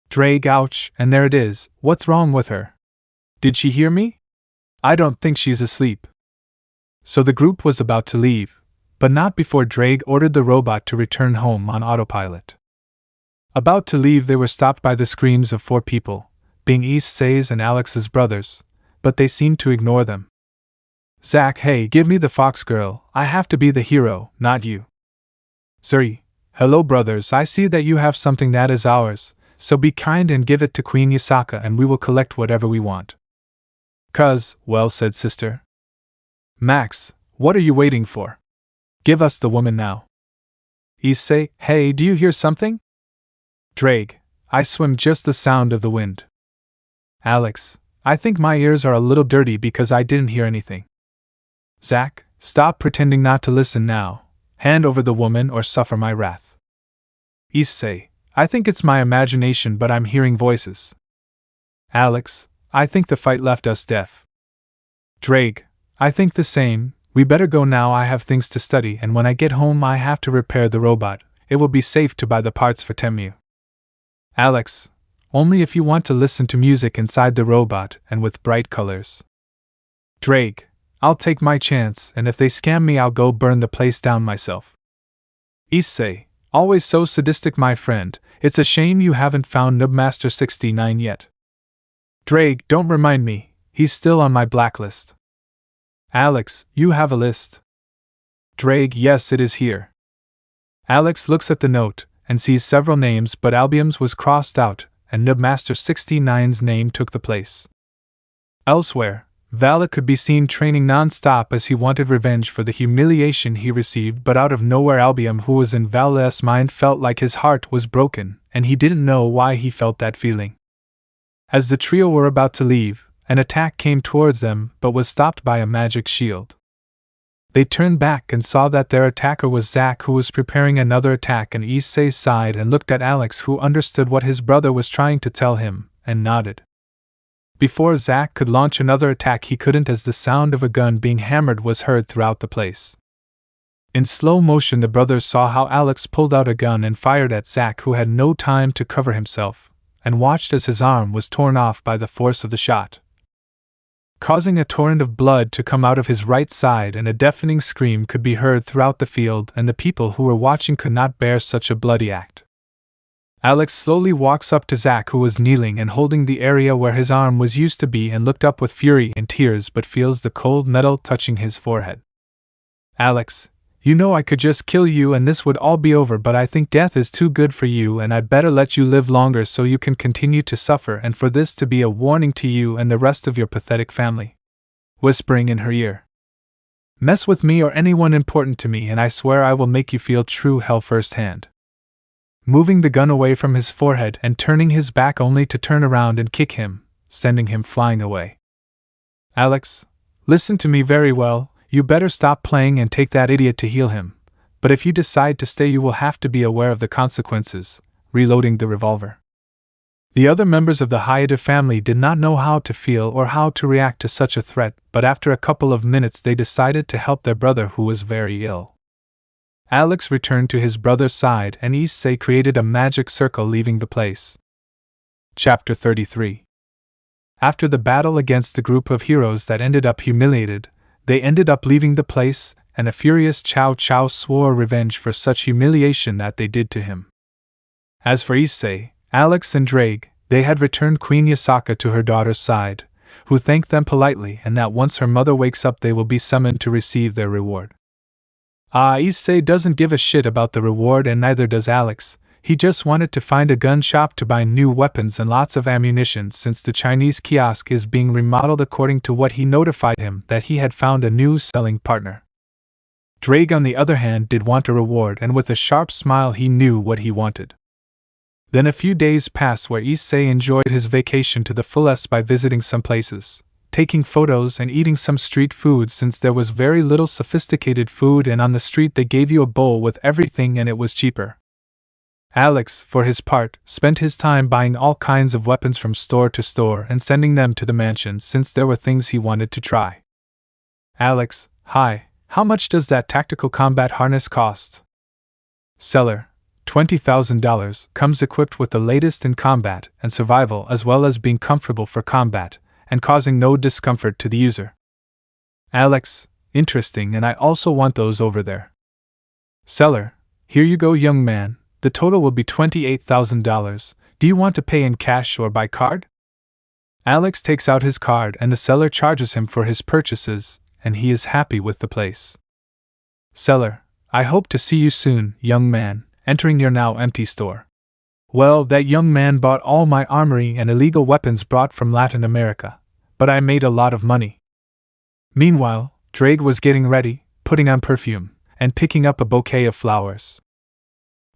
[SPEAKER 1] Drake, ouch, and there it is, what's wrong with her? Did she hear me? I don't think she's asleep. So the group was about to leave, but not before Drake ordered the robot to return home on autopilot. About to leave, they were stopped by the screams of 4 people, being Issei's and Alex's brothers, but they seemed to ignore them. Zach, hey, give me the fox girl, I have to be the hero, not you. Zuri, hello brothers, I see that you have something that is ours, so be kind and give it to Queen Yasaka and we will collect whatever we want. Well said sister. Max, what are you waiting for? Give us the woman now. Issei, hey, do you hear something? Drake, I swim just the sound of the wind. Alex, I think my ears are a little dirty because I didn't hear anything. Zach, stop pretending not to listen now. Hand over the woman or suffer my wrath. Issei, I think it's my imagination, but I'm hearing voices. Alex, I think the fight left us deaf. Drake, I think the same. We better go now. I have things to study, and when I get home I have to repair the robot. It will be safe to buy the parts for Temu. Alex, only if you want to listen to music inside the robot and with bright colors. Drake, I'll take my chance, and if they scam me I'll go burn the place down myself. Issei, always so sadistic, my friend. It's a shame you haven't found Noobmaster 69 yet. Drake, don't remind me, he's still on my blacklist. Alex, you have a list. Drake, yes, it is here. Alex looks at the note and sees several names, but Albium's was crossed out, and Noobmaster 69's name took the place. Elsewhere, Vali could be seen training non-stop as he wanted revenge for the humiliation he received, but out of nowhere Albium, who was in Vali's mind, felt like his heart was broken, and he didn't know why he felt that feeling. As the trio were about to leave, an attack came towards them but was stopped by a magic shield. They turned back and saw that their attacker was Zach, who was preparing another attack on Issei's side, and looked at Alex, who understood what his brother was trying to tell him, and nodded. Before Zach could launch another attack he couldn't, as the sound of a gun being hammered was heard throughout the place. In slow motion the brothers saw how Alex pulled out a gun and fired at Zach, who had no time to cover himself, and watched as his arm was torn off by the force of the shot, causing a torrent of blood to come out of his right side, and a deafening scream could be heard throughout the field, and the people who were watching could not bear such a bloody act. Alex slowly walks up to Zach, who was kneeling and holding the area where his arm was used to be, and looked up with fury and tears, but feels the cold metal touching his forehead. Alex, you know I could just kill you and this would all be over, but I think death is too good for you, and I'd better let you live longer so you can continue to suffer, and for this to be a warning to you and the rest of your pathetic family. Whispering in her ear. Mess with me or anyone important to me and I swear I will make you feel true hell firsthand. Moving the gun away from his forehead and turning his back only to turn around and kick him, sending him flying away. Alex, listen to me very well. You better stop playing and take that idiot to heal him, but if you decide to stay you will have to be aware of the consequences, reloading the revolver. The other members of the Hayate family did not know how to feel or how to react to such a threat, but after a couple of minutes they decided to help their brother, who was very ill. Alex returned to his brother's side and Issei created a magic circle, leaving the place. Chapter 33. After the battle against the group of heroes that ended up humiliated, they ended up leaving the place, and a furious Cao Cao swore revenge for such humiliation that they did to him. As for Issei, Alex and Drake, they had returned Queen Yasaka to her daughter's side, who thanked them politely, and that once her mother wakes up they will be summoned to receive their reward. Issei doesn't give a shit about the reward, and neither does Alex. He just wanted to find a gun shop to buy new weapons and lots of ammunition, since the Chinese kiosk is being remodeled according to what he notified him that he had found a new selling partner. Drake, on the other hand, did want a reward, and with a sharp smile he knew what he wanted. Then a few days passed where Issei enjoyed his vacation to the fullest by visiting some places, taking photos and eating some street food, since there was very little sophisticated food and on the street they gave you a bowl with everything and it was cheaper. Alex, for his part, spent his time buying all kinds of weapons from store to store and sending them to the mansion, since there were things he wanted to try. Alex, hi, how much does that tactical combat harness cost? Seller, $20,000, comes equipped with the latest in combat and survival, as well as being comfortable for combat and causing no discomfort to the user. Alex, interesting, and I also want those over there. Seller, here you go, young man. The total will be $28,000. Do you want to pay in cash or by card? Alex takes out his card and the seller charges him for his purchases, and he is happy with the place. Seller, I hope to see you soon, young man, entering your now empty store. Well, that young man bought all my armory and illegal weapons brought from Latin America, but I made a lot of money. Meanwhile, Drake was getting ready, putting on perfume, and picking up a bouquet of flowers.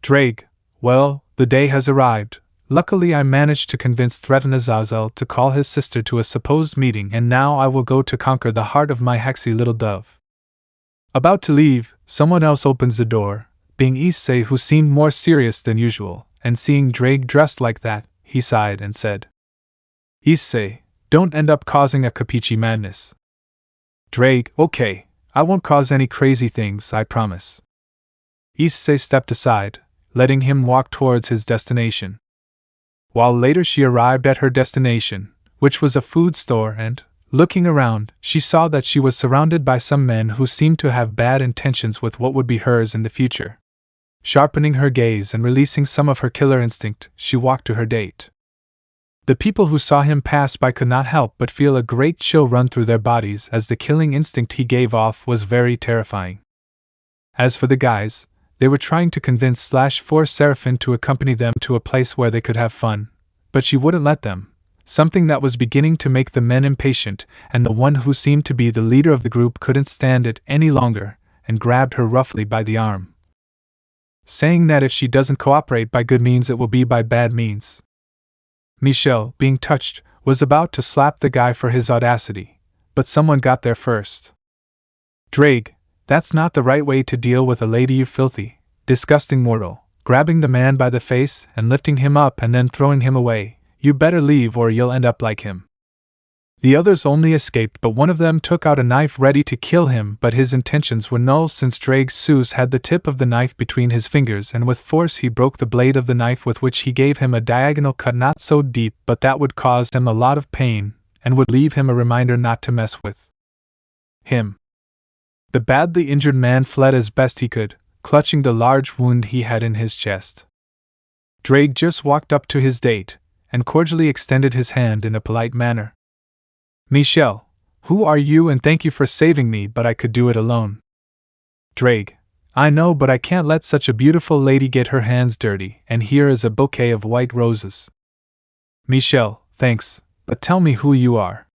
[SPEAKER 1] Drake, well, the day has arrived. Luckily I managed to convince Threaten Azazel to call his sister to a supposed meeting, and now I will go to conquer the heart of my hexy little dove. About to leave, someone else opens the door, being Issei, who seemed more serious than usual, and seeing Drake dressed like that, he sighed and said, Issei, don't end up causing a Capiche madness. Drake, okay, I won't cause any crazy things, I promise. Issei stepped aside, letting him walk towards his destination. While later she arrived at her destination, which was a food store, and, looking around, she saw that she was surrounded by some men who seemed to have bad intentions with what would be hers in the future. Sharpening her gaze and releasing some of her killer instinct, she walked to her date. The people who saw him pass by could not help but feel a great chill run through their bodies, as the killing instinct he gave off was very terrifying. As for the guys, they were trying to force Seraphine to accompany them to a place where they could have fun, but she wouldn't let them, something that was beginning to make the men impatient, and the one who seemed to be the leader of the group couldn't stand it any longer, and grabbed her roughly by the arm, saying that if she doesn't cooperate by good means it will be by bad means. Michel, being touched, was about to slap the guy for his audacity, but someone got there first. Drake, that's not the right way to deal with a lady, you filthy, disgusting mortal, grabbing the man by the face and lifting him up and then throwing him away. You better leave or you'll end up like him. The others only escaped, but one of them took out a knife ready to kill him, but his intentions were null since Drake's Seuss had the tip of the knife between his fingers, and with force he broke the blade of the knife, with which he gave him a diagonal cut not so deep but that would cause him a lot of pain, and would leave him a reminder not to mess with him. The badly injured man fled as best he could, clutching the large wound he had in his chest. Drake just walked up to his date, and cordially extended his hand in a polite manner. Michel, who are you, and thank you for saving me, but I could do it alone. Drake, I know, but I can't let such a beautiful lady get her hands dirty, and here is a bouquet of white roses. Michel, thanks, but tell me who you are.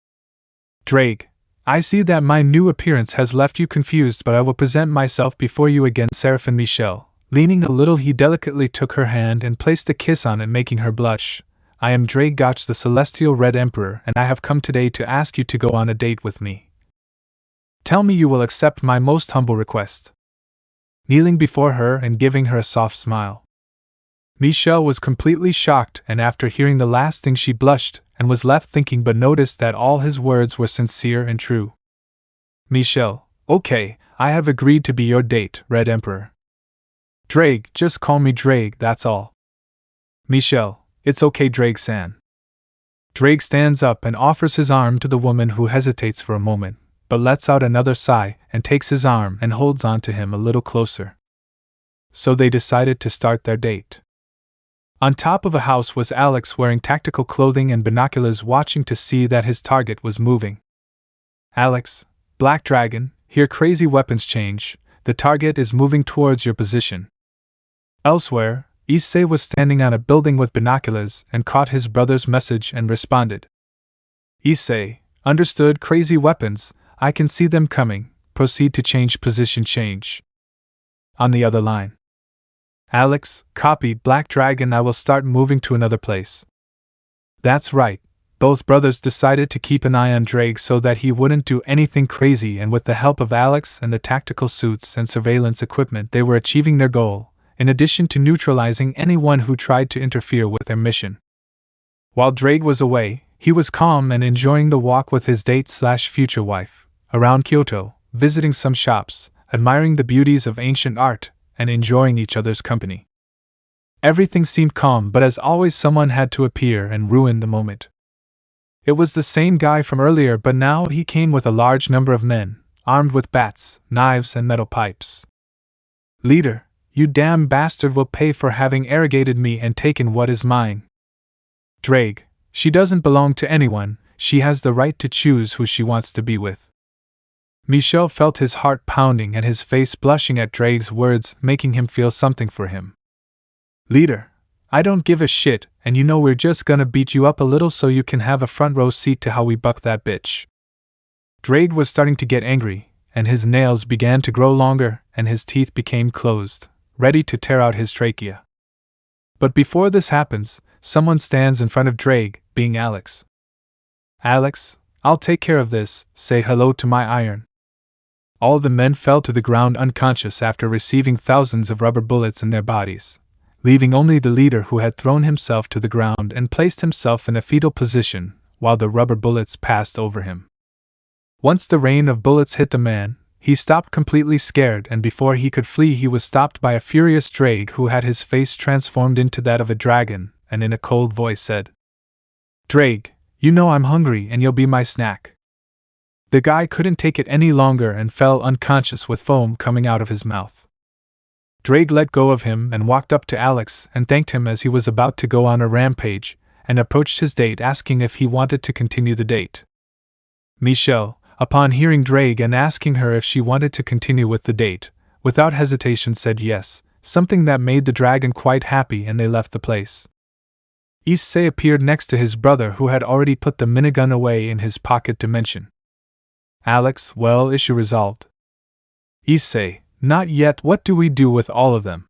[SPEAKER 1] Drake, I see that my new appearance has left you confused, but I will present myself before you again. Seraphine. Michel, leaning a little, he delicately took her hand and placed a kiss on it, making her blush. I am Drake Gotch, the Celestial Red Emperor, and I have come today to ask you to go on a date with me. Tell me you will accept my most humble request. Kneeling before her and giving her a soft smile. Michel was completely shocked, and after hearing the last thing she blushed, and was left thinking, but noticed that all his words were sincere and true. Michel, okay, I have agreed to be your date, Red Emperor. Drake, just call me Drake, that's all. Michel, it's okay, Drake-san. Drake stands up and offers his arm to the woman, who hesitates for a moment, but lets out another sigh and takes his arm and holds on to him a little closer. So they decided to start their date. On top of a house was Alex, wearing tactical clothing and binoculars, watching to see that his target was moving. Alex, Black Dragon, hear crazy weapons change, the target is moving towards your position. Elsewhere, Issei was standing on a building with binoculars and caught his brother's message and responded. Issei, understood, crazy weapons, I can see them coming, proceed to change position. Change. On the other line. Alex, copy, Black Dragon, I will start moving to another place. That's right, both brothers decided to keep an eye on Drake so that he wouldn't do anything crazy, and with the help of Alex and the tactical suits and surveillance equipment they were achieving their goal, in addition to neutralizing anyone who tried to interfere with their mission. While Drake was away, he was calm and enjoying the walk with his date/future wife, around Kyoto, visiting some shops, admiring the beauties of ancient art, and enjoying each other's company. Everything seemed calm, but as always someone had to appear and ruin the moment. It was the same guy from earlier, but now he came with a large number of men, armed with bats, knives, and metal pipes. Leader, you damn bastard will pay for having arrogated me and taken what is mine. Drake, she doesn't belong to anyone, she has the right to choose who she wants to be with. Michel felt his heart pounding and his face blushing at Drake's words, making him feel something for him. Leader, I don't give a shit, and you know we're just gonna beat you up a little so you can have a front row seat to how we buck that bitch. Drake was starting to get angry, and his nails began to grow longer, and his teeth became closed, ready to tear out his trachea. But before this happens, someone stands in front of Drake, being Alex. Alex, I'll take care of this, say hello to my iron. All the men fell to the ground unconscious after receiving thousands of rubber bullets in their bodies, leaving only the leader who had thrown himself to the ground and placed himself in a fetal position while the rubber bullets passed over him. Once the rain of bullets hit the man, he stopped completely scared, and before he could flee he was stopped by a furious Drake who had his face transformed into that of a dragon, and in a cold voice said, "Drake, you know I'm hungry and you'll be my snack." The guy couldn't take it any longer and fell unconscious with foam coming out of his mouth. Drake let go of him and walked up to Alex and thanked him as he was about to go on a rampage, and approached his date asking if he wanted to continue the date. Michelle, upon hearing Drake and asking her if she wanted to continue with the date, without hesitation said yes, something that made the dragon quite happy, and they left the place. Issei appeared next to his brother who had already put the minigun away in his pocket dimension. Alex, well, issue resolved. Issei, not yet, what do we do with all of them?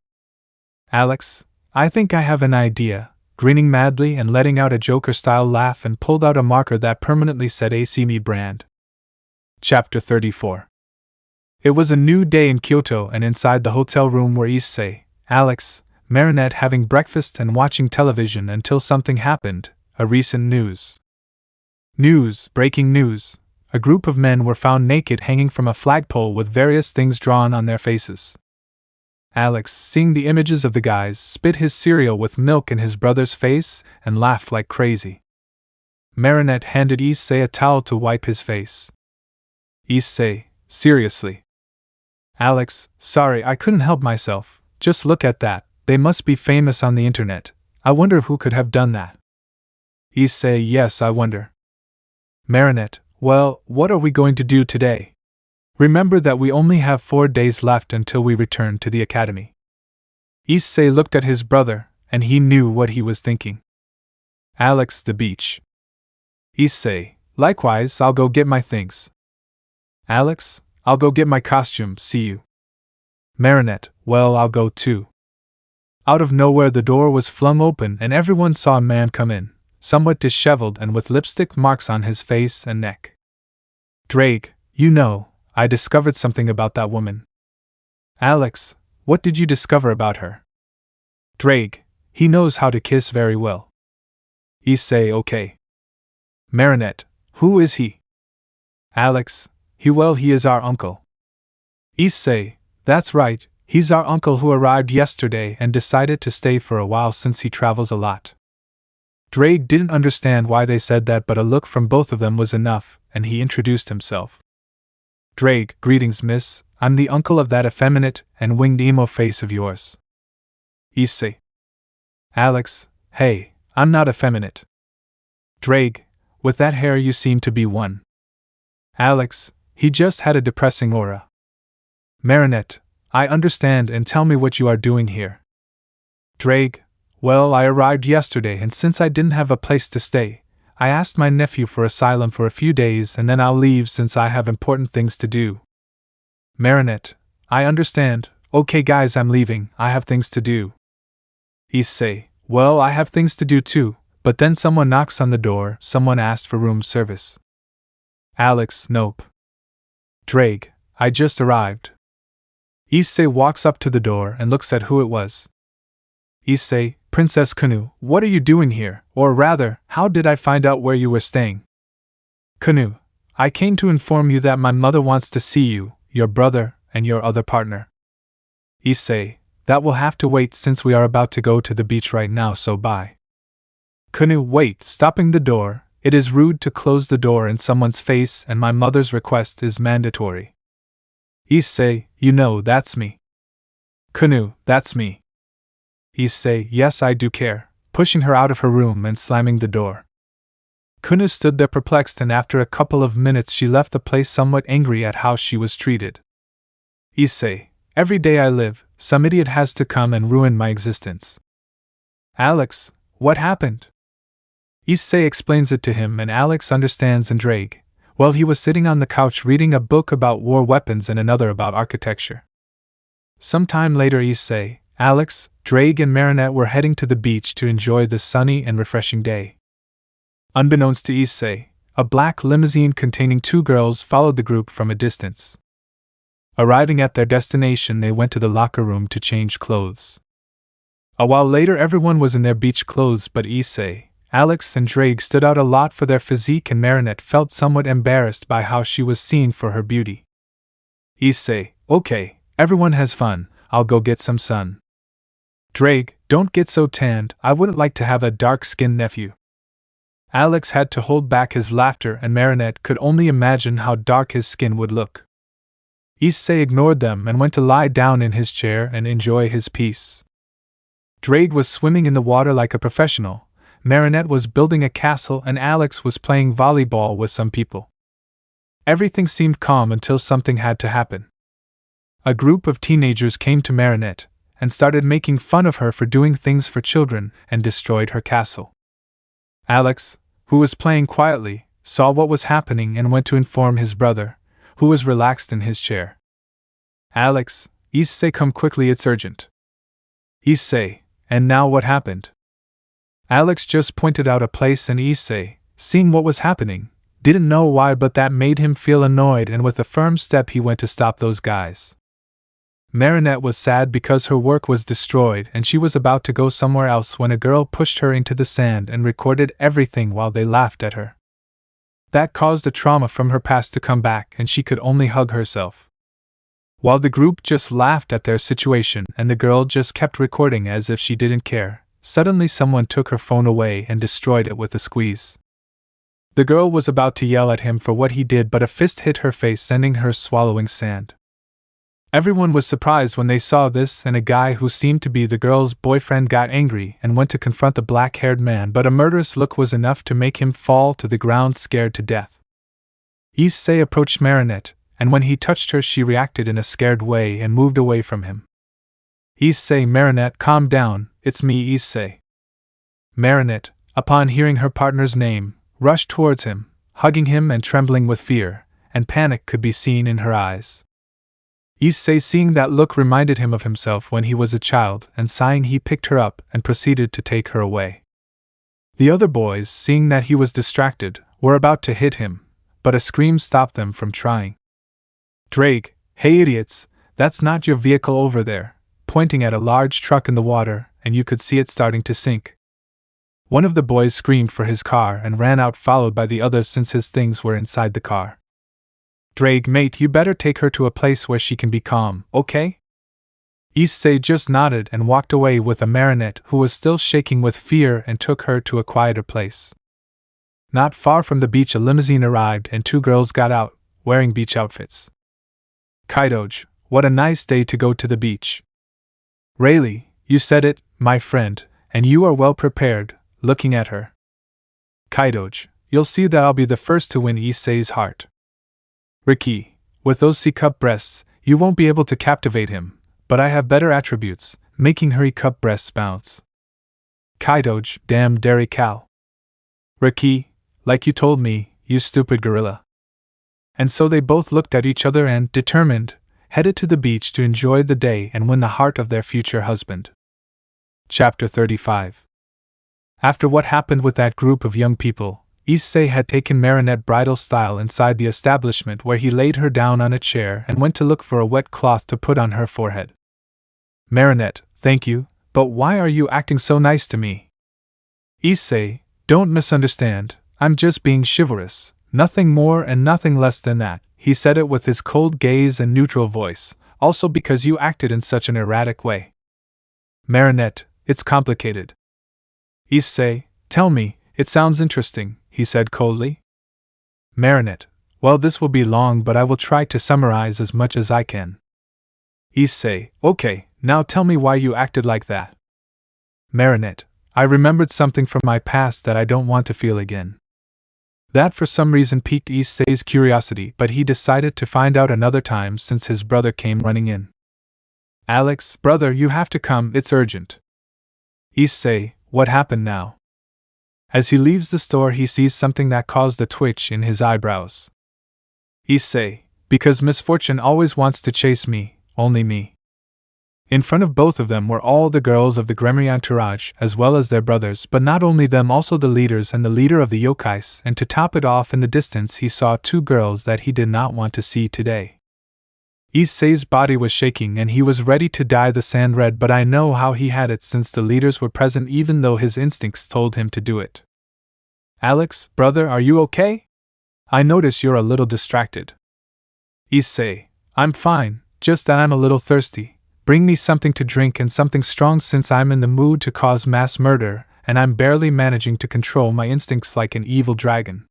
[SPEAKER 1] Alex, I think I have an idea, grinning madly and letting out a Joker-style laugh, and pulled out a marker that permanently said AC Me brand. Chapter 34. It was a new day in Kyoto, and inside the hotel room were Issei, Alex, Marinette having breakfast and watching television until something happened, a recent news. Breaking news. A group of men were found naked hanging from a flagpole with various things drawn on their faces. Alex, seeing the images of the guys, spit his cereal with milk in his brother's face and laughed like crazy. Marinette handed Issei a towel to wipe his face. Issei, seriously. Alex, sorry, I couldn't help myself, just look at that, they must be famous on the internet, I wonder who could have done that. Issei, yes, I wonder. Marinette, well, what are we going to do today? Remember that we only have 4 days left until we return to the academy. Issei looked at his brother, and he knew what he was thinking. Alex, the beach. Issei, likewise, I'll go get my things. Alex, I'll go get my costume, see you. Marinette, well, I'll go too. Out of nowhere the door was flung open and everyone saw a man come in, somewhat disheveled and with lipstick marks on his face and neck. Drake, you know, I discovered something about that woman. Alex, what did you discover about her? Drake, he knows how to kiss very well. Issei, okay. Marinette, who is he? Alex, he is our uncle. Issei, that's right, he's our uncle who arrived yesterday and decided to stay for a while since he travels a lot. Drake didn't understand why they said that, but a look from both of them was enough, and he introduced himself. Drake, greetings miss, I'm the uncle of that effeminate and winged emo face of yours. Issei. Alex, hey, I'm not effeminate. Drake, with that hair you seem to be one. Alex, he just had a depressing aura. Marinette, I understand, and tell me what you are doing here. Drake, well, I arrived yesterday and since I didn't have a place to stay, I asked my nephew for asylum for a few days and then I'll leave since I have important things to do. Marinette, I understand, okay guys, I'm leaving, I have things to do. Issei, well, I have things to do too, but then someone knocks on the door, someone asked for room service. Alex, nope. Drake, I just arrived. Issei walks up to the door and looks at who it was. Issei, Princess Kanu, what are you doing here, or rather, how did I find out where you were staying? Kanu, I came to inform you that my mother wants to see you, your brother, and your other partner. Issei, that will have to wait since we are about to go to the beach right now, so bye. Kanu, wait, stopping the door, it is rude to close the door in someone's face and my mother's request is mandatory. Issei, you know that's me. Kanu, that's me. Issei, yes I do care, pushing her out of her room and slamming the door. Kanu stood there perplexed and after a couple of minutes she left the place somewhat angry at how she was treated. Issei, every day I live, some idiot has to come and ruin my existence. Alex, what happened? Issei explains it to him and Alex understands and Drake, Well, he was sitting on the couch reading a book about war weapons and another about architecture. Some time later, Issei, Alex, Drake, and Marinette were heading to the beach to enjoy the sunny and refreshing day. Unbeknownst to Issei, a black limousine containing 2 girls followed the group from a distance. Arriving at their destination, they went to the locker room to change clothes. A while later, everyone was in their beach clothes but Issei, Alex, and Drake stood out a lot for their physique, and Marinette felt somewhat embarrassed by how she was seen for her beauty. Issei, okay, everyone has fun, I'll go get some sun. Drake, don't get so tanned, I wouldn't like to have a dark-skinned nephew. Alex had to hold back his laughter, and Marinette could only imagine how dark his skin would look. Issei ignored them and went to lie down in his chair and enjoy his peace. Drake was swimming in the water like a professional, Marinette was building a castle, and Alex was playing volleyball with some people. Everything seemed calm until something had to happen. A group of teenagers came to Marinette and started making fun of her for doing things for children and destroyed her castle. Alex, who was playing quietly, saw what was happening and went to inform his brother, who was relaxed in his chair. Alex, Issei, come quickly, it's urgent. Issei, and now what happened? Alex just pointed out a place, and Issei, seeing what was happening, didn't know why, but that made him feel annoyed, and with a firm step he went to stop those guys. Marinette was sad because her work was destroyed and she was about to go somewhere else when a girl pushed her into the sand and recorded everything while they laughed at her. That caused a trauma from her past to come back, and she could only hug herself. While the group just laughed at their situation and the girl just kept recording as if she didn't care, suddenly someone took her phone away and destroyed it with a squeeze. The girl was about to yell at him for what he did, but a fist hit her face, sending her swallowing sand. Everyone was surprised when they saw this, and a guy who seemed to be the girl's boyfriend got angry and went to confront the black-haired man, but a murderous look was enough to make him fall to the ground scared to death. Issei approached Marinette, and when he touched her she reacted in a scared way and moved away from him. Issei, Marinette, calm down, it's me, Issei. Marinette, upon hearing her partner's name, rushed towards him, hugging him and trembling with fear, and panic could be seen in her eyes. Issei, seeing that look, reminded him of himself when he was a child, and sighing he picked her up and proceeded to take her away. The other boys, seeing that he was distracted, were about to hit him, but a scream stopped them from trying. Drake, hey idiots, that's not your vehicle over there, pointing at a large truck in the water, and you could see it starting to sink. One of the boys screamed for his car and ran out, followed by the others since his things were inside the car. Drake, mate, you better take her to a place where she can be calm, okay? Issei just nodded and walked away with a Marinette who was still shaking with fear and took her to a quieter place. Not far from the beach, a limousine arrived and 2 girls got out, wearing beach outfits. Kyoto, what a nice day to go to the beach. Really, you said it, my friend, and you are well prepared, looking at her. Kyoto, you'll see that I'll be the first to win Issei's heart. Ricky, with those C-cup breasts, you won't be able to captivate him, but I have better attributes, making her E-cup breasts bounce. Kyoto, damn dairy cow. Ricky, like you told me, you stupid gorilla. And so they both looked at each other and, determined, headed to the beach to enjoy the day and win the heart of their future husband. Chapter 35. After what happened with that group of young people, Issei had taken Marinette bridal style inside the establishment, where he laid her down on a chair and went to look for a wet cloth to put on her forehead. Marinette, thank you, but why are you acting so nice to me? Issei, don't misunderstand, I'm just being chivalrous, nothing more and nothing less than that. He said it with his cold gaze and neutral voice, also because you acted in such an erratic way. Marinette, it's complicated. Issei, tell me, it sounds interesting, he said coldly. Marinette, well, this will be long, but I will try to summarize as much as I can. Issei, okay, now tell me why you acted like that. Marinette, I remembered something from my past that I don't want to feel again. That for some reason piqued Issei's curiosity, but he decided to find out another time since his brother came running in. Alex, brother, you have to come, it's urgent. Issei, what happened now? As he leaves the store, he sees something that caused a twitch in his eyebrows. Issei, because misfortune always wants to chase me, only me. In front of both of them were all the girls of the Gremry entourage, as well as their brothers, but not only them, also the leaders and the leader of the yokais, and to top it off in the distance he saw two girls that he did not want to see today. Issei's body was shaking and he was ready to dye the sand red, but I know how he had it since the leaders were present, even though his instincts told him to do it. Alex, brother, are you okay? I notice you're a little distracted. Issei, I'm fine, just that I'm a little thirsty. Bring me something to drink and something strong since I'm in the mood to cause mass murder, and I'm barely managing to control my instincts like an evil dragon.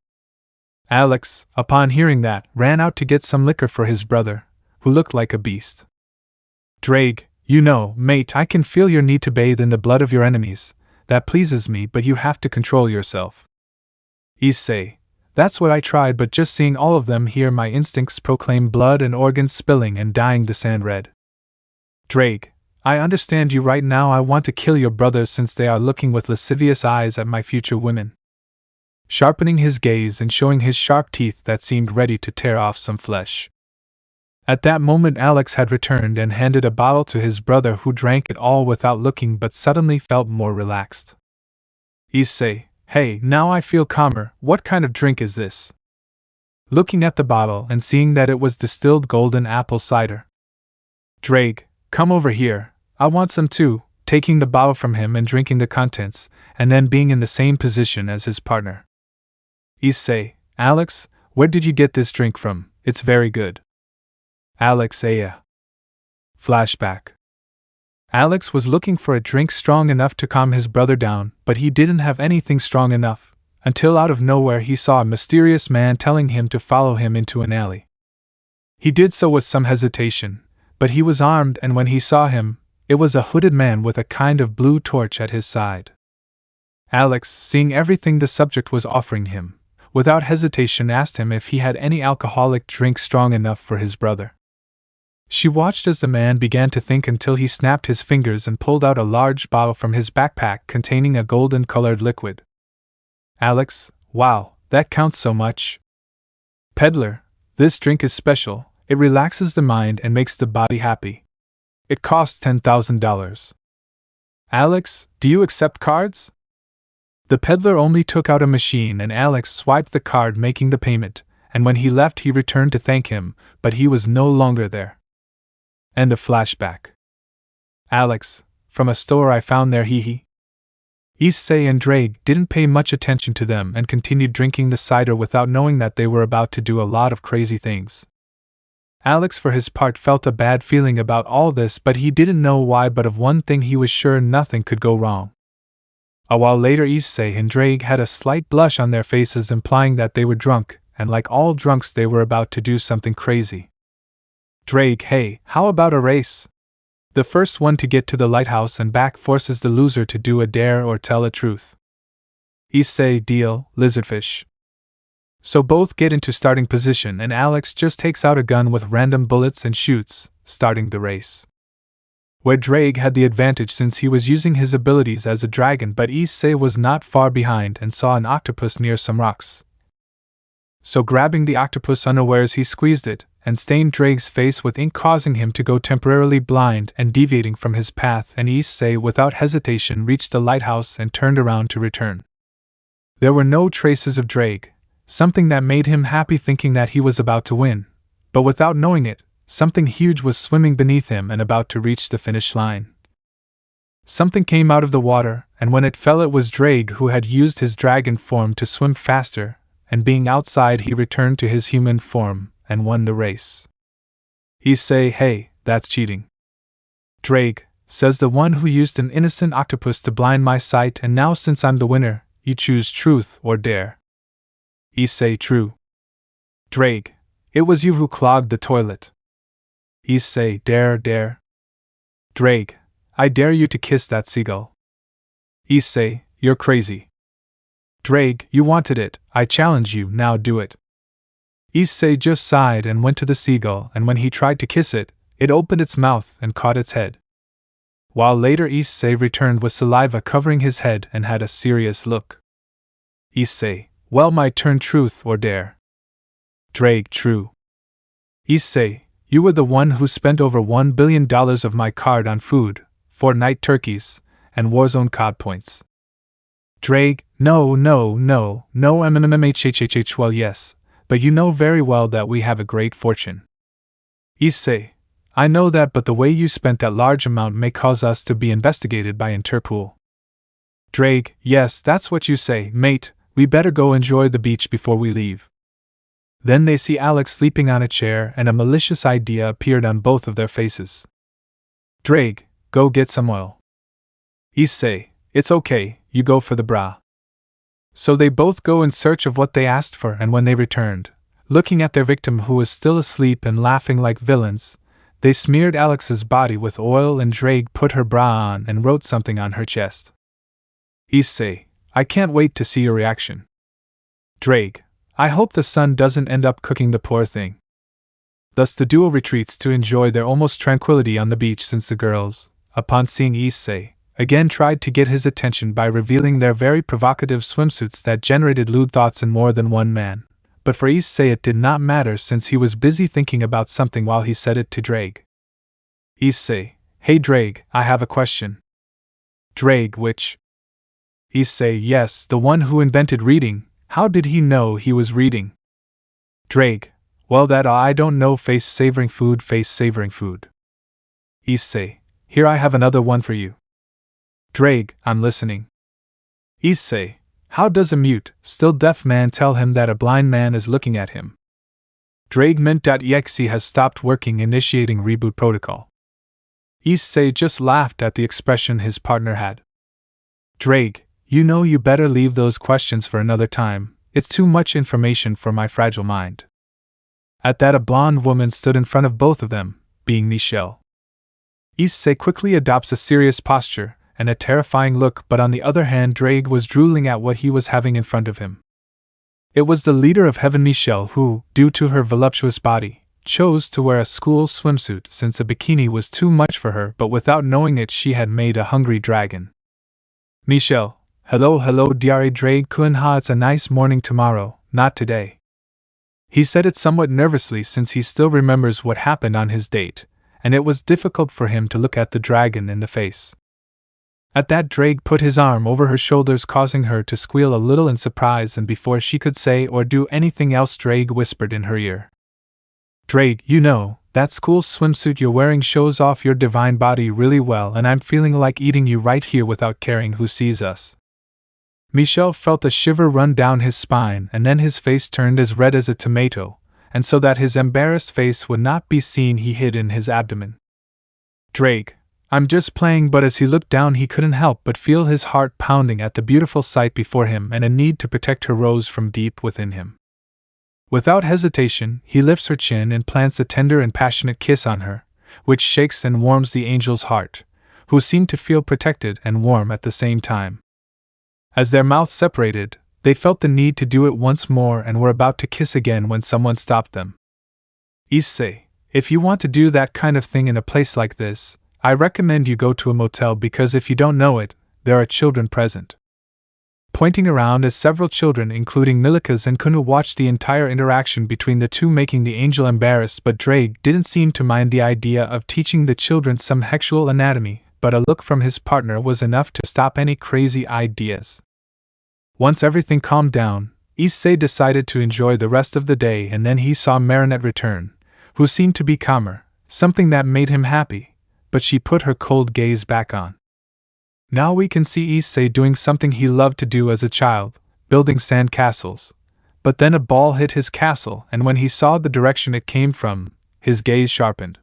[SPEAKER 1] Alex, upon hearing that, ran out to get some liquor for his brother, who looked like a beast. Drake, you know, mate, I can feel your need to bathe in the blood of your enemies. That pleases me, but you have to control yourself. Issei, that's what I tried, but just seeing all of them here, my instincts proclaim blood and organs spilling and dyeing the sand red. Drake, I understand you right now. I want to kill your brothers since they are looking with lascivious eyes at my future women. Sharpening his gaze and showing his sharp teeth that seemed ready to tear off some flesh. At that moment Alex had returned and handed a bottle to his brother, who drank it all without looking but suddenly felt more relaxed. Issei, hey, now I feel calmer. What kind of drink is this? Looking at the bottle and seeing that it was distilled golden apple cider. Drake, come over here, I want some too, taking the bottle from him and drinking the contents, and then being in the same position as his partner. Issei, Alex, where did you get this drink from? It's very good. Alex, yeah. Flashback. Alex was looking for a drink strong enough to calm his brother down, but he didn't have anything strong enough, until out of nowhere he saw a mysterious man telling him to follow him into an alley. He did so with some hesitation, but he was armed, and when he saw him, it was a hooded man with a kind of blue torch at his side. Alex, seeing everything the subject was offering him, without hesitation asked him if he had any alcoholic drink strong enough for his brother. She watched as the man began to think until he snapped his fingers and pulled out a large bottle from his backpack containing a golden-colored liquid. Alex, wow, that counts so much. Peddler, this drink is special. It relaxes the mind and makes the body happy. It costs $10,000. Alex, do you accept cards? The peddler only took out a machine and Alex swiped the card, making the payment, and when he left he returned to thank him, but he was no longer there. End of flashback. Alex, from a store I found there, hee. Issei and Drake didn't pay much attention to them and continued drinking the cider without knowing that they were about to do a lot of crazy things. Alex for his part felt a bad feeling about all this, but he didn't know why, but of one thing he was sure: nothing could go wrong. A while later Issei and Drake had a slight blush on their faces, implying that they were drunk, and like all drunks they were about to do something crazy. Drake, hey, how about a race? The first one to get to the lighthouse and back forces the loser to do a dare or tell a truth. Issei, deal, lizardfish. So both get into starting position and Alex just takes out a gun with random bullets and shoots, starting the race. Where Drake had the advantage since he was using his abilities as a dragon, but Issei was not far behind and saw an octopus near some rocks. So grabbing the octopus unawares he squeezed it, and stained Drake's face with ink, causing him to go temporarily blind and deviating from his path, and Issei without hesitation reached the lighthouse and turned around to return. There were no traces of Drake, something that made him happy, thinking that he was about to win, but without knowing it, something huge was swimming beneath him and about to reach the finish line. Something came out of the water, and when it fell it was Drake, who had used his dragon form to swim faster, and being outside he returned to his human form and won the race. Issei, hey, that's cheating. Drake, says the one who used an innocent octopus to blind my sight, and now since I'm the winner, you choose truth or dare. Issei, true. Drake, it was you who clogged the toilet. Issei, dare. Drake, I dare you to kiss that seagull. Issei, you're crazy. Drake, you wanted it, I challenge you, now do it. Issei just sighed and went to the seagull, and when he tried to kiss it, it opened its mouth and caught its head. While later Issei returned with saliva covering his head and had a serious look. Issei, well, my turn, truth or dare. Drake, true. Issei, you were the one who spent over $1 billion of my card on food, Fortnite turkeys, and Warzone COD points. Drake, no, mmmmhhhh, well yes, but you know very well that we have a great fortune. Issei, I know that, but the way you spent that large amount may cause us to be investigated by Interpol. Drake, yes, that's what you say, mate, we better go enjoy the beach before we leave. Then they see Alex sleeping on a chair and a malicious idea appeared on both of their faces. Drake, go get some oil. Issei, it's okay, you go for the bra. So they both go in search of what they asked for, and when they returned, looking at their victim who was still asleep and laughing like villains, they smeared Alex's body with oil and Drake put her bra on and wrote something on her chest. Issei, I can't wait to see your reaction. Drake, I hope the sun doesn't end up cooking the poor thing. Thus the duo retreats to enjoy their almost tranquility on the beach, since the girls, upon seeing Issei, again tried to get his attention by revealing their very provocative swimsuits that generated lewd thoughts in more than one man. But for Issei it did not matter, since he was busy thinking about something while he said it to Drake. Issei, hey Drake, I have a question. Drake, which? Issei, yes, the one who invented reading. How did he know he was reading? Drake, well that I don't know, face savoring food. Issei, here I have another one for you. Drake, I'm listening. Issei, how does a mute, still deaf man tell him that a blind man is looking at him? Drake, mint.exe has stopped working, initiating reboot protocol. Issei just laughed at the expression his partner had. Drake, you know you better leave those questions for another time, it's too much information for my fragile mind. At that a blonde woman stood in front of both of them, being Michelle. Issei quickly adopts a serious posture and a terrifying look, but on the other hand Drake was drooling at what he was having in front of him. It was the leader of Heaven, Michelle, who, due to her voluptuous body, chose to wear a school swimsuit since a bikini was too much for her, but without knowing it she had made a hungry dragon. Michelle, hello diare Drake kun, it's a nice morning tomorrow, not today. He said it somewhat nervously since he still remembers what happened on his date, and it was difficult for him to look at the dragon in the face. At that Drake put his arm over her shoulders, causing her to squeal a little in surprise, and before she could say or do anything else Drake whispered in her ear. Drake, you know, that school swimsuit you're wearing shows off your divine body really well, and I'm feeling like eating you right here without caring who sees us. Michel felt a shiver run down his spine, and then his face turned as red as a tomato, and so that his embarrassed face would not be seen he hid in his abdomen. Drake, I'm just playing, but as he looked down he couldn't help but feel his heart pounding at the beautiful sight before him, and a need to protect her rose from deep within him. Without hesitation, he lifts her chin and plants a tender and passionate kiss on her, which shakes and warms the angel's heart, who seemed to feel protected and warm at the same time. As their mouths separated, they felt the need to do it once more and were about to kiss again when someone stopped them. Issei, if you want to do that kind of thing in a place like this, I recommend you go to a motel, because if you don't know it, there are children present. Pointing around as several children including Milikas and Kunu watched the entire interaction between the two, making the angel embarrassed, but Drake didn't seem to mind the idea of teaching the children some sexual anatomy, but a look from his partner was enough to stop any crazy ideas. Once everything calmed down, Issei decided to enjoy the rest of the day, and then he saw Marinette return, who seemed to be calmer, something that made him happy, but she put her cold gaze back on. Now we can see Issei doing something he loved to do as a child, building sand castles. But then a ball hit his castle, and when he saw the direction it came from, his gaze sharpened.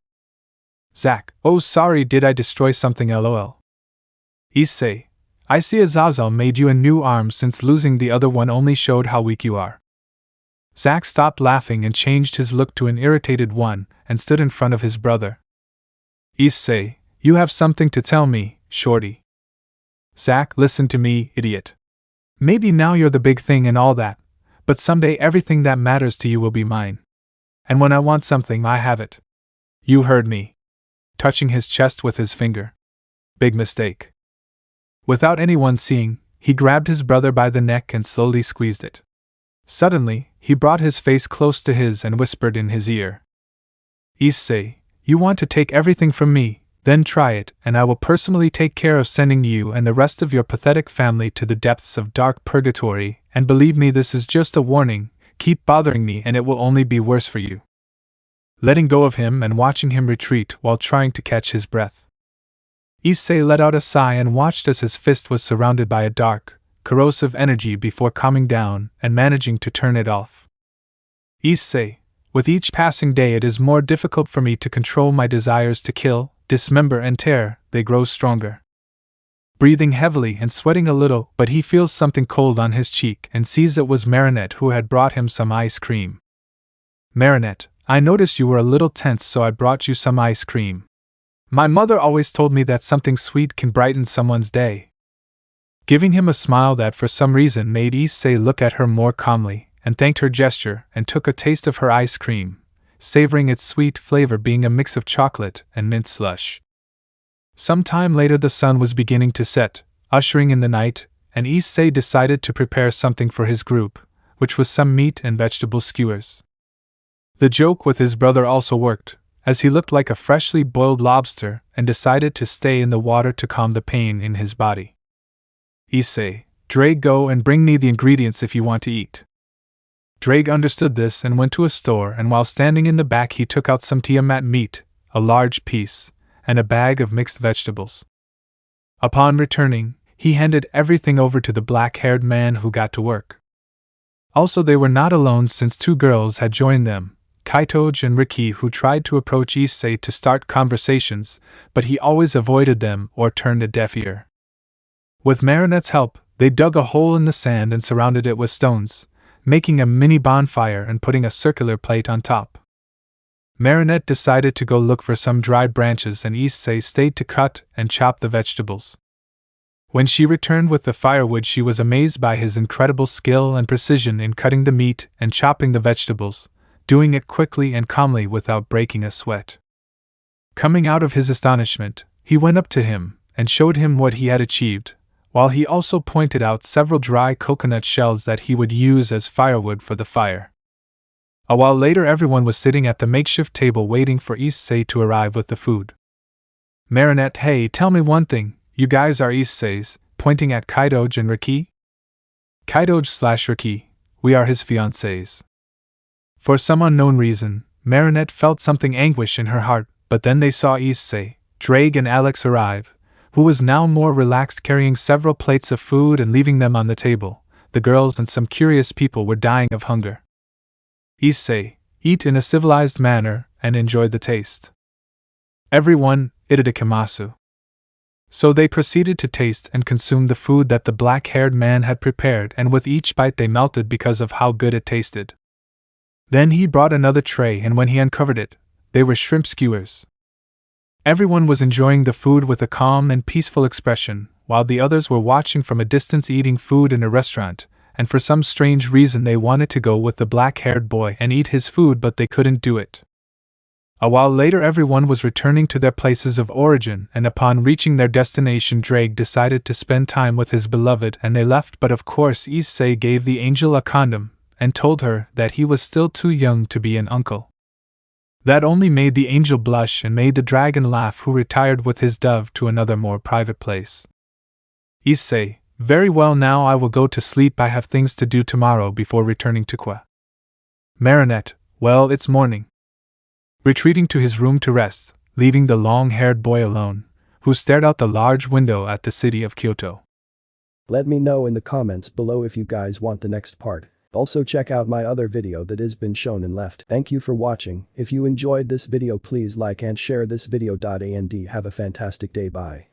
[SPEAKER 1] Zach, oh sorry, did I destroy something lol? Issei, I see Azazel made you a new arm since losing the other one only showed how weak you are. Zach stopped laughing and changed his look to an irritated one, and stood in front of his brother. Issei, you have something to tell me, shorty. Zach, listen to me, idiot. Maybe now you're the big thing and all that, but someday everything that matters to you will be mine. And when I want something, I have it. You heard me. Touching his chest with his finger. Big mistake. Without anyone seeing, he grabbed his brother by the neck and slowly squeezed it. Suddenly, he brought his face close to his and whispered in his ear. Issei, you want to take everything from me, then try it, and I will personally take care of sending you and the rest of your pathetic family to the depths of dark purgatory, and believe me, this is just a warning, keep bothering me and it will only be worse for you. Letting go of him and watching him retreat while trying to catch his breath. Issei let out a sigh and watched as his fist was surrounded by a dark, corrosive energy before calming down and managing to turn it off. Issei, with each passing day it is more difficult for me to control my desires to kill, dismember and tear, they grow stronger. Breathing heavily and sweating a little, but he feels something cold on his cheek and sees it was Marinette who had brought him some ice cream. Marinette, I noticed you were a little tense, so I brought you some ice cream. My mother always told me that something sweet can brighten someone's day. Giving him a smile that for some reason made Issei look at her more calmly, and thanked her gesture and took a taste of her ice cream, savoring its sweet flavor being a mix of chocolate and mint slush. Some time later the sun was beginning to set, ushering in the night, and Issei decided to prepare something for his group, which was some meat and vegetable skewers. The joke with his brother also worked, as he looked like a freshly boiled lobster and decided to stay in the water to calm the pain in his body. Issei, Drake, go and bring me the ingredients if you want to eat. Drake understood this and went to a store, and while standing in the back he took out some Tiamat meat, a large piece, and a bag of mixed vegetables. Upon returning, he handed everything over to the black-haired man who got to work. Also they were not alone, since two girls had joined them, Kyoto and Riki, who tried to approach Issei to start conversations, but he always avoided them or turned a deaf ear. With Marinette's help, they dug a hole in the sand and surrounded it with stones, making a mini bonfire and putting a circular plate on top. Marinette decided to go look for some dried branches, and Issei stayed to cut and chop the vegetables. When she returned with the firewood, she was amazed by his incredible skill and precision in cutting the meat and chopping the vegetables, doing it quickly and calmly without breaking a sweat. Coming out of his astonishment, he went up to him and showed him what he had achieved, while he also pointed out several dry coconut shells that he would use as firewood for the fire. A while later everyone was sitting at the makeshift table waiting for Issei to arrive with the food. Marinette, hey, tell me one thing, you guys are Issei's, pointing at Kyoto and Riki? Kyoto/Riki, we are his fiancés. For some unknown reason, Marinette felt something anguish in her heart, but then they saw Issei, Drake and Alex arrive, who was now more relaxed, carrying several plates of food and leaving them on the table. The girls and some curious people were dying of hunger. Issei, eat in a civilized manner and enjoy the taste. Everyone, itadakimasu. So they proceeded to taste and consume the food that the black-haired man had prepared, and with each bite they melted because of how good it tasted. Then he brought another tray, and when he uncovered it, they were shrimp skewers. Everyone was enjoying the food with a calm and peaceful expression, while the others were watching from a distance eating food in a restaurant, and for some strange reason they wanted to go with the black-haired boy and eat his food, but they couldn't do it. A while later everyone was returning to their places of origin, and upon reaching their destination Drake decided to spend time with his beloved and they left, but of course Issei gave the angel a condom, and told her that he was still too young to be an uncle. That only made the angel blush and made the dragon laugh, who retired with his dove to another more private place. Issei, very well, now I will go to sleep, I have things to do tomorrow before returning to Kwa. Marinette, well, it's morning. Retreating to his room to rest, leaving the long-haired boy alone, who stared out the large window at the city of Kyoto.
[SPEAKER 2] Let me know in the comments below if you guys want the next part. Also check out my other video that has been shown and left. Thank you for watching. If you enjoyed this video, please like and share this video. And have a fantastic day. Bye.